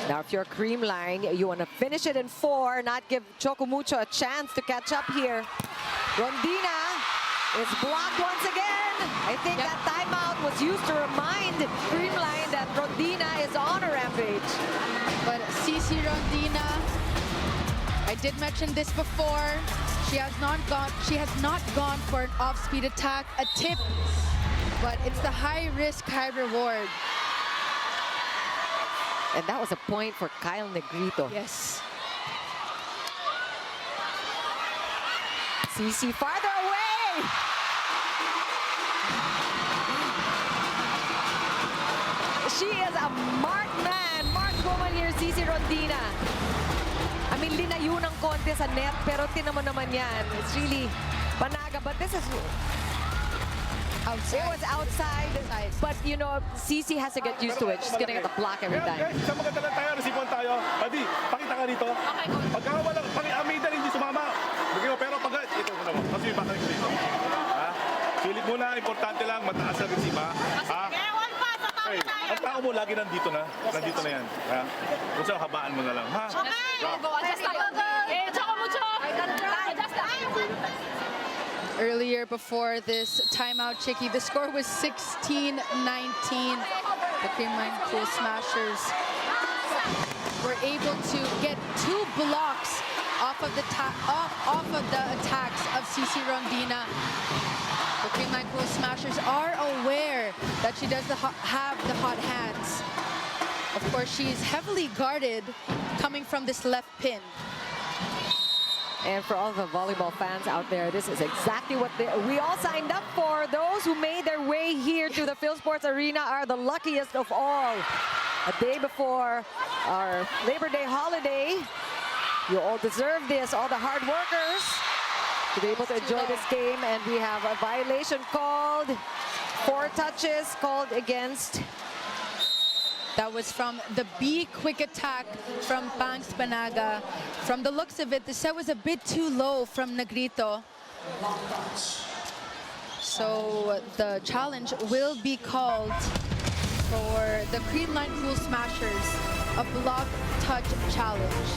Now, if you're Creamline, you want to finish it in 4, not give Choco Mucho a chance to catch up here. Rondina is blocked once again. I think that timeout was used to remind Creamline that Rondina is on a rampage. But Cici Rondina, I did mention this before. She has not gone for an off-speed attack, a tip, but it's the high risk, high reward. And that was a point for Kyle Negrito. Yes. CC farther away. She is a marked man. Marked woman here, CC Rondina. I mean, linayo ng konti sa net, pero tinan mo naman yan. It's really Panaga, but this is... Outside. It was outside, but you know, CC has to get used to it. She's gonna get the block every time. Guys, isang maganda lang tayo, resipuan tayo. Adi, pakita ka dito. Okay, coach. Pagka wala, Amida hindi sumama. Bigyan mo, pero pag ito mo naman. Kasi yung bakal dito. Ha? Sulit muna, importante lang, mataas ang resipa. Ha? Kaya one pass, sa tao Okay, tayo. ang tao mo lagi nandito na. Nandito na yan. Ha? Kung saan, habaan mo na lang. Ha? Okay. Go. Adjust tayo. Eh, Choco Mucho. Adjust tayo. Earlier before this timeout, Chicky, the score was 16-19. The Creamline Cool Smashers were able to get 2 blocks off of the attacks of CC Rondina. The Creamline Cool Smashers are aware that she does have the hot hands. Of course, she's heavily guarded coming from this left pin. And for all the volleyball fans out there, this is exactly what we all signed up for. Those who made their way here to the Phil Sports Arena are the luckiest of all. A day before our Labor Day holiday. You all deserve this, all the hard workers, to be able to enjoy this game. And we have a violation called, 4 touches called against. That was from the B quick attack from Pangs Panaga. From the looks of it, the set was a bit too low from Negrito. So the challenge will be called for the Creamline Cool Smashers, a block touch challenge.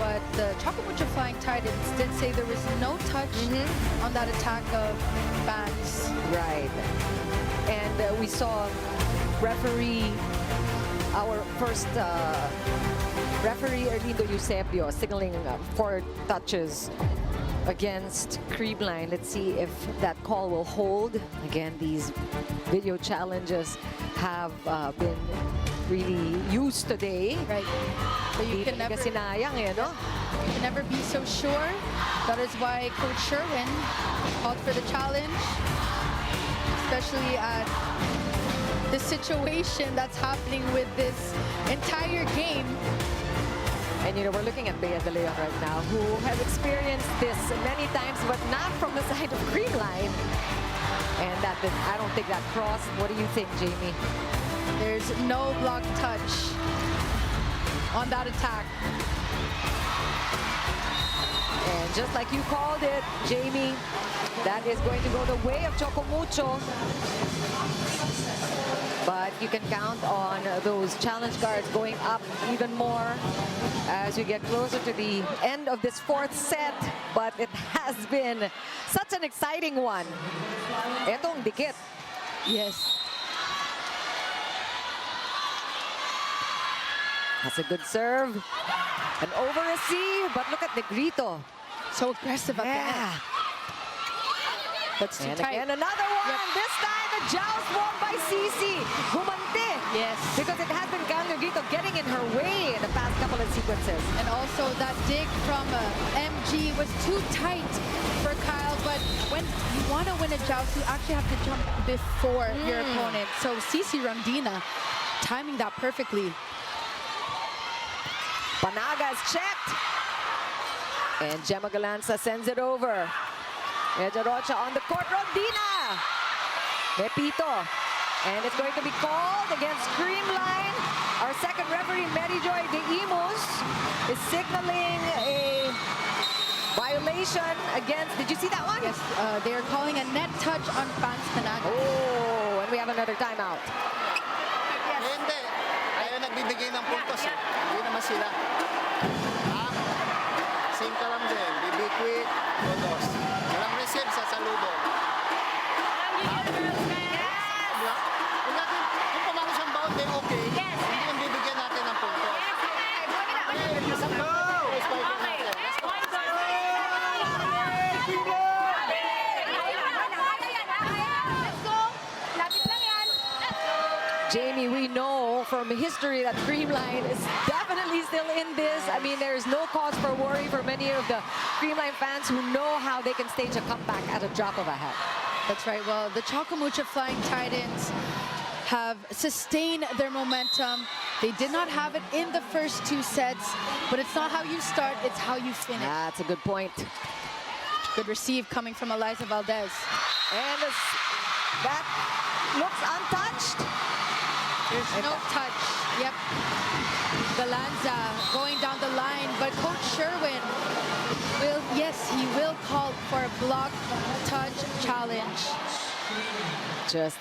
But the Choco Mucho Flying Titans did say there was no touch on that attack of Pangs. Right. And we saw referee, our first referee, Erlindo Eusebio, signaling 4 touches against Creamline. Let's see if that call will hold. Again, these video challenges have been really used today. Right. But you can never be so sure. That is why Coach Sherwin called for the challenge, especially at the situation that's happening with this entire game. And you know, we're looking at Bea De Leon right now, who has experienced this many times, but not from the side of Creamline. And that, I don't think that crossed. What do you think, Jamie? There's no block touch on that attack. And just like you called it, Jamie, that is going to go the way of Choco Mucho. But you can count on those challenge cards going up even more as we get closer to the end of this 4th set. But it has been such an exciting one. Etong dikit. Yes. That's a good serve. An over receive, but look at Negrito. So aggressive at the end. That's too And tight. again, another one. Yep. This time, the joust won by CC. Gumante. Yes. Because it has been Kyle Negrito getting in her way in the past couple of sequences. And also that dig from MG was too tight for Kyle. But when you want to win a joust, you actually have to jump before your opponent. So CC Rondina timing that perfectly. Panaga is checked. And Gemma Galanza sends it over. Medja Rocha on the court. Rondina. Mepito. And it's going to be called against Creamline. Our second referee, Merijoy de Imus, is signaling a violation against, did you see that one? Yes, they are calling a net touch on Pangs Panaga. Oh, and we have another timeout. Hindi. Ayaw nagbibigay ng puntos eh. Hindi naman sila. Ha? Same ka lang din. Bibi quick, todos. Walang receive sa salubong. Kung pamalo siyang bound, then okay. Hindi yung bibigyan natin ng puntos. Jamie, we know from history that Creamline is definitely still in this. I mean, there's no cause for worry for many of the Creamline fans who know how they can stage a comeback at a drop of a hat. That's right. Well, the Choco Mucho Flying Titans have sustained their momentum. They did not have it in the first 2 sets, but it's not how you start, it's how you finish. That's a good point. Good receive coming from Eliza Valdez. And that looks untouched. There's no touch. Yep. Galanza going down the line, but Coach Sherwin will, yes, he will call for a block touch challenge. Just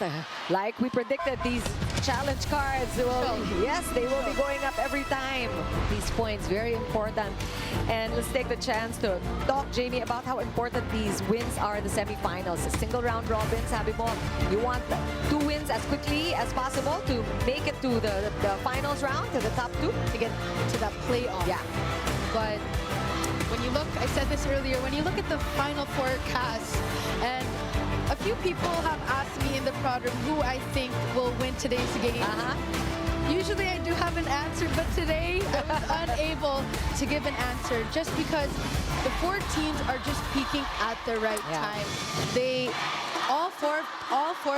like we predicted, these challenge cards will, yes, they will be going up every time. These points, very important. And let's take the chance to talk, Jamie, about how important these wins are in the semifinals. Single round robins, sabi mo, you want 2 wins as quickly as possible to make it to the finals round, to the top 2. To get to that playoff. Yeah. But when you look, I said this earlier, when you look at the Final Four cast, and a few people have asked me in the prod room who I think will win today's game. Usually I do have an answer, but today I was unable to give an answer just because the 4 teams are just peaking at the right time. They, all four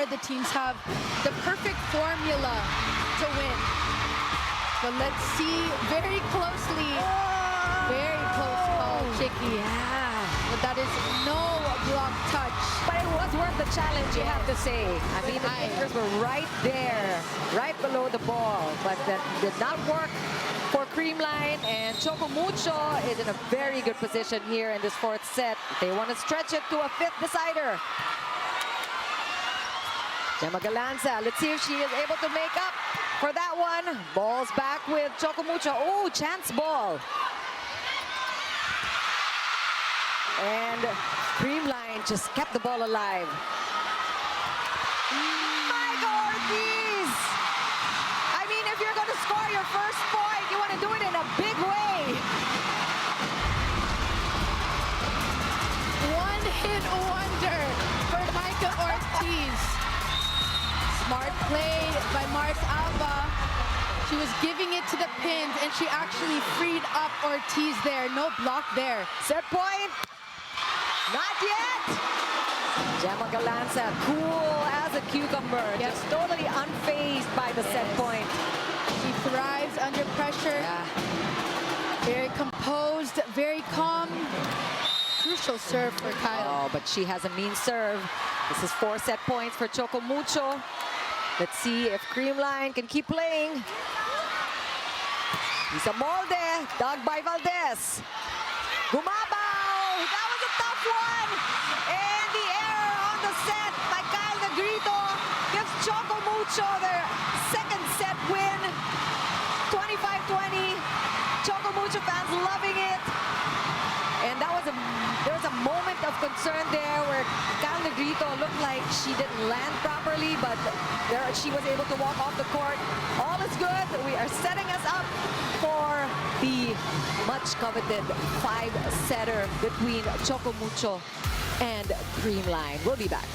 of the teams have the perfect formula to win. But let's see very closely. Very close call, Chicky. Yeah. But that is no block touch. But it was worth the challenge, you have to say. I mean, the fingers were right there, right below the ball. But that did not work for Creamline. And Choco Mucho is in a very good position here in this 4th set. They want to stretch it to a 5th decider. Gemma Galanza, let's see if she is able to make up for that one. Ball's back with Choco Mucho. Oh, chance ball. And Creamline just kept the ball alive. Michael Ortiz! I mean, if you're going to score your first point, you want to do it in a big way. One-hit wonder for Michael Ortiz. Smart play by Mars Alba. She was giving it to the pins, and she actually freed up Ortiz there. No block there. Set point. Not yet. Gemma Galanza, cool as a cucumber. Just totally unfazed by the set point. She thrives under pressure. Very composed, very calm. Crucial serve for Kyle. Oh, but she has a mean serve. This is 4 set points for Choco Mucho. Let's see if Creamline can keep playing. Isa Molde, dug by Valdez. Gumabaw! That was a tough one! And the error on the set by Kyle Negrito gives Choco Mucho their 2nd set win. 25-20. Choco Mucho fans loving it. And that was there was a moment of concern there where Kyle Negrito looked like she didn't land properly, but she was able to walk off the court. All is good. We are setting us up for the much coveted 5-setter between Choco Mucho and Creamline. We'll be back.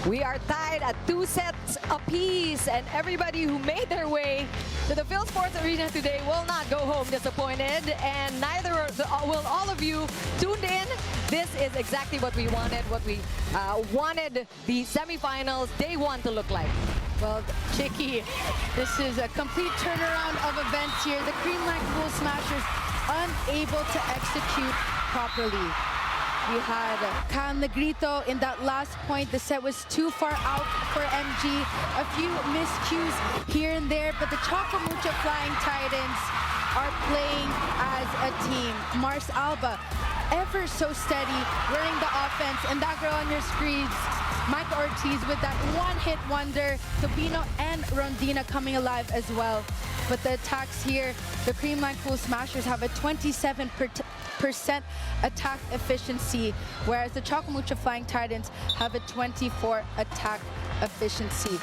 We are tied at 2 sets apiece, and everybody who made their way to the Phil Sports Arena today will not go home disappointed, and neither will all of you tuned in. This is exactly what we wanted, wanted the semifinals day 1 to look like. Well, Chicky, this is a complete turnaround of events here. The Creamline Cool Smashers unable to execute properly. We had Kyle Negrito in that last point. The set was too far out for MG. A few miscues here and there, but the Choco Mucho Flying Titans are playing as a team. Mars Alba, ever so steady, running the offense, and that girl on your screens, Mike Ortiz with that one-hit wonder. Tobino and Rondina coming alive as well. But the attacks here, the Creamline Cool Smashers have a 27% attack efficiency, whereas the Choco Mucho Flying Titans have a 24 attack efficiency.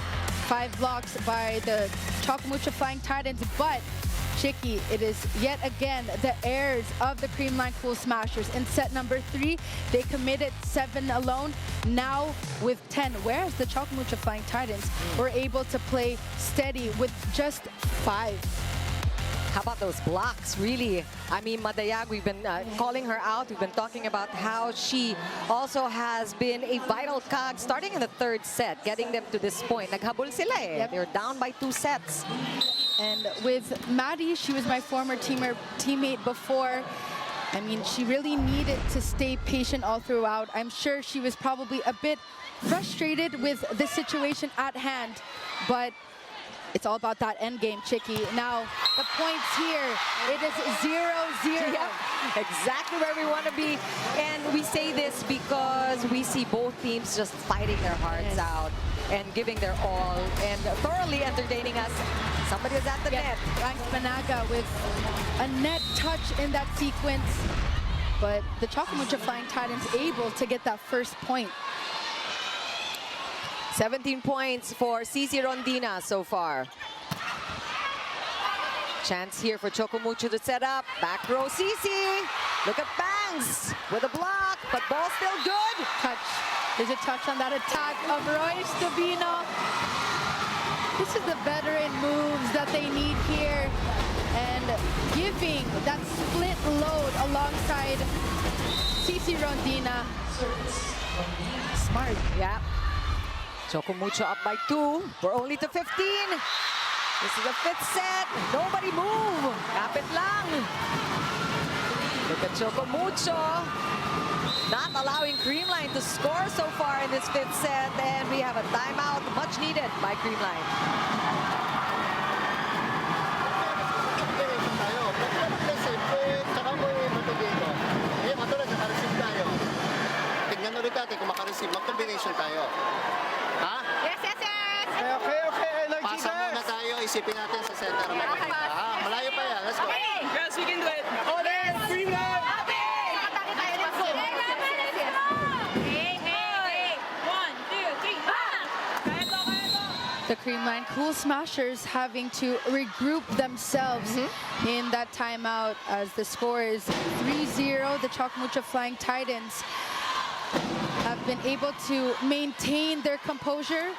5 blocks by the Choco Mucho Flying Titans, but Chicky, it is yet again the heirs of the Creamline Cool Smashers. In set number 3, they committed 7 alone, now with 10, whereas the Choco Mucho Flying Titans were able to play steady with just 5. How about those blocks, really? I mean, Madayag, we've been calling her out. We've been talking about how she also has been a vital cog starting in the 3rd set, getting them to this point. Naghabol sila eh. Yep. They're down by 2 sets. And with Maddie, she was my former teammate before. I mean, she really needed to stay patient all throughout. I'm sure she was probably a bit frustrated with the situation at hand, but it's all about that end game, Chicky. Now, the points here, it is 0-0. Yep, exactly where we want to be. And we say this because we see both teams just fighting their hearts out and giving their all and thoroughly entertaining us. Somebody is at the net. Frank Panaga with a net touch in that sequence. But the Choco Mucho Flying Titans able to get that first point. 17 points for CC Rondina so far. Chance here for Choco Mucho to set up. Back row CC. Look at Bangs with a block, but ball still good. Touch. There's a touch on that attack of Royce Tobino. This is the veteran moves that they need here. And giving that split load alongside CC Rondina. Smart. Yeah. Choco Mucho up by 2. We're only to 15. This is the 5th set. Nobody move. Kapit lang. Look at Choco Mucho. Not allowing Creamline to score so far in this 5th set. And we have a timeout, much needed by Creamline. Tignan ulit natin kung makareceive. Mag-combination tayo. Ha? Yes, yes, yes! Okay, energy Pasa muna tayo. Isipin natin sa center. Malayo pa yan. Let's go. Yes, we can do it! Oh, there's Creamline! Okay! Atake tayo, let's go! Hey, hey! 1, 2, 3, Kaya to! The Creamline Cool Smashers having to regroup themselves in that timeout as the score is 3-0. The Choco Mucho Flying Titans have been able to maintain their composure,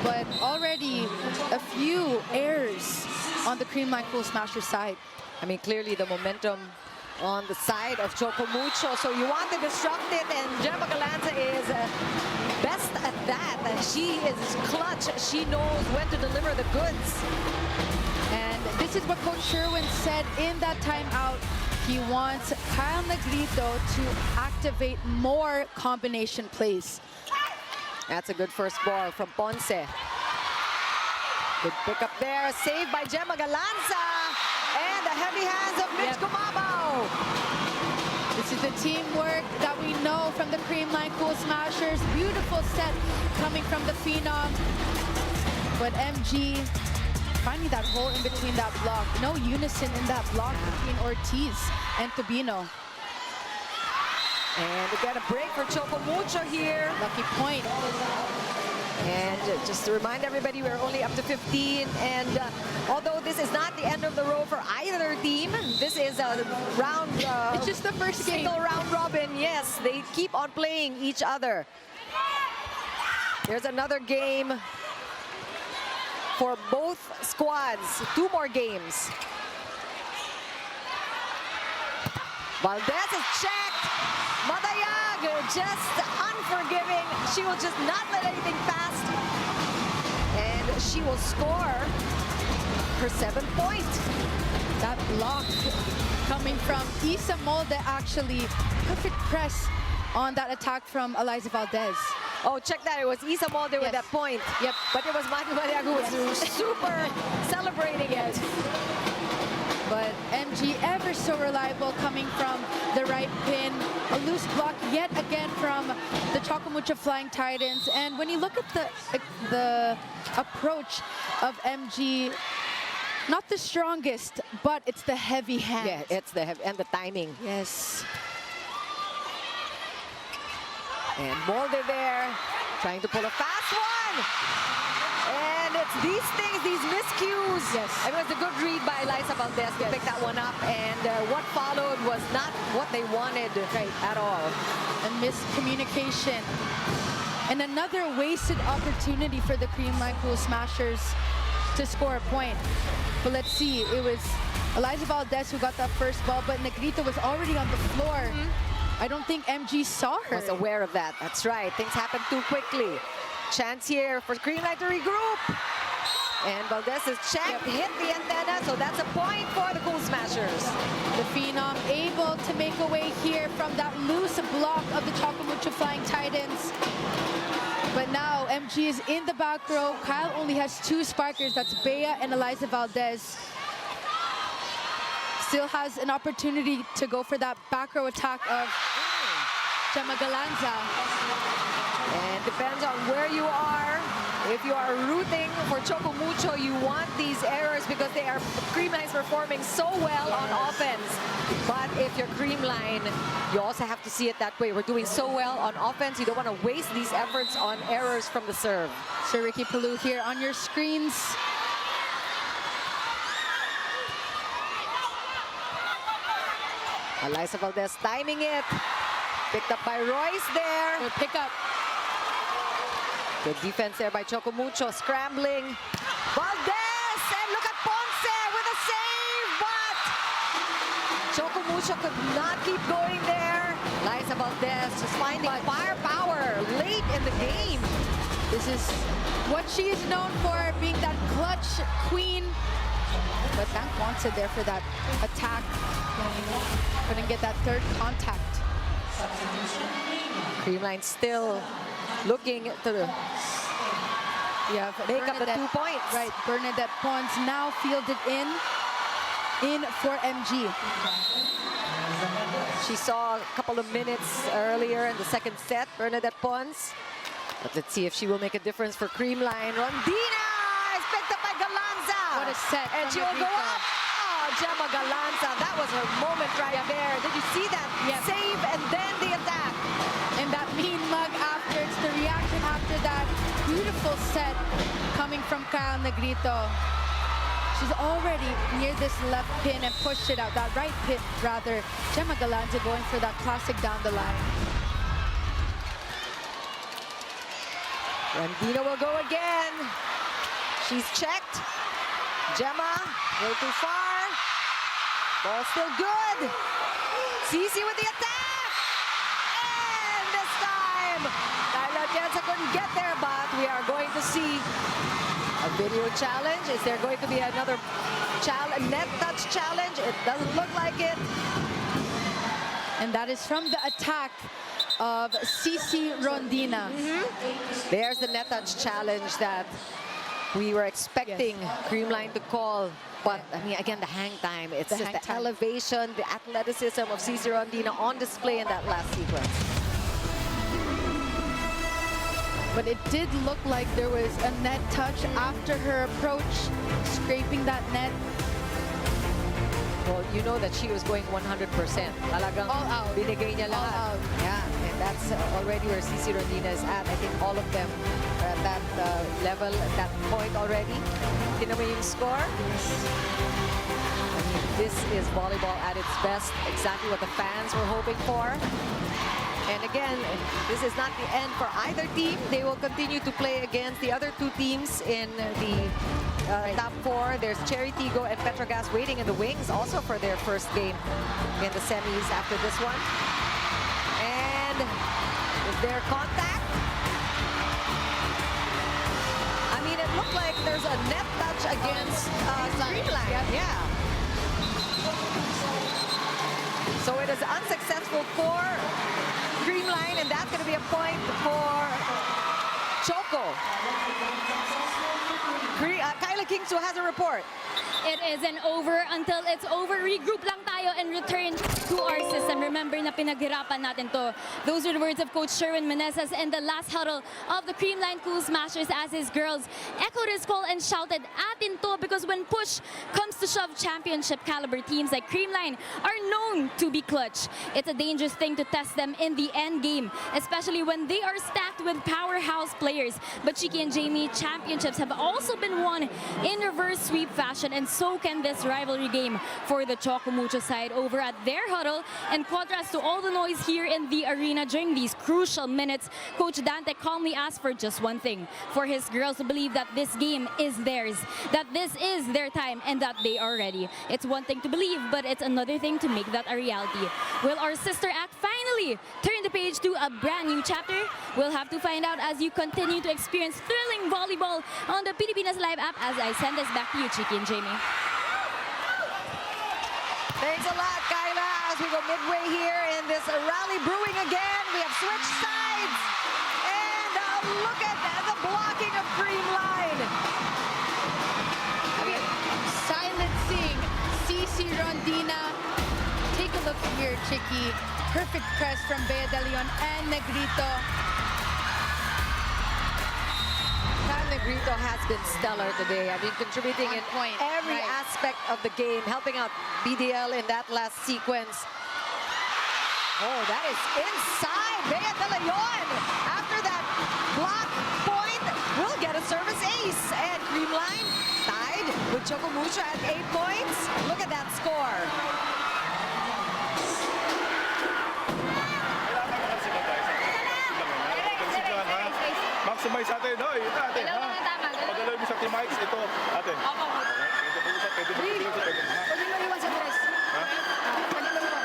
but already a few errors on the Creamline Cool Smashers side. I mean, clearly the momentum on the side of Choco Mucho. So you want to disrupt it, and Gemma Galanza is best at that. And she is clutch. She knows when to deliver the goods. And this is what Coach Sherwin said in that timeout. He wants Kyle Negrito to activate more combination plays. That's a good first ball from Ponce. Good pick up there. Saved by Gemma Galanza. And the heavy hands of Mitch Kumabao. This is the teamwork that we know from the Creamline Cool Smashers. Beautiful set coming from the Phenom. But MG finding that hole in between that block. No unison in that block between Ortiz and Tobino. And we get a break for Choco Mucho here. Lucky point. And just to remind everybody, we're only up to 15. And although this is not the end of the road for either team, this is a round... it's just the first game. Single round robin, yes. They keep on playing each other. Here's another game for both squads. 2 more games. Valdez is checked. Madayag just unforgiving. She will just not let anything past. And she will score her 7th point. That block coming from Isa Molde, actually. Perfect press on that attack from Eliza Valdez. Oh, check that. It was Isa Molde with that point. Yep. But it was Mati Madayag who was super celebrating it. But MG ever so reliable coming from the right pin. A loose block yet again from the Choco Mucho Flying Titans. And when you look at the approach of MG, not the strongest, but it's the heavy hand. Yeah, it's the heavy and the timing. Yes. And Molde there, trying to pull a fast one. And it's these things, these miscues. Yes. It was a good read by Eliza Valdez to pick that one up. And what followed was not what they wanted at all. And miscommunication. And another wasted opportunity for the Creamline Cool Smashers to score a point. But let's see, it was Eliza Valdez who got that first ball, but Negrito was already on the floor. I don't think MG saw her. Was aware of that. That's right. Things happen too quickly. Chance here for Creamline to regroup. And Valdez is checked, hit the antenna, so that's a point for the Cool Smashers. The Phenom able to make a way here from that loose block of the Choco Mucho Flying Titans. But now MG is in the back row. Kyle only has 2 sparkers. That's Bea and Eliza Valdez. Still has an opportunity to go for that back row attack of Gemma Galanza. And depends on where you are. If you are rooting for Choco Mucho, you want these errors because they are Creamline's performing so well on offense. But if you're Creamline, you also have to see it that way. We're doing so well on offense. You don't want to waste these efforts on errors from the serve. Sir Ricky Palou here on your screens. Eliza Valdez timing it. Picked up by Royce there. Good pick up. Good defense there by Choco Mucho, scrambling. Valdez, and look at Ponce with a save, but Choco Mucho could not keep going there. Eliza Valdez just finding firepower late in the game. This is what she is known for, being that clutch queen. But thank Ponce there for that attack. Couldn't get that 3rd contact. Creamline still looking to make up the 2 points. Right, Bernadette Pons now fielded in for MG. She saw a couple of minutes earlier in the 2nd set, Bernadette Pons. But let's see if she will make a difference for Creamline. Rondina is picked up by Galanza. What a set. And from she'll go Negrito. up. Oh, Gemma Galanza, that was her moment right there. Did you see that? Save and then the attack. And that mean mug after, it's the reaction after that beautiful set coming from Kyle Negrito. She's already near this left pin and pushed it out, that right pin rather. Gemma Galanza going for that classic down the line. Rondina will go again. She's checked. Gemma, go too far. Ball still good. Cici with the attack. And this time, Kyla Atienza couldn't get there, but we are going to see a video challenge. Is there going to be another net touch challenge? It doesn't look like it. And that is from the attack of Cici Rondina. There's the net touch challenge that we were expecting Creamline to call. But, I mean, again, the hang time. It's just the elevation, the athleticism of Cici Rondina on display in that last sequence. But it did look like there was a net touch after her approach, scraping that net. Well, you know that she was going 100%. Talagang all out. Binigay niya lahat. All out. Yeah, and that's already where Cici Rondina is at. I think all of them are at that level, at that point already. Tinan mo yung score. I mean, this is volleyball at its best, exactly what the fans were hoping for. And again, this is not the end for either team. They will continue to play against the other two teams in the top four. There's Cherry Tigo and Petrogas waiting in the wings also for their first game in the semis after this one. And is there contact? I mean, it looked like there's a net touch against Creamline. Yeah. So it is unsuccessful for Creamline, and that's going to be a point for Choco. Kyla Kingsu has a report. It isn't over until it's over. Regroup lang tayo and return to our system. Remember na pinaghirapan natin to. Those were the words of Coach Sherwin Meneses in the last huddle of the Creamline Cool Smashers as his girls echoed his call and shouted, "Atin to," because when push comes to shove, championship caliber teams like Creamline are known to be clutch. It's a dangerous thing to test them in the end game, especially when they are stacked with powerhouse players. But Chiki and Jamie, championships have also been won in reverse sweep fashion, and so can this rivalry game for the Choco Mucho side over at their huddle. In contrast to all the noise here in the arena during these crucial minutes, Coach Dante calmly asked for just one thing: for his girls to believe that this game is theirs, that this is their time, and that they are ready. It's one thing to believe, but it's another thing to make that a reality. Will our sister act finally turn the page to a brand new chapter? We'll have to find out as you continue to experience thrilling volleyball on the Pilipinas Live app, as I send this back to you, Chiki and Jamie. Thanks a lot, Kyla. As we go midway here in this rally brewing again, we have switched sides. And look at the blocking of Creamline. I mean, silencing CC Rondina. Take a look here, Chiki. Perfect press from Bea De Leon and Negrito. Negrito has been stellar today. I mean, contributing On in point, every right. aspect of the game, helping out BDL in that last sequence. Oh, that is inside. Bea De Leon, after that block point, will get a service ace. And Creamline tied with Choco Mucho at 8 points. Look at that score. Maximize natin. Hoy, ito natin. Dalawa na tama. Pagdaloy mo sa team mics, ito natin. Opo. Pwede mo Pwede mo iwan sa dress. Pwede mo iwan.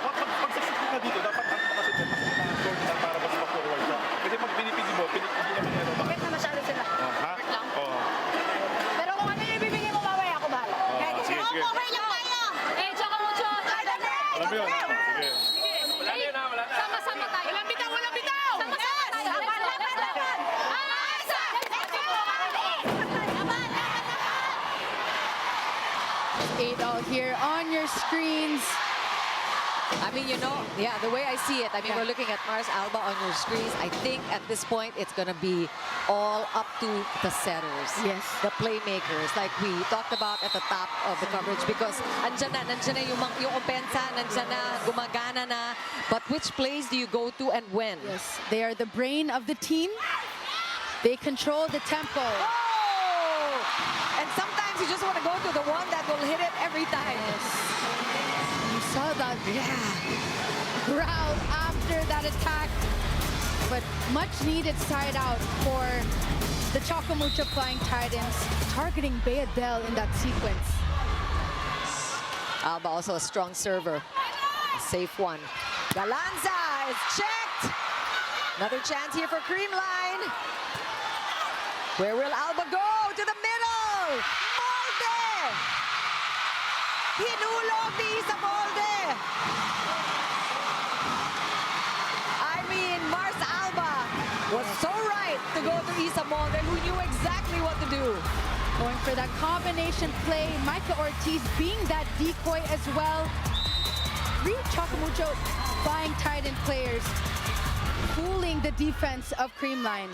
Pag successful ka dito, dapat nakasit mo kasi mga short para mas ma-forward ka. Kasi pag pinipigi mo, pinipigi naman yan. Bakit na masyado sila? Ha? Oo. Pero kung ano yung ibibigay mo, mamaya ako bahala. Sige, sige. Okay lang tayo. Eh, Choco Mucho. Alam mo yun? Sige. Sama-sama tayo. Walang bitaw, walang bitaw. Sama-sama tayo. Laban. Isa. Eight out here on your screens. I mean, you know, yeah, the way I see it, I mean, Yeah. we're looking at Mars Alba on your screens. I think at this point, it's going to be all up to the setters. Yes. The playmakers, like we talked about at the top of the coverage, because andyan na yung opensa, nandyan na, gumagana na. But which plays do you go to and when? Yes, they are the brain of the team. They control the tempo. Oh! And sometimes you just want to go to the one that will hit it every time. You saw that, growl after that attack. But much needed side out for the Choco Mucho Flying Titans, targeting Bea Del in that sequence. Alba also a strong server. A safe one. Galanza is checked. Another chance here for Creamline. Where will Alba go? To the middle. Molde. Hinulog ni Isa Molde. I mean, Mars Alba was so right to go to Isa Molde, who knew exactly what to do. Going for that combination play. Micah Ortiz being that decoy as well. 3 Choco Mucho Flying Titan players fooling the defense of Creamline.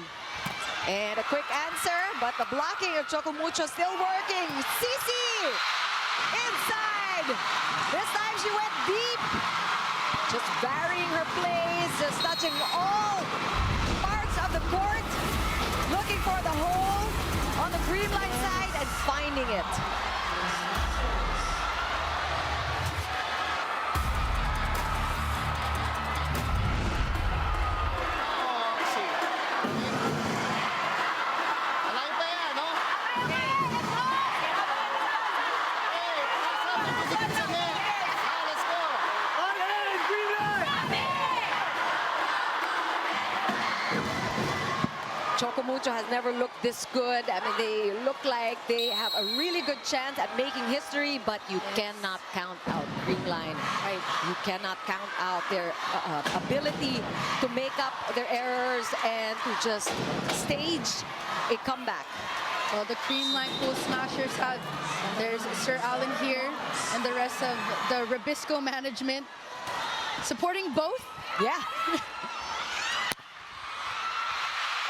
And a quick answer, but the blocking of Choco Mucho still working. Cici inside. This time she went deep. Just varying her plays, just touching all parts of the court. Looking for the hole on the Creamline side and finding it. Mucho has never looked this good. I mean, they look like they have a really good chance at making history, but you cannot count out Creamline. Right? You cannot count out their ability to make up their errors and to just stage a comeback. Well, the Creamline Cool Smashers have, there's Sir Alan here and the rest of the Rabisco management supporting both. Yeah.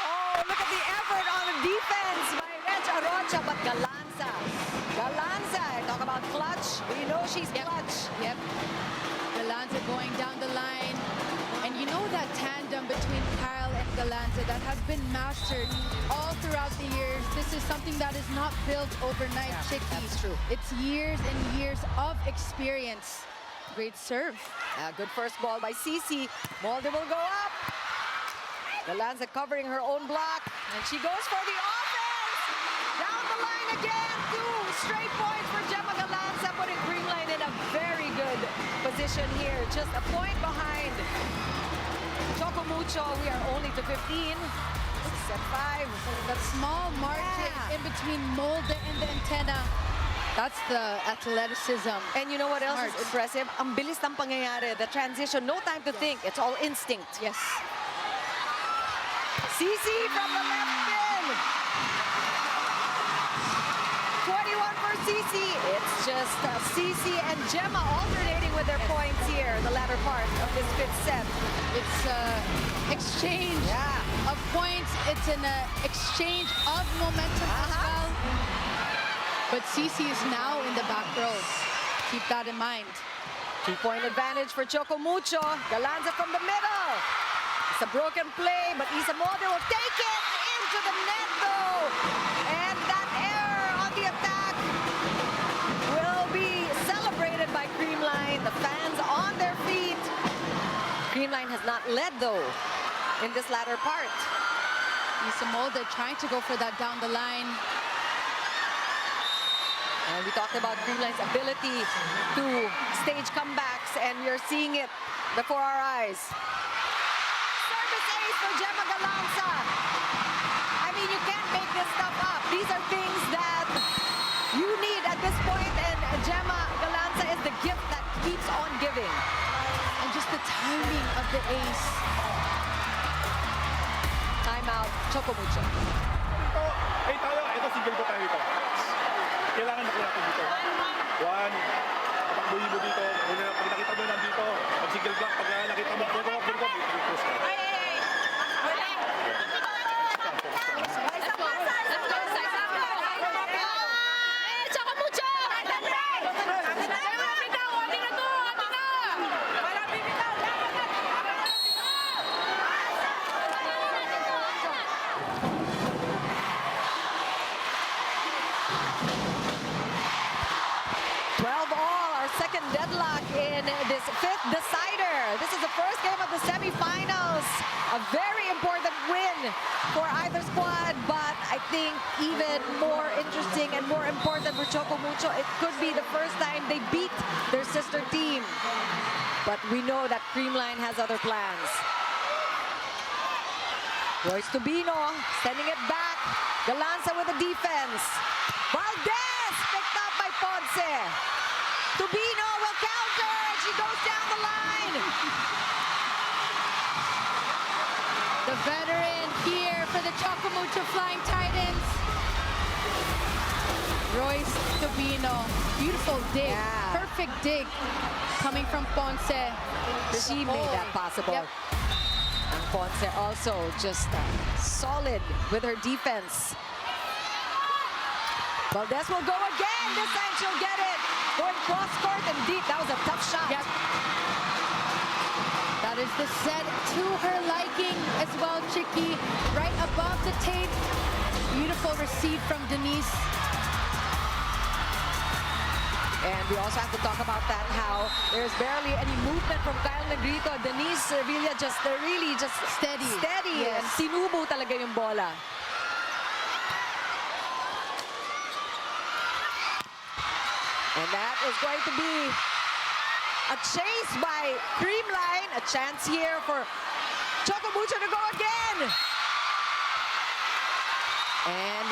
Oh, look at the effort on the defense by Reg Arocha, but Galanza. Talk about clutch. We know she's clutch. Yep. Galanza going down the line. And you know that tandem between Kyle and Galanza that has been mastered all throughout the years. This is something that is not built overnight, Chicky. That's true. It's years and years of experience. Great serve. Good first ball by Cici. Molde will go up. Galanza covering her own block. And she goes for the offense. Down the line again. 2 straight points for Gemma Galanza, putting Creamline in a very good position here. Just a point behind Choco Mucho. We are only to 15. Set 5. That small margin in between Molde and the antenna. That's the athleticism. And you know what else Smart. is impressive? Ang bilis ng pangyayari. The transition, no time to think. It's all instinct. Yes. Cici from the left pin. 21 for Cici. It's just Cici and Gemma alternating with their points here in the latter part of this 5th set. It's exchange of points. It's an exchange of momentum as well. But Cici is now in the back row. Keep that in mind. 2-point advantage for Choco Mucho. Galanza from the middle. It's a broken play, but Isa Molde will take it into the net though. And that error on the attack will be celebrated by Creamline. The fans on their feet. Creamline has not led though in this latter part. Isa Molde trying to go for that down the line. And we talked about Creamline's ability to stage comebacks, and we are seeing it before our eyes. Service ace for Gemma Galanza. I mean, you can't make this stuff up. These are things that you need at this point, and Gemma Galanza is the gift that keeps on giving. And just the timing of the ace. Timeout, Choco Mucho. Tayo. Ito, single ba tayo dito? Kailangan nakuha natin dito. 1. Patakbuhin mo dito. Pag nakita mo nandito, pag single block, pag nakita mo, cross ka. Choco Mucho! Second deadlock in this 5th decider. This is the first game of the semifinals. A very important win for either squad, but I think even more interesting and more important for Choco Mucho, it could be the first time they beat their sister team. But we know that Creamline has other plans. Royce Tubino sending it back. Galanza with the defense. Valdez picked up by Ponce. Tubino will counter, and she goes down the line. The veteran here for the Choco Mucho Flying Titans. Royce Tubino. Beautiful dig. Yeah. Perfect dig coming from Ponce. She made that possible. Yep. And Ponce also just solid with her defense. Valdez will go again. This time she'll get it. Going cross court and deep. That was a tough shot. Yep. That is the set to her liking as well, Chicky. Right above the tape. Beautiful receive from Denise. And we also have to talk about that, how there's barely any movement from Kyle Negrito. Denise Sevilla just really just Steady. and sinubo talaga yung bola. And that is going to be a chase by Creamline. A chance here for Choco Mucho to go again. And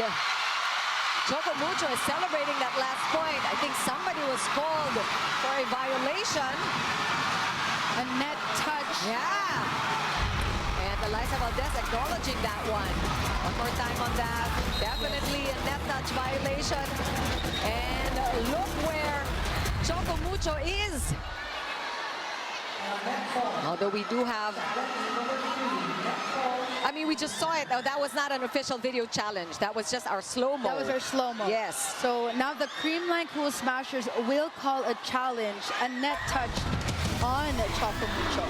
Choco Mucho is celebrating that last point. I think somebody was called for a violation. A net touch. Yeah. And Eliza Valdez acknowledging that one. One more time on that. Definitely a net touch violation. And look where Choco Mucho is. Although we do have... I mean, we just saw it. Oh, that was not an official video challenge. That was just our slow-mo. That was our slow-mo. Yes. So now the Creamline Cool Smashers will call a challenge, a net touch on Choco Mucho.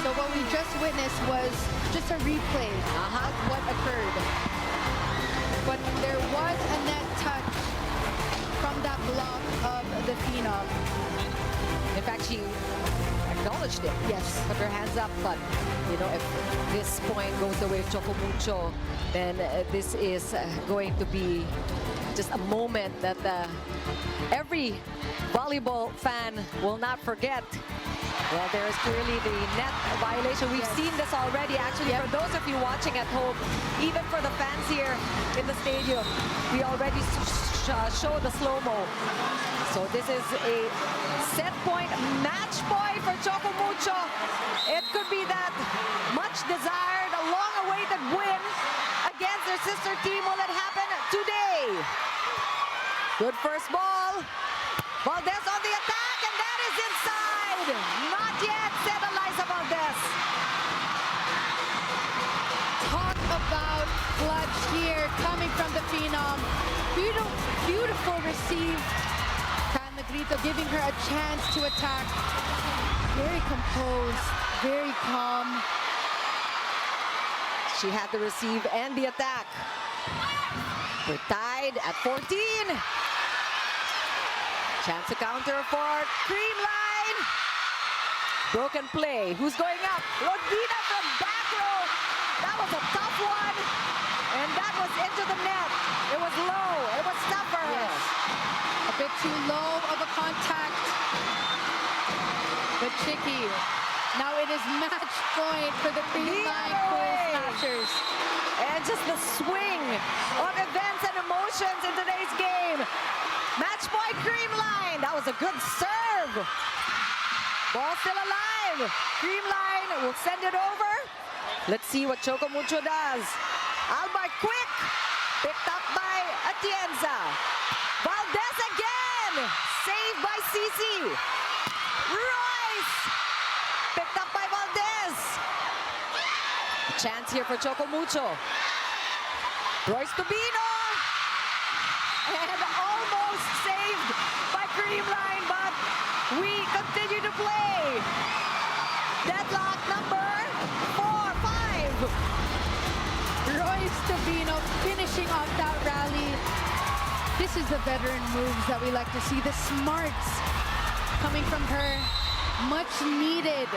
So what we just witnessed was just a replay of what occurred. But there was a net touch from that block of the Phenom. In fact, she acknowledged it. Yes. Put her hands up, but you know, if this point goes the way of Choco Mucho, then this is going to be just a moment that every volleyball fan will not forget. Well, there is clearly the net violation. We've seen this already, actually. For those of you watching at home, even for the fans here in the stadium, we already show the slow-mo. So this is a set point, match point for Choco Mucho. It could be that much desired, a long-awaited win against their sister team. Will it happen today? Good first ball. Valdez on the attack, and that is inside. Not yet, said Eliza Valdez. Talk about clutch here coming from the Phenom. Beautiful receive. Negrito giving her a chance to attack. Very composed, very calm. She had the receive and the attack. We're tied at 14. Chance to counter for Creamline. Broken play. Who's going up? Rodina from back row. That was a tough one. And that was into the net. It was low. It was tough for her. Yes. A bit too low of a contact. But Chicky. Now it is match point for the Creamline Cool Smashers. And just the swing of events and emotions in today's game. Match point Creamline. That was a good serve. Ball still alive. Creamline will send it over. Let's see what Choco Mucho does. Alba quick. Picked up by Atienza. Valdez again. Saved by Cici. Royce. Picked up by Valdez. A chance here for Choco Mucho. Royce Tubino. And almost saved by Creamline, but we continue to play. Deadlock number 4-5. Royce Tubino finishing off that rally. This is the veteran moves that we like to see. The smarts coming from her. Much needed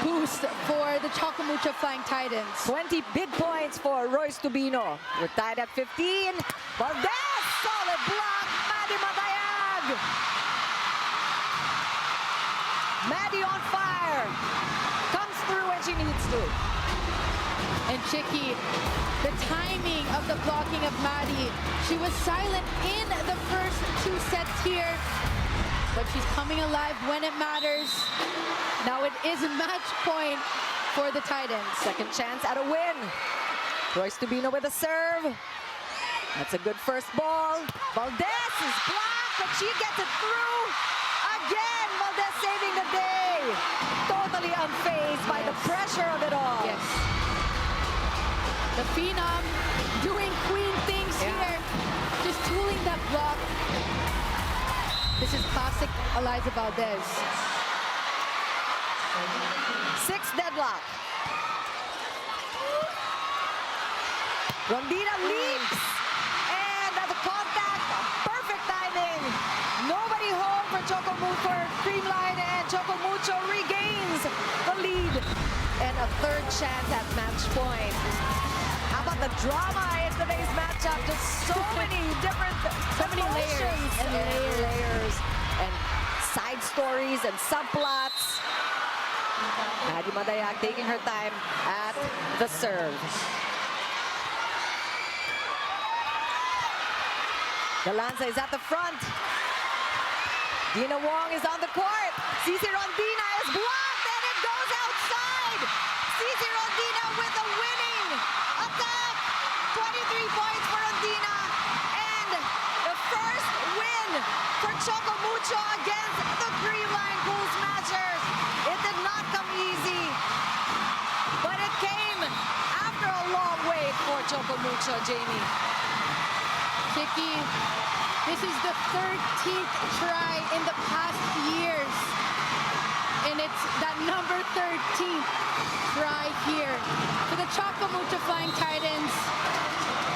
boost for the Choco Mucho Flying Titans. 20 big points for Royce Tubino. We're tied at 15. Valdez, solid block. Maddie Matayag. Maddie on fire. Comes through when she needs to. And Chicky, the timing of the blocking of Maddie. She was silent in the first two sets here, but she's coming alive when it matters. Now it is a match point for the Titans. Second chance at a win. Royce Tubino with a serve. That's a good first ball. Valdez is blocked, but she gets it through. Again, Valdez saving the day. Totally unfazed by the pressure of it all. Yes. The Phenom doing queen things here. Just tooling that block. This is classic Eliza Valdez. Sixth deadlock. Rondina leaps. And at the contact, perfect timing. Nobody home for Choco Mucho, Creamline, and Choco Mucho regains the lead. And a third chance at match point. How about the drama in today's matchup? Just so many different layers and layers and side stories and subplots. Maddie Matayag taking her time at the serve. Galanza is at the front. Dina Wong is on the court. Cici Rondina is blocked and it goes outside. Cici Rondina with the winning attack. 23 points for Rondina. And the first win for Choco Mucho against the Creamline Cool Smashers. It did not come easy, but it came after a long wait for Choco Mucho, Jamie. Chicky, this is the 13th try in the past years. And it's that number 13th try here. For the Choco Mucho Flying Titans,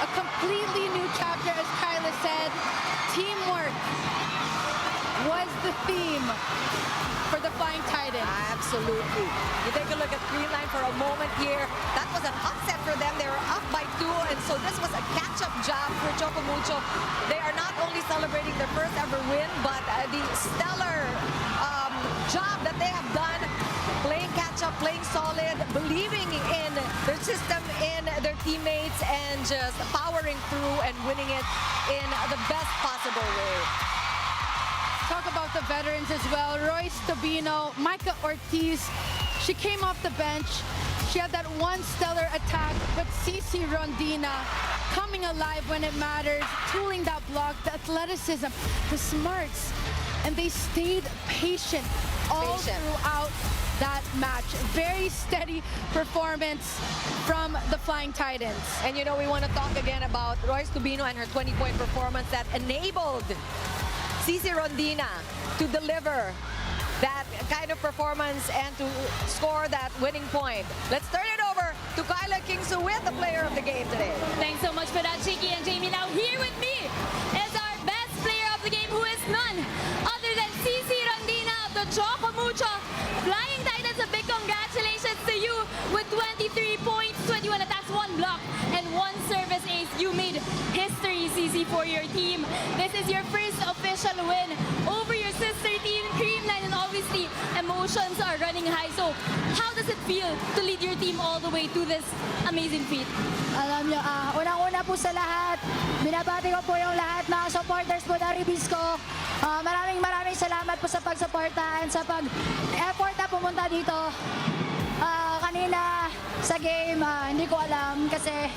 a completely new chapter, as Kyla said. Teamwork was the theme for the Flying Titans. Absolutely. You take a look at Creamline for a moment here. That was an upset for them. They were up by 2, and so this was a catch-up job for Choco Mucho. They are not only celebrating their first ever win, but the stellar job that they have done, playing catch-up, playing solid, believing in their system, in their teammates, and just powering through and winning it in the best possible way. Talk about the veterans as well. Royce Tobino, Micah Ortiz. She came off the bench. She had that one stellar attack, but Cici Rondina coming alive when it matters, tooling that block, the athleticism, the smarts, and they stayed patient all throughout that match. Very steady performance from the Flying Titans. And you know, we want to talk again about Royce Tobino and her 20-point performance that enabled Cici Rondina to deliver that kind of performance and to score that winning point. Let's turn it over to Kyla Kingsu with the player of the game today. Thanks so much for that, Chicky and Jamie. Now here with me is our best player of the game, who is none other than Cici Rondina of the Choco Mucho Flying Titans. A big congratulations to you with 23 points, 21 attacks, 1 block, and 1 service ace. You made history, Cici, for your team. This is your first official win over your sister team, Creamline, and obviously emotions are running high. So how does it feel to lead your team all the way to this amazing feat? Alam nyo, unang-una po sa lahat, binabati ko po yung lahat ng supporters po ng Ribisco. Maraming salamat po sa pagsuportahan, sa pag-effort na pumunta dito. Kanina sa game, hindi ko alam kasi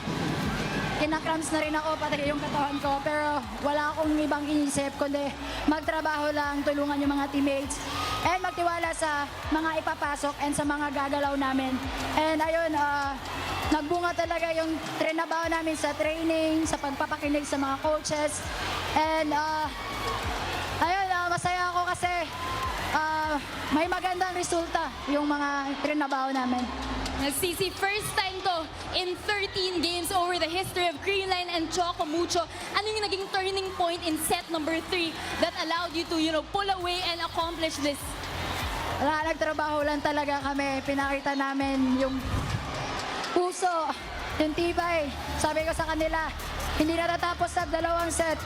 kinakramps na rin ako, pati yung katawan ko. Pero wala akong ibang inisip, kundi magtrabaho lang, tulungan yung mga teammates, and magtiwala sa mga ipapasok and sa mga gagalaw namin. And ayun, nagbunga talaga yung trinabaho namin sa training, sa pagpapakinig sa mga coaches. And ayun, masaya ako kasi may magandang resulta yung mga trinabaho namin. Cici, first time to in 13 games over the history of Creamline and Choco Mucho. Ano yung naging turning point in set number 3 that allowed you to, pull away and accomplish this? Wala, nagtrabaho lang talaga kami. Pinakita namin yung puso, yung tibay. Sabi ko sa kanila, hindi natatapos sa 2 set.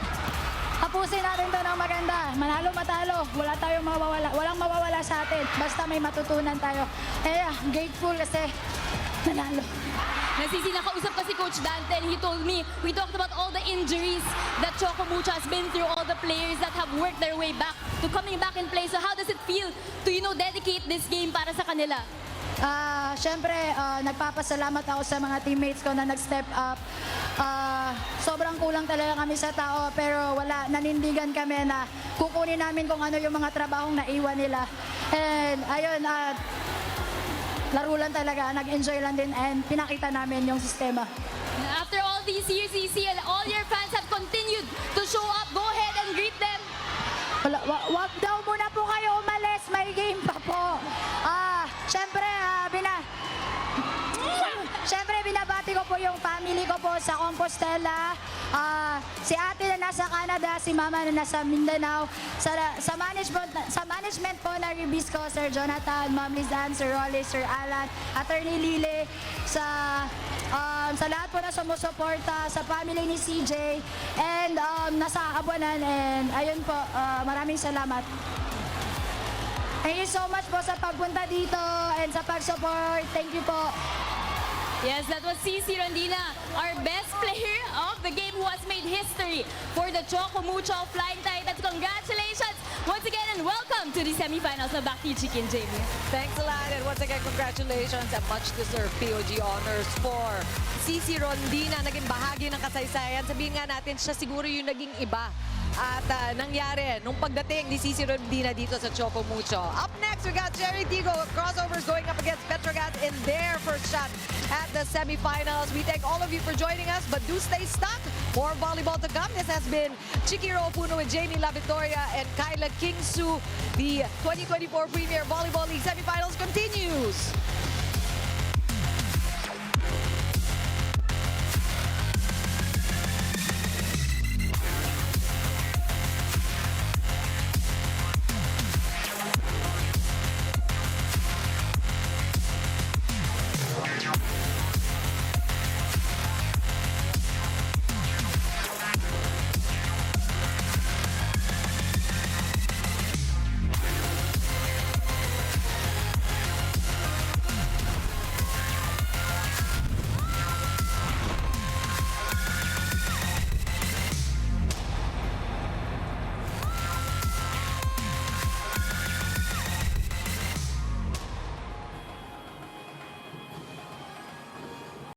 Tapusin natin to ng maganda. Manalo, matalo. Wala tayong mawawala. Walang mawawala sa atin. Basta may matutunan tayo. Grateful kasi nanalo. Cici, nakausap ka si Coach Dante and he told me, we talked about all the injuries that Choco Mucho has been through, all the players that have worked their way back to coming back and play. So how does it feel to, dedicate this game para sa kanila? Siyempre, nagpapasalamat ako sa mga teammates ko na nag-step up. Sobrang kulang talaga kami sa tao, pero wala, nanindigan kami na kukunin namin kung ano yung mga trabahong naiwan nila. And ayun, laro lang talaga, nag-enjoy lang din, and pinakita namin yung sistema. After all these years, Cici, and all your fans have continued to show up. Go ahead and greet them. Wag daw muna po kayo umalis, may game pa po. Siyempre, binabati ko po yung family ko po sa Compostela. Si ate na nasa Canada, si mama na nasa Mindanao. Sa management po na Ribisco, Sir Jonathan, Ma'am Lizanne, Sir Rolly, Sir Alan, Attorney Lile, sa lahat po na sumusuporta, sa family ni CJ, and nasa Abuanan, and ayun po, maraming salamat. Thank you so much po sa pagpunta dito and sa pag-support. Thank you po. Yes, that was Cici Rondina, our best player of the game who has made history for the Choco Mucho Flying Titans. Congratulations once again and welcome to the semifinals. Now back to you, Chiki and Jamie. Thanks a lot, and once again, congratulations and much-deserved POG honors for Cici Rondina. Naging bahagi ng kasaysayan. Sabihin nga natin, siya siguro yung naging iba. At nangyari nung pagdating ni Cici Rondina dito sa Choco Mucho. Up next, we got Cherry Tigo. Crossovers going up against Petrogas in their first shot at the semifinals. We thank all of you for joining us, but do stay stuck. More volleyball to come. This has been Chiki Ropuno with Jamie La Victoria and Kyla Kingsu. The 2024 Premier Volleyball League semifinals continues.